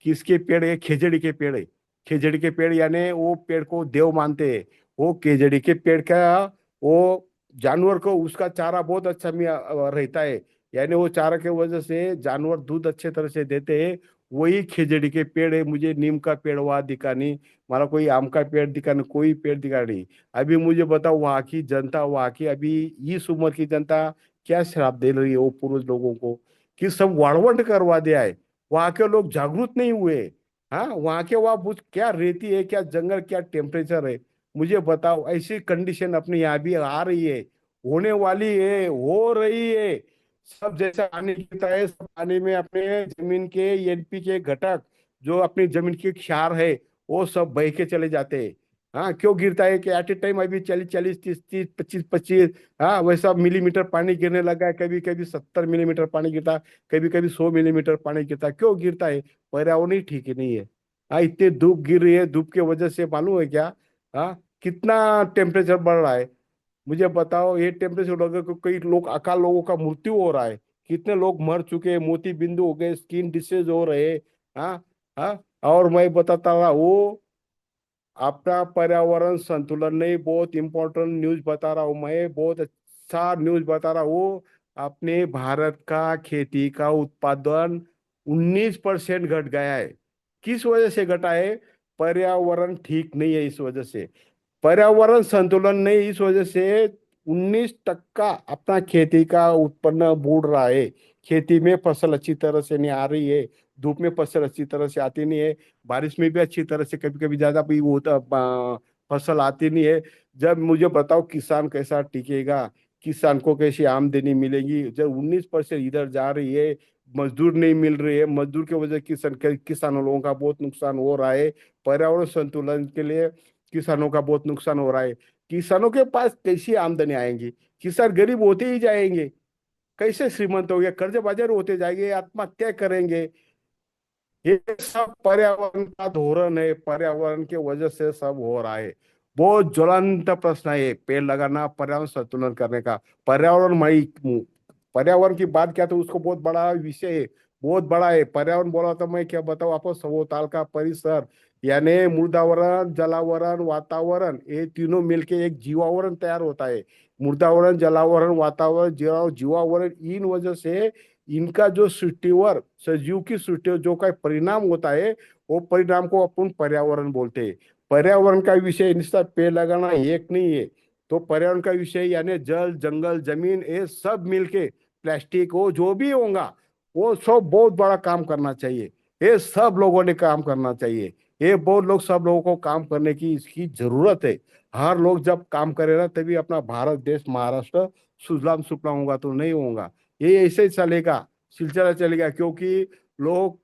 किसके पेड़ है? खेजड़ी के पेड़ है। खेजड़ी के पेड़, यानी वो पेड़ को देव मानते हैं। वो खेजड़ी के पेड़ का, वो जानवर को उसका चारा बहुत अच्छा रहता है। यानी वो चारा के वजह से जानवर दूध अच्छे तरह से देते हैं। वही खेजड़ी के पेड़ है। मुझे नीम का पेड़ वहां दिखा नहीं, मारा कोई आम का पेड़ दिखा नहीं, कोई पेड़ दिखा नहीं। अभी मुझे बताओ, वहां की जनता, वहां की अभी इस उम्र की जनता क्या श्राप दे रही है वो पूर्वज लोगों को, कि सब वाड़वंट करवा दिया है। वहां के लोग जागरूक नहीं हुए। हाँ, वहां के वहां क्या रेती है, क्या जंगल, क्या टेम्परेचर है। मुझे बताओ, ऐसी कंडीशन अपने यहाँ भी आ रही है, होने वाली है, हो रही है। सब जैसा पानी गिरता है, सब पानी में अपने जमीन के एनपी के घटक, जो अपनी जमीन के क्षार है, वो सब बह के चले जाते हैं। हाँ, क्यों गिरता है? कि एट ए टाइम अभी 40 40 30 30 25 25, हाँ, वैसा मिलीमीटर पानी गिरने लगा है। कभी कभी 70 मिलीमीटर पानी गिरता, कभी कभी 100 मिलीमीटर पानी गिरता। क्यों गिरता है? पर्यावरण ही ठीक ही नहीं है। हाँ, इतनी धूप गिर रही है, धूप की वजह से मालूम है क्या? हाँ, कितना टेम्परेचर बढ़ रहा है। मुझे बताओ, ये टेम्परेचर लगे को कई लोग, अकाल लोगों का मृत्यु हो रहा है। कितने लोग मर चुके हैं, मोती बिंदु हो गए, स्किन डिसीज हो रहे हैं। हाँ। हाँ। और मैं बताता रहा वो, अपना पर्यावरण संतुलन नहीं, बहुत इंपॉर्टेंट न्यूज बता रहा हूँ मैं, बहुत अच्छा न्यूज बता रहा हूँ। अपने भारत का खेती का उत्पादन 19% घट गया है। किस वजह से घटा है? पर्यावरण ठीक नहीं है, इस वजह से। पर्यावरण संतुलन नहीं, इस वजह से 19% अपना खेती का उत्पन्न बूढ़ रहा है। खेती में फसल अच्छी तरह से नहीं आ रही है, धूप में फसल अच्छी तरह से आती नहीं है, बारिश में भी अच्छी तरह से कभी कभी ज्यादा भी होता फसल आती नहीं है। जब मुझे बताओ किसान कैसा टिकेगा, किसान को कैसी आमदनी मिलेगी जब 19% इधर जा रही है, मजदूर नहीं मिल रही है, मजदूर की वजह किसानों लोगों का बहुत नुकसान हो रहा है। पर्यावरण संतुलन के लिए किसानों का बहुत नुकसान हो रहा है। किसानों के पास कैसी आमदनी आएंगी? किसान गरीब होते ही जाएंगे, कैसे श्रीमंत होंगे? कर्ज बाजार होते जाएंगे, आत्महत्या करेंगे। ये सब पर्यावरण का धोरण है, पर्यावरण के वजह से सब हो रहा है। बहुत ज्वलंत प्रश्न है पेड़ लगाना, पर्यावरण संतुलन करने का। पर्यावरण मई पर्यावरण की बात किया तो उसको बहुत बड़ा विषय है, बहुत बड़ा है। पर्यावरण बोला तो मैं क्या बताऊं आपको, सवोताल का परिसर, यानी मृदावरण, जलावरण, वातावरण, ये तीनों मिलके एक जीवावरण तैयार होता है। मृदावरण, जलावरण, वातावरण, जीवावरण, इन वजह से इनका जो सृष्टिवर, सजीव की सृष्टि जो का परिणाम होता है, वो परिणाम को अपन पर्यावरण बोलते हैं। पर्यावरण का विषय निश्चित पेड़ लगाना एक नहीं है। तो पर्यावरण का विषय यानी जल, जंगल, जमीन, ये सब मिलके, प्लास्टिक हो जो भी होगा, वो सब बहुत बड़ा काम करना चाहिए। ये सब लोगों ने काम करना चाहिए। ये बहुत लोग, सब लोगों को काम करने की इसकी जरूरत है। हर लोग जब काम करेगा तभी अपना भारत देश, महाराष्ट्र सुजलाम सुफलाम होगा, तो नहीं होगा। ये ऐसे ही चलेगा, सिलसिला चलेगा, क्योंकि लोग,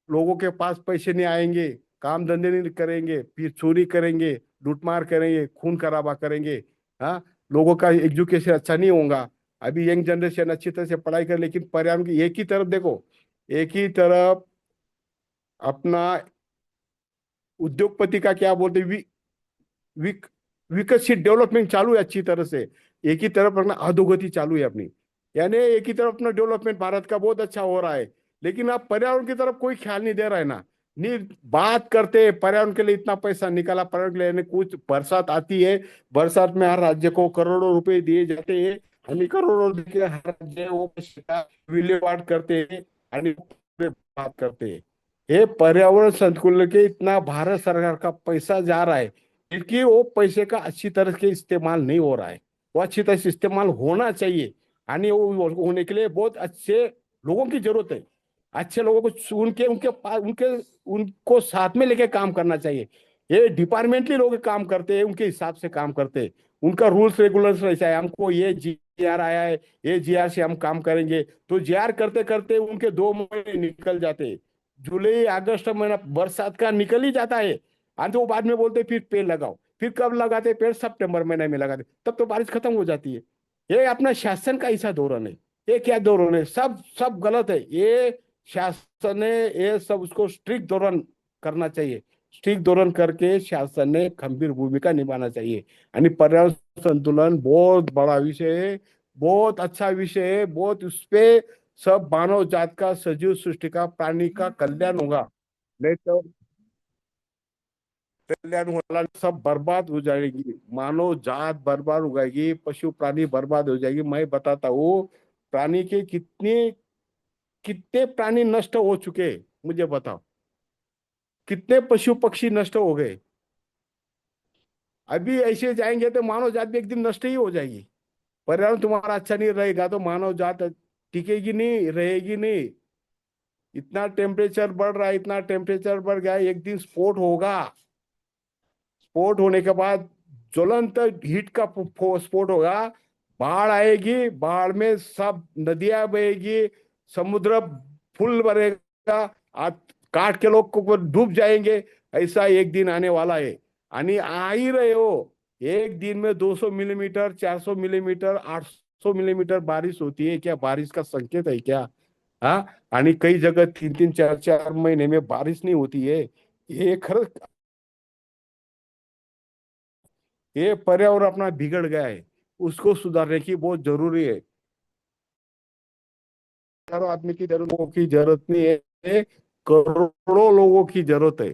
लोगों के पास पैसे नहीं आएंगे, काम धंधे नहीं करेंगे, फिर चोरी करेंगे, लूटमार करेंगे, खून खराबा करेंगे। हाँ, लोगों का एजुकेशन अच्छा नहीं होगा। अभी यंग जनरेशन अच्छी तरह से पढ़ाई कर, लेकिन पर्यावरण की एक ही तरफ देखो, एक ही तरफ अपना उद्योगपति का क्या बोलते, विक, विकसित डेवलपमेंट चालू है अच्छी तरह से। एक ही तरफ अपना अधोगति चालू है अपनी, यानी एक ही तरफ अपना डेवलपमेंट भारत का बहुत अच्छा हो रहा है, लेकिन अब पर्यावरण की तरफ कोई ख्याल नहीं दे रहा है ना। नहीं, बात करते हैं पर्यावरण के लिए इतना पैसा निकाला, पर्यावरण के लिए, यानी कुछ बरसात आती है, बरसात में हर राज्य को करोड़ों रुपए दिए जाते हैं, यानी करोड़ों देके हर राज्य वो पैसे का विल्हेवाट करते हैं, यानी बात करते हैं। ये पर्यावरण संकुल के इतना भारत सरकार का पैसा जा रहा है, क्योंकि वो पैसे का अच्छी तरह से इस्तेमाल नहीं हो रहा है। वो अच्छी तरह से इस्तेमाल होना चाहिए, यानी वो होने के लिए बहुत अच्छे लोगों की जरूरत है। अच्छे लोगों को उनके उनके पास उनके उनको साथ में लेके काम करना चाहिए। ये डिपार्टमेंटली लोग काम करते हैं, उनके हिसाब से काम करते हैं। उनका रूल्स रेगुलेशन ऐसा है, हमको ये जीआर आया है, ये जीआर से हम काम करेंगे, तो जीआर करते करते उनके 2 महीने निकल जाते हैं। जुलाई अगस्त महीना बरसात का निकल ही जाता है। तो वो बाद में बोलते फिर पेड़ लगाओ, फिर कब लगाते पेड़? सितंबर महीने में लगाते, तब तो बारिश खत्म हो जाती है। ये अपना शासन का ऐसा धोरण है। ये क्या धोरण है? सब सब गलत है। ये शासन ने ये सब उसको स्ट्रिक्ट धोरण करना चाहिए। स्ट्रिक्ट धोरण करके शासन ने गंभीर भूमिका निभाना चाहिए। यानी पर्यावरण संतुलन बहुत बड़ा विषय है, बहुत अच्छा विषय है, बहुत उस पे सब मानव जात का, सजीव सृष्टि का, प्राणी का कल्याण होगा। नहीं तो कल्याण होना, सब बर्बाद हो जाएगी, मानव जात बर्बाद हो जाएगी, पशु प्राणी बर्बाद हो जाएगी। मैं बताता हूँ, प्राणी के कितने कितने प्राणी नष्ट हो चुके हैं, मुझे बताओ। कितने पशु पक्षी नष्ट हो गए। अभी ऐसे जाएंगे तो मानव जात भी एक दिन नष्ट ही हो जाएगी। पर्यावरण तुम्हारा अच्छा नहीं रहेगा तो मानव जात टिकेगी नहीं, रहेगी नहीं। इतना टेम्परेचर बढ़ रहा है, इतना टेम्परेचर बढ़ गया है, एक दिन स्फोट होगा। स्फोट होने के बाद ज्वलंत हीट का स्फोट होगा, बाढ़ आएगी, बाढ़ में सब नदियां बहेगी, समुद्र फुल भरेगा, आ- काट के लोग को डूब जाएंगे। ऐसा एक दिन आने वाला है, आनी आ ही रहे हो। एक दिन में 200 मिलीमीटर, 400 मिलीमीटर, 800 मिलीमीटर बारिश होती है, क्या बारिश का संकेत है क्या? हाँ, आणि कई जगह 3-3, 4-4 महीने में बारिश नहीं होती है। ये खरंच, ये पर्यावरण अपना बिगड़ गया है, उसको सुधारने की बहुत जरूरी है। हजारों आदमी की जरूरत, लोगों की जरूरत नहीं है, करोड़ों लोगों की जरूरत है।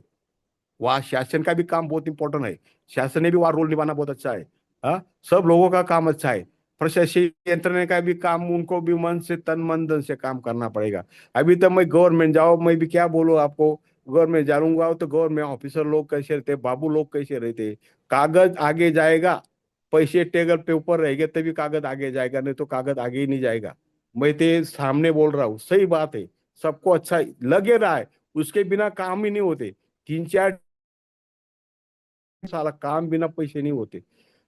वहाँ शासन का भी काम बहुत इंपॉर्टेंट है, शासन ने भी वहाँ रोल निभाना बहुत अच्छा है। हाँ, सब लोगों का काम अच्छा है, प्रशासनिक यंत्रणा का भी काम उनको भी मन से तन मन धन से काम करना पड़ेगा। अभी तो मैं गवर्नमेंट जाओ, मैं भी क्या बोलूं आपको, गवर्नमेंट जाऊंगा तो गवर्नमेंट ऑफिसर लोग कैसे रहते, बाबू लोग कैसे रहते, कागज आगे जाएगा, पैसे टेबल पे ऊपर रहेंगे तभी कागज आगे जाएगा, नहीं तो कागज आगे ही नहीं जाएगा। मैं तो सामने बोल रहा हूँ, सही बात है, सबको अच्छा लगे रहा है, उसके बिना काम ही नहीं होते। 3-4 साल काम बिना पैसे नहीं होते।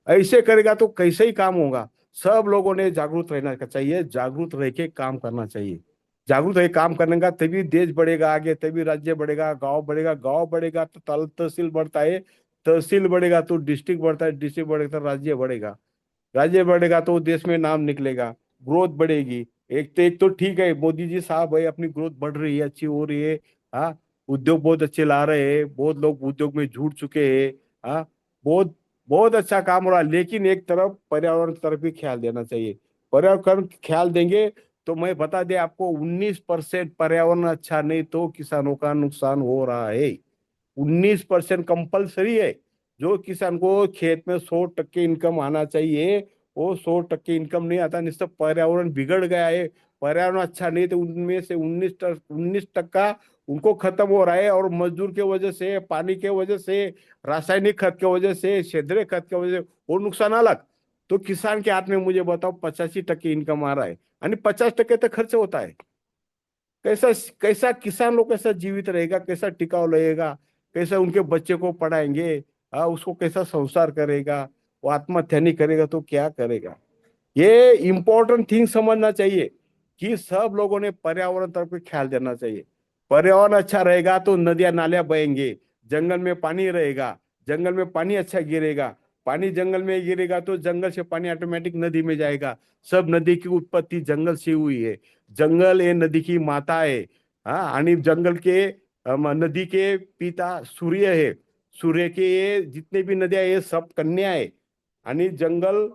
ऐसे करेगा तो कैसे ही काम होगा। सब लोगों ने जागरूक रहना चाहिए, जागरूक रह के काम करना चाहिए। जागरूक रह के काम करने का तभी देश बढ़ेगा आगे, तभी राज्य बढ़ेगा, गांव बढ़ेगा, गांव बढ़ेगा तो तहसील बढ़ता है, तहसील बढ़ेगा तो डिस्ट्रिक्ट बढ़ता है, डिस्ट्रिक्ट बढ़ेगा तो राज्य बढ़ेगा, राज्य बढ़ेगा तो देश में नाम निकलेगा, ग्रोथ बढ़ेगी। एक तो ठीक है, मोदी जी साहब है, अपनी ग्रोथ बढ़ रही है, अच्छी हो रही है। हाँ, उद्योग बहुत अच्छे ला रहे हैं, बहुत लोग उद्योग में जुड़ चुके हैं। हाँ, बहुत बहुत अच्छा काम हो रहा है, लेकिन एक तरफ पर्यावरण की तरफ भी ख्याल देना चाहिए। पर्यावरण ख्याल देंगे तो मैं बता दें आपको, 19% पर्यावरण अच्छा नहीं तो किसानों का नुकसान हो रहा है। 19% कंपलसरी है। जो किसान को खेत में 100% इनकम आना चाहिए, वो 100% इनकम नहीं आता, निश्चित पर्यावरण बिगड़ गया है। पर्यावरण अच्छा नहीं तो उनमें से 19% उनको खत्म हो रहा है, और मजदूर के वजह से, पानी के वजह से, रासायनिक खाद के वजह से, सेंद्रीय खाद के वजह से वो नुकसान अलग। तो किसान के हाथ में मुझे बताओ 85% इनकम आ रहा है, यानी 50% तक खर्च होता है। कैसा कैसा किसान लोग कैसा जीवित रहेगा, कैसा टिकाऊ रहेगा, कैसा उनके बच्चे को पढ़ाएंगे, उसको कैसा संसार करेगा। वो आत्महत्या नहीं करेगा तो क्या करेगा। ये इंपॉर्टेंट थिंग समझना चाहिए कि सब लोगों ने पर्यावरण तरफ पे ख्याल देना चाहिए। पर्यावरण अच्छा रहेगा तो नदियां नालियां बहेंगे, जंगल में पानी रहेगा, जंगल में पानी अच्छा गिरेगा, पानी जंगल में गिरेगा तो जंगल से पानी ऑटोमेटिक नदी में जाएगा। सब नदी की उत्पत्ति जंगल से हुई है, जंगल ये नदी की माता है। हाँ, आणि जंगल के नदी के पिता सूर्य है, सूर्य के ये जितने भी नदियां ये सब कन्या है, आणि जंगल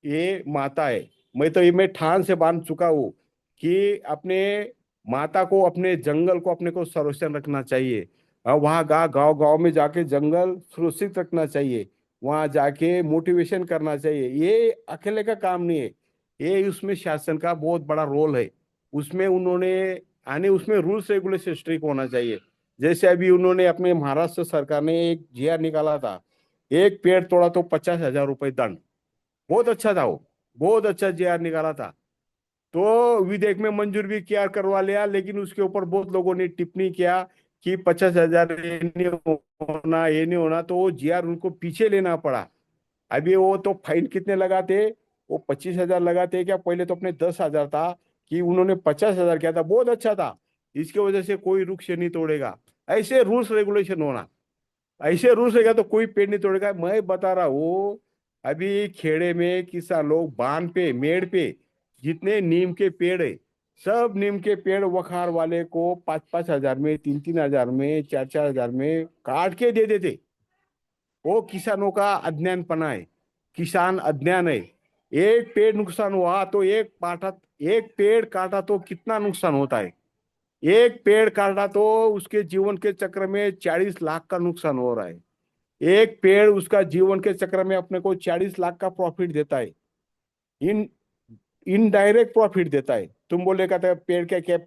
ये माता है। मैं तो ये मैं ठान से बांध चुका हूँ कि अपने माता को, अपने जंगल को अपने को संरक्षण रखना चाहिए। वहाँ गांव गांव में जाके जंगल सुरक्षित रखना चाहिए, वहाँ जाके मोटिवेशन करना चाहिए। ये अकेले का काम नहीं है, ये उसमें शासन का बहुत बड़ा रोल है। उसमें उन्होंने आने उसमें रूल्स रेगुलेशन स्ट्रिक्ट होना चाहिए। जैसे अभी उन्होंने अपने महाराष्ट्र सरकार ने एक जीआर निकाला था, एक पेड़ तोड़ा तो 50,000 रुपए दंड। बहुत अच्छा था वो, बहुत अच्छा जीआर निकाला था। तो विधेयक में मंजूर भी किया, करवा लिया, लेकिन उसके ऊपर बहुत लोगों ने टिप्पणी किया कि 50,000 ये नहीं होना, ये नहीं होना, तो वो जीआर उनको पीछे लेना पड़ा। अभी वो तो फाइन कितने लगाते, वो 25,000 लगाते क्या, पहले तो अपने 10,000 था, कि उन्होंने 50,000 किया था, बहुत अच्छा था। इसके वजह से कोई रुख से नहीं तोड़ेगा। ऐसे रूल्स रेगुलेशन होना, ऐसे रूल्स रहेगा तो कोई पेड़ नहीं तोड़ेगा। मैं बता रहा हूँ, अभी खेड़े में किसान लोग बांध पे, मेड़ पे जितने नीम के पेड़ है, सब नीम के पेड़ वखार वाले को 5-5 हजार में, 3-3 हजार में, 4-4 हजार में काट के दे देते। वो किसानों का अज्ञानपना है, किसान अज्ञान है। एक पेड़ नुकसान हुआ तो एक पेड़ काटा तो कितना नुकसान होता है। एक पेड़ काटा तो उसके जीवन के चक्र में 40 लाख का नुकसान हो रहा है। एक पेड़ उसका जीवन के चक्र में अपने को 40 लाख का प्रॉफिट देता है। इन इनडायरेक्ट प्रॉफिट देता है। तुम बोलेगा तो पेड़ क्या क्या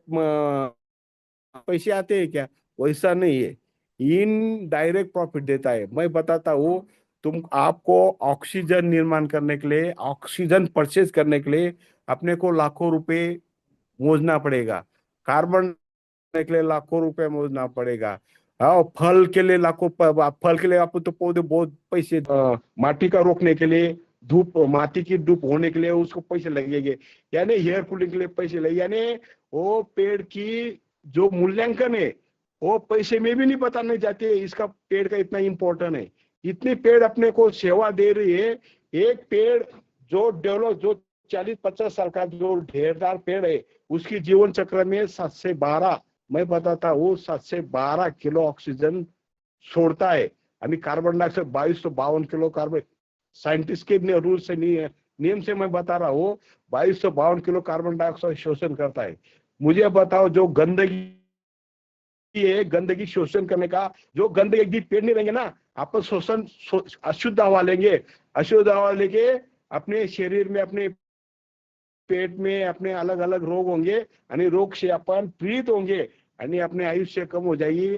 पैसे आते हैं क्या, वैसा नहीं है। इन डायरेक्ट प्रॉफिट देता है। मैं बताता हूँ, तुम आपको ऑक्सीजन निर्माण करने के लिए, ऑक्सीजन परचेज करने के लिए अपने को लाखों रुपए मोजना पड़ेगा, कार्बन के लिए लाखों रुपए मोजना पड़ेगा। हाँ, फल के लिए फल के लिए आपको तो पौधे बहुत पैसे, माटी का रोकने के लिए, धूप, माटी की धूप होने के लिए उसको पैसे लगेंगे, यानी एयर कूलिंग के लिए पैसे लगे, यानी वो पेड़ की जो मूल्यांकन है वो पैसे में भी नहीं बताने जाते, इसका पेड़ का इतना इंपॉर्टेंट है। इतने पेड़ अपने को सेवा दे रही है। एक पेड़ जो डेवलप, जो 40-50 साल का जो ढेरदार पेड़ है, उसकी जीवन चक्र में 7 से 12, मैं बताता हूँ, 7 से 12 किलो ऑक्सीजन छोड़ता है, यानी carbon dioxide 2252 kilo carbon. Scientist के रूल से नियम से मैं बता रहा हूँ, 2252 किलो कार्बन डाइऑक्साइड शोषण करता है। मुझे बताओ, जो गंदगी है, गंदगी शोषण करने का, जो गंदगी, एक दिन पेड़ नहीं रहेंगे ना, आप शोषण, अशुद्ध हवा लेंगे, अशुद्ध हवा लेके अपने शरीर में, अपने पेट में अपने अलग अलग रोग होंगे आणि रोग से अपन पीड़ित होंगे आणि अपने आयुष्य कम हो जाएगी।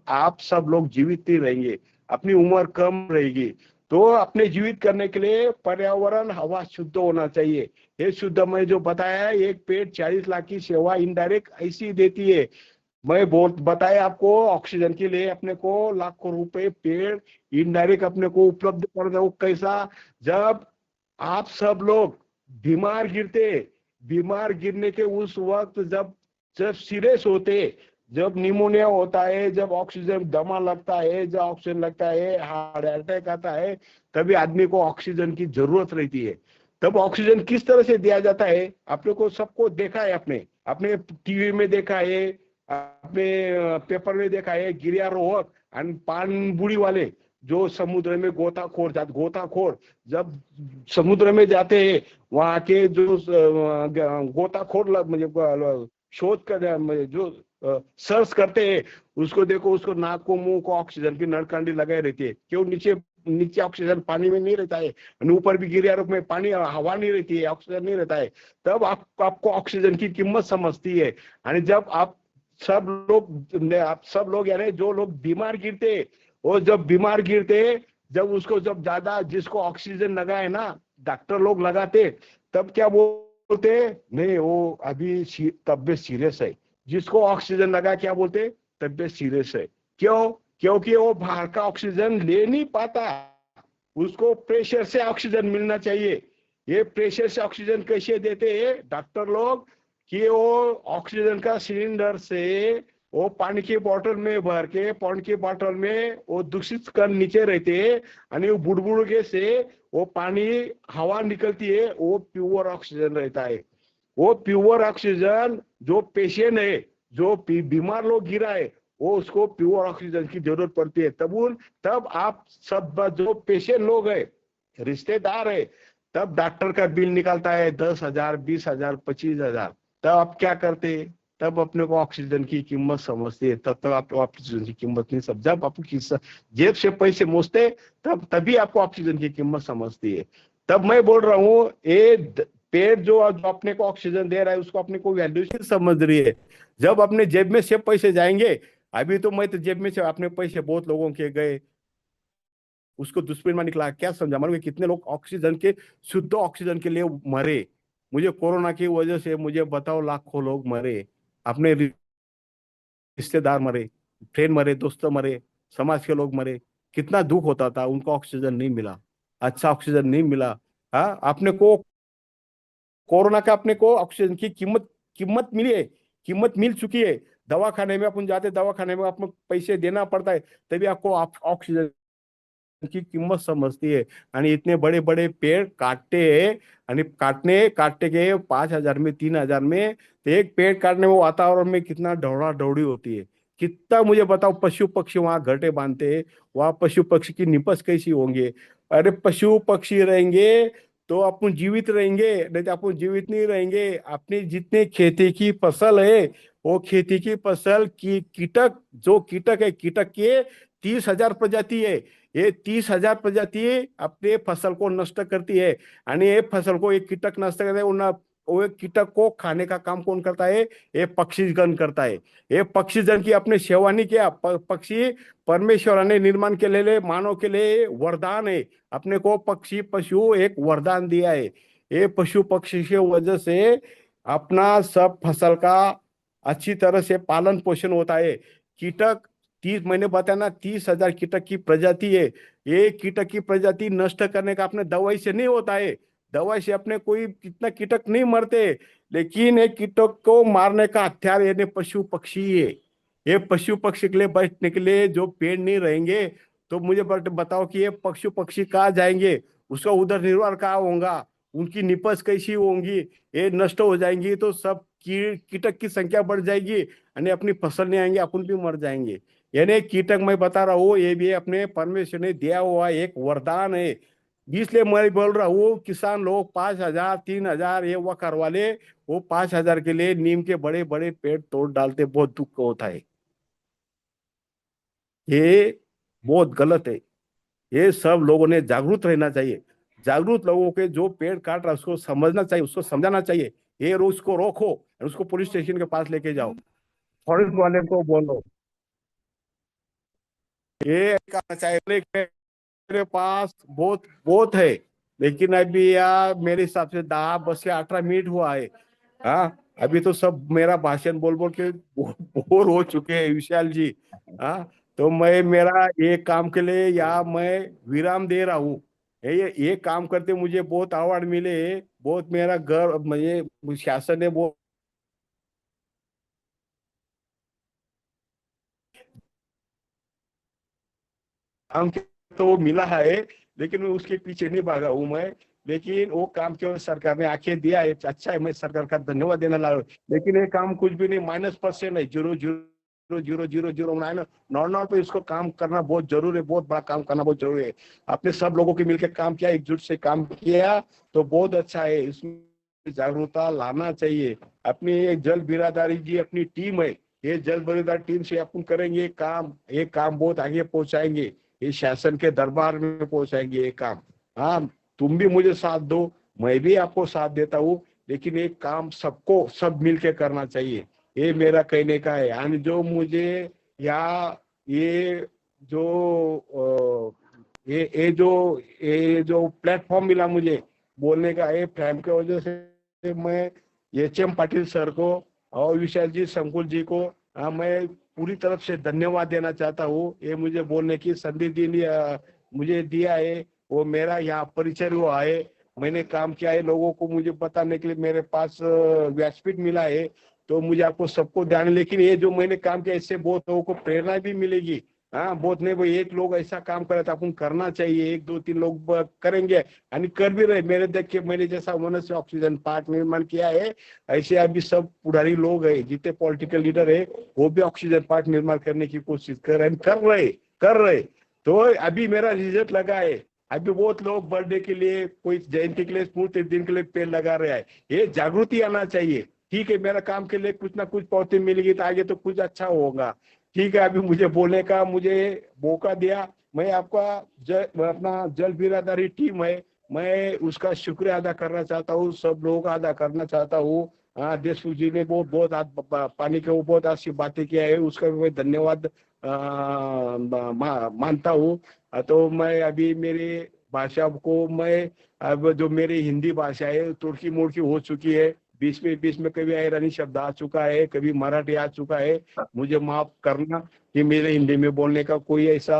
आप सब लोग जीवित नहीं रहेंगे, अपनी उम्र कम रहेगी। तो अपने जीवित करने के लिए पर्यावरण, हवा शुद्ध होना चाहिए। ये शुद्ध मैं जो बताया है, एक पेड़ 40 लाख की सेवा इनडायरेक्ट ऐसी देती है। मैं बहुत बताया आपको, ऑक्सीजन के लिए अपने को लाखों रुपए पेड़ इनडायरेक्ट अपने को उपलब्ध कर दो। कैसा? जब आप सब लोग बीमार गिरते, बीमार गिरने के उस वक्त जब जब सीरियस होते, जब निमोनिया होता है, जब ऑक्सीजन दमा लगता है, जब ऑक्सीजन लगता है, हार्ट अटैक आता है, तभी आदमी को ऑक्सीजन की जरूरत रहती है। तब ऑक्सीजन किस तरह से दिया जाता है, आपने को सबको देखा है, अपने अपने टीवी में देखा है, अपने पेपर में देखा है। गिरियारोहक और पानबुड़ी वाले जो समुद्र में गोताखोर जब समुद्र में जाते हैं, वहां के जो गोताखोर मतलब शोध कर जो सर्च करते हैं, उसको देखो, उसको नाक को मुंह को ऑक्सीजन की नलकांडी लगाए रहती है। क्यों? नीचे नीचे ऑक्सीजन पानी में नहीं रहता है, ऊपर भी गिरियारोहक में पानी हवा नहीं रहती है, ऑक्सीजन नहीं रहता है। तब आपको ऑक्सीजन की कीमत समझती है। और जब आप सब लोग यानी जो लोग बीमार गिरते, वो जब बीमार गिरते, जब उसको जब ज्यादा जिसको ऑक्सीजन लगा है ना, डॉक्टर लोग लगाते, तब क्या बोलते? नहीं, वो अभी तबीयत सीरियस है। जिसको ऑक्सीजन लगा क्या बोलते? तबीयत सीरियस है। क्यों? क्योंकि वो बाहर का ऑक्सीजन ले नहीं पाता, उसको प्रेशर से ऑक्सीजन मिलना चाहिए। ये प्रेशर से ऑक्सीजन कैसे देते हैं डॉक्टर लोग? कि वो ऑक्सीजन का सिलेंडर से वो पानी की बोतल में भर के, पानी की बोतल में वो दूषित कण नीचे रहते हैं, और वो बुड़बुड़ से वो पानी हवा निकलती है, वो प्योर ऑक्सीजन रहता है। वो प्योर ऑक्सीजन जो पेशेंट है, जो बीमार लोग गिरा है, वो उसको प्योर ऑक्सीजन की जरूरत पड़ती है। तब आप सब जो पेशेंट लोग है, रिश्तेदार है, तब डॉक्टर का बिल निकलता है 10,000, 20,000, 25,000। तब आप क्या करते? तब अपने को ऑक्सीजन की कीमत समझते है। तब तक आप ऑक्सीजन की कीमत नहीं समझ, जब आपको जेब से पैसे मोचते, तभी आपको ऑक्सीजन की कीमत समझती है। तब मैं बोल रहा हूँ, पेड़ जो अपने को ऑक्सीजन दे रहा है, उसको अपने को वैल्यू समझ रही है। जब अपने जेब में से पैसे जाएंगे, अभी तो मैं तो जेब में से अपने पैसे बहुत लोगों के गए, उसको दुष्परिणाम निकला। क्या समझा? मालूम है कितने लोग ऑक्सीजन के, शुद्ध ऑक्सीजन के लिए मरे? मुझे कोरोना की वजह से मुझे बताओ, लाखों लोग मरे, अपने रिश्तेदार मरे, फ्रेंड मरे, दोस्त मरे, समाज के लोग मरे। कितना दुख होता था, उनको ऑक्सीजन नहीं मिला, अच्छा ऑक्सीजन नहीं मिला। हाँ, अपने को कोरोना का अपने को ऑक्सीजन की कीमत कीमत मिली है, कीमत मिल चुकी है। दवाखाने में अपन जाते, दवाखाने में आपको पैसे देना पड़ता है, तभी आपको ऑक्सीजन की किंमत समजती है। आणि इतने बड़े बड़े पेड़ काटते हैं, आणि काटते के 5,000 में, 3,000 में, तो एक पेड़ काटने में वातावरण में कितना दौड़ा दौड़ी होती है। कितना मुझे बताओ, पशु पक्षी वहां घटे बांधते हैं, वहां पशु पक्षी की निपस कैसी होंगे? अरे पशु पक्षी रहेंगे तो अपन जीवित रहेंगे, नहीं तो अपन जीवित नहीं रहेंगे। अपनी जितने खेती की फसल है, वो खेती की फसल की कीटक, जो कीटक है, कीटक के 30,000 प्रजाति है। ये 30,000 प्रजाति अपने फसल को नष्ट करती है। आणि ये फसल को एक कीटक नष्ट करता है, वो एक कीटक को खाने का काम कौन करता है? ये पक्षीगण करता है। ये पक्षीगण की अपने सेवा नहीं किया। पक्षी परमेश्वराने निर्माण केलेले मानव के लिए वरदान है। अपने को पक्षी पशु एक वरदान दिया है। ये पशु पक्षी की वजह से अपना सब फसल का अच्छी तरह से पालन पोषण होता है। कीटक 30, मैंने बताया ना, 30,000 कीटक की प्रजाति है। ये कीटक की प्रजाति नष्ट करने का अपने दवाई से नहीं होता है। दवाई से अपने कोई कितना कीटक नहीं मरते, लेकिन ये कीटक को मारने का हथियार ये पशु पक्षी है। ये पशु पक्षी के लिए बचने के लिए जो पेड़ नहीं रहेंगे, तो मुझे बताओ कि ये पशु पक्षी कहाँ जाएंगे? उसका उधर निर्वाह कहाँ होगा? उनकी निपज कैसी होंगी? ये नष्ट हो जाएंगी तो सब कीटक की संख्या बढ़ जाएगी, यानी अपनी फसल नहीं आएंगे, अपन भी मर जाएंगे। यानी कीटक मैं बता रहा हूँ, ये भी अपने परमेश्वर ने दिया हुआ एक वरदान है। इसलिए मैं बोल रहा हूँ, किसान लोग 5,000, 3,000 ये वो करवा ले, वो 5,000 के लिए नीम के बड़े बड़े पेड़ तोड़ डालते, बहुत दुख होता है। ये बहुत गलत है। ये सब लोगों ने जागरूक रहना चाहिए। जागरूक लोगों के जो पेड़ काट रहा है उसको समझना चाहिए, उसको समझाना चाहिए, ये उसको रोको और उसको पुलिस स्टेशन के पास लेके जाओ, फॉरेस्ट वाले को बोलो, ये करना चाहिए। मेरे पास बहुत बहुत है, लेकिन अभी यार मेरे हिसाब से 10 बज के 18 मिनट हुआ है। हाँ, अभी तो सब मेरा भाषण बोल बोल के बोर हो चुके हैं विशाल जी। हाँ, तो मैं मेरा ये काम के लिए या मैं विराम दे रहा हूँ। ये काम करते मुझे बहुत अवार्ड मिले, बहुत मेरा गर्व, मुझे शासन ने बहुत काम किया तो वो मिला है, लेकिन मैं उसके पीछे नहीं भागा हूँ मैं। लेकिन वो काम क्यों सरकार ने आंखें दिया है, अच्छा है, मैं सरकार का धन्यवाद देना ला रहा हूँ। लेकिन ये काम कुछ भी नहीं, -% है, 0.0000 माइनस नॉर्मल पे इसको काम करना बहुत जरूरी है, बहुत बड़ा काम करना बहुत जरूरी है। आपने सब लोगों के मिलकर काम किया, एकजुट से काम किया तो बहुत अच्छा है, इसमें जागरूकता लाना चाहिए। अपनी एक जल बिरादारी जी अपनी टीम है, ये जल बिरादारी टीम से अपन करेंगे काम, ये काम बहुत आगे पहुंचाएंगे, ये शासन के दरबार में पहुंचाएंगे ये काम। हाँ, तुम भी मुझे साथ दो, मैं भी आपको साथ देता हूँ, लेकिन एक काम सबको सब मिलके करना चाहिए, ये मेरा कहने का है। और जो मुझे या ये जो ये जो प्लेटफॉर्म मिला मुझे बोलने का, ये प्लेटफॉर्म की वजह से मैं एच.एम. पाटिल सर को और विशाल जी संकुल जी को मैं पूरी तरफ से धन्यवाद देना चाहता हूँ। ये मुझे बोलने की संधि मुझे दिया है, वो मेरा यहाँ परिचय हुआ है, मैंने काम किया है, लोगों को मुझे बताने के लिए मेरे पास व्यासपीठ मिला है, तो मुझे आपको सबको ध्यान। लेकिन ये जो मैंने काम किया इससे बहुत लोगों को प्रेरणा भी मिलेगी। हाँ, बहुत नहीं भाई, एक लोग ऐसा काम करे तो अपन करना चाहिए, 1 2 3 लोग करेंगे और कर भी रहे। मेरे देख के मैंने जैसा मनुष्य ऑक्सीजन पार्क निर्माण किया है, ऐसे अभी सब पुरानी लोग है, जितने पॉलिटिकल लीडर है वो भी ऑक्सीजन पार्क निर्माण करने की कोशिश कर रहे। तो अभी मेरा रिजल्ट लगा है, अभी बहुत लोग बर्थडे के लिए, कोई जयंती के लिए, स्मृति दिन के लिए पेड़ लगा रहे हैं। ये जागृति आना चाहिए। ठीक है, मेरा काम के लिए कुछ ना कुछ पौधे मिलेगी तो आगे तो कुछ अच्छा होगा। ठीक है, अभी मुझे बोलने का मुझे मौका दिया, मैं आपका अपना जल बिरादारी टीम है, मैं उसका शुक्रिया अदा करना चाहता हूँ, सब लोगों का अदा करना चाहता हूँ। हाँ, देशमुख जी ने बहुत पानी के वो बहुत अच्छी बातें किया है, उसका भी मैं धन्यवाद मानता हूँ। तो मैं अभी मेरी भाषा को मैं, अब जो मेरी हिंदी भाषा है तुर्की मुड़की हो चुकी है, बीच में कभी ईरानी शब्द आ चुका है, कभी मराठी आ चुका है, मुझे माफ करना कि मेरे हिंदी में बोलने का कोई ऐसा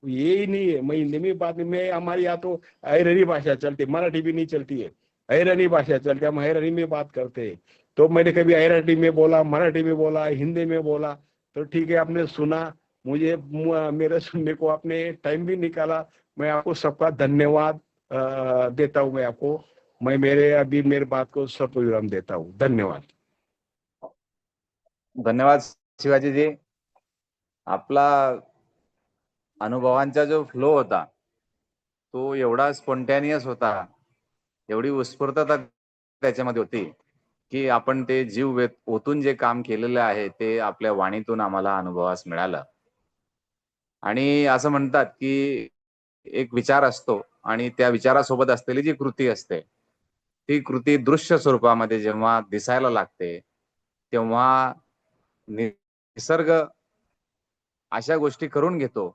ये ही नहीं है। मैं हिंदी में बात में, हमारे यहाँ तो ईरानी भाषा चलती है, मराठी भी नहीं चलती है, ईरानी भाषा चलती है, हम ईरानी में बात करते हैं। तो मैंने कभी ईरानी में बोला, मराठी में बोला, हिंदी में बोला, तो ठीक है, आपने सुना, मुझे मेरे सुनने को आपने टाइम भी निकाला, मैं आपको सबका धन्यवाद देता हूँ। मैं मेरे अभी मेरे बात को सब विराम देता हूँ। धन्यवाद। धन्यवाद शिवाजी जी। आपला अनुभवांचा जो फ्लो होता तो एवढा स्पॉन्टॅनियस होता, एवढी उत्स्फूर्तता त्याच्यामध्ये होती की आपण ते जीव ओतून जे काम केलेलं आहे ते आपल्या वाणीतून आम्हाला अनुभवास मिळालं। आणि असं म्हणतात की एक विचार असतो आणि त्या विचारासोबत असलेली जी कृती असते, ती कृती दृश्य स्वरूपामध्ये जेव्हा दिसायला लागते, तेव्हा निसर्ग अशा गोष्टी करून घेतो,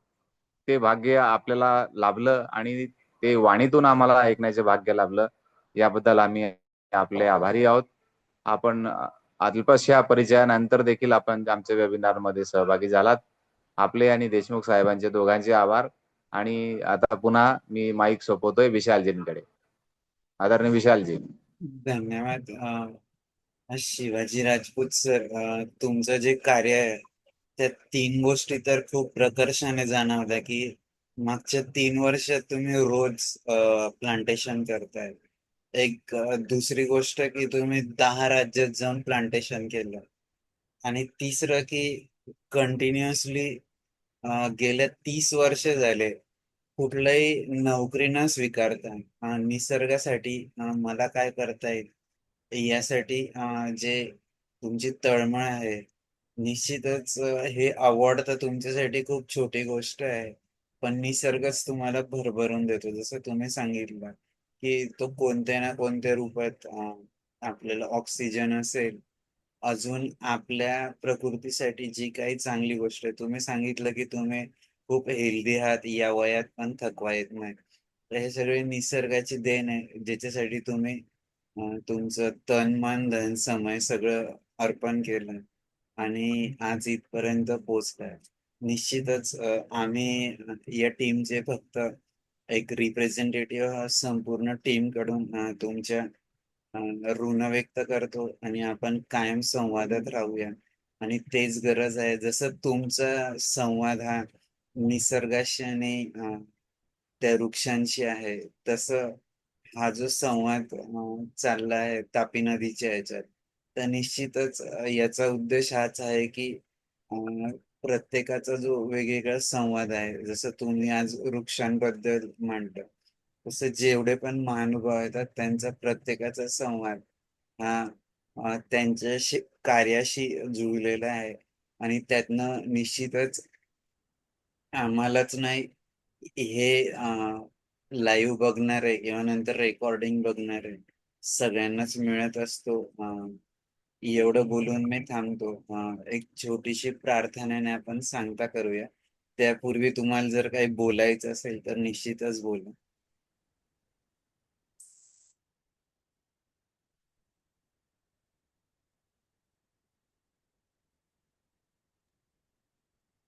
ते भाग्य आपल्याला लाभलं आणि ते वाणीतून आम्हाला ऐकण्याचे भाग्य लाभलं। याबद्दल आम्ही आपले आभारी आहोत। आपण अल्पशा परिचयानंतर देखील आपण आमच्या वेबिनारमध्ये सहभागी झालात। आपले आणि देशमुख साहेबांचे दोघांचे आभार। आणि आता पुन्हा मी माईक सोपवतोय विशालजींकडे। आदरणीय विशालजी। धन्यवाद शिवाजी राजपूत सर, तुमचं जे कार्य आहे त्या 3 गोष्टी तर खूप प्रकर्षाने जाणवल्या की मागच्या 3 वर्षात तुम्ही रोज प्लांटेशन करताय। एक दुसरी गोष्ट की तुम्ही 10 राज्यात जाऊन प्लांटेशन केलं, आणि तिसरं की कंटिन्युअसली गेल्या 30 वर्ष झाले कुठलाही नोकरी न स्वीकारता निसर्गासाठी मला काय करता येईल यासाठी जे तुमची तळमळ आहे, निश्चितच हे अवॉर्ड तर तुमच्यासाठी खूप छोटी गोष्ट आहे, पण निसर्गच तुम्हाला भरभरून देतो जसं तुम्ही सांगितलं। की तो कोणत्या ना कोणत्या रूपात आपल्याला ऑक्सिजन असेल, अजून आपल्या प्रकृतीसाठी जी काही चांगली गोष्ट आहे. तुम्ही सांगितलं की तुम्ही खूप हेल्दी आहात, या वयात पण थकवा येत नाही. तर हे सगळे निसर्गाची देण आहे, ज्याच्यासाठी तुम्ही तुमचं तन, मन, धन, समय सगळं अर्पण केलं आणि आज इथपर्यंत पोहोचलाय. निश्चितच आम्ही या टीमचे फक्त एक रिप्रेझेंटेटिव्ह संपूर्ण टीमकडून तुमच्या ऋण व्यक्त करतो आणि आपण कायम संवादात राहूया. आणि तेच गरज आहे. जसं तुमचा संवाद हा निसर्गाशी आणि त्या वृक्षांशी आहे, तसं हा जो संवाद चालला आहे तापी नदीच्या ह्याच्यात, तर निश्चितच याचा उद्देश हाच आहे की अ, प्रत्येकाचा जो वेगवेगळा संवाद आहे, जसं तुम्ही आज वृक्षांबद्दल मांडलं, तसं जेवढे पण महानुभाव येतात त्यांचा प्रत्येकाचा संवाद हा त्यांच्याशी कार्याशी जुळलेला आहे. आणि त्यातनं निश्चितच आम्हालाच नाही, हे लाईव्ह बघणारे किंवा नंतर रेकॉर्डिंग बघणारे सगळ्यांनाच मिळत असतो. एवढं बोलून मी थांबतो. एक छोटीशी प्रार्थनेने आपण सांगता करूया. त्यापूर्वी तुम्हाला जर काही बोलायचं असेल तर निश्चितच बोला.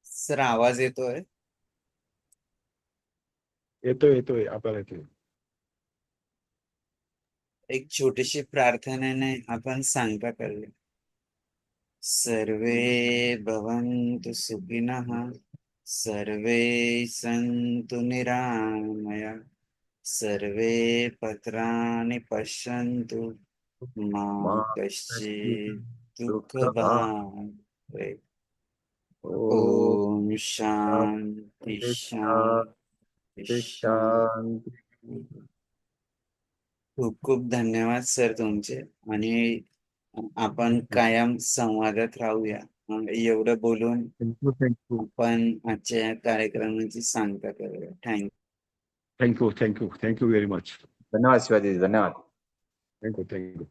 सर, आवाज येतोय? येतोय आपल्याला येतोय. एक छोटीशी प्रार्थनेने आपण सांगता करूया. सर्वे भवन्तु सुखिनः, सर्वे सन्तु निरामया, सर्वे भद्राणि पश्यन्तु, मा कश्चित् दुःखभाग् भवेत्. ओम शांती शांती शांती. खूप खूप धन्यवाद सर तुमचे. आणि आपण कायम संवादात राहूया. एवढं बोलून थँक्यू आपण आजच्या या कार्यक्रमाची सांगता करूया. थँक्यू. Thank you very much. धन्यवाद शिवाजी, धन्यवाद. थँक्यू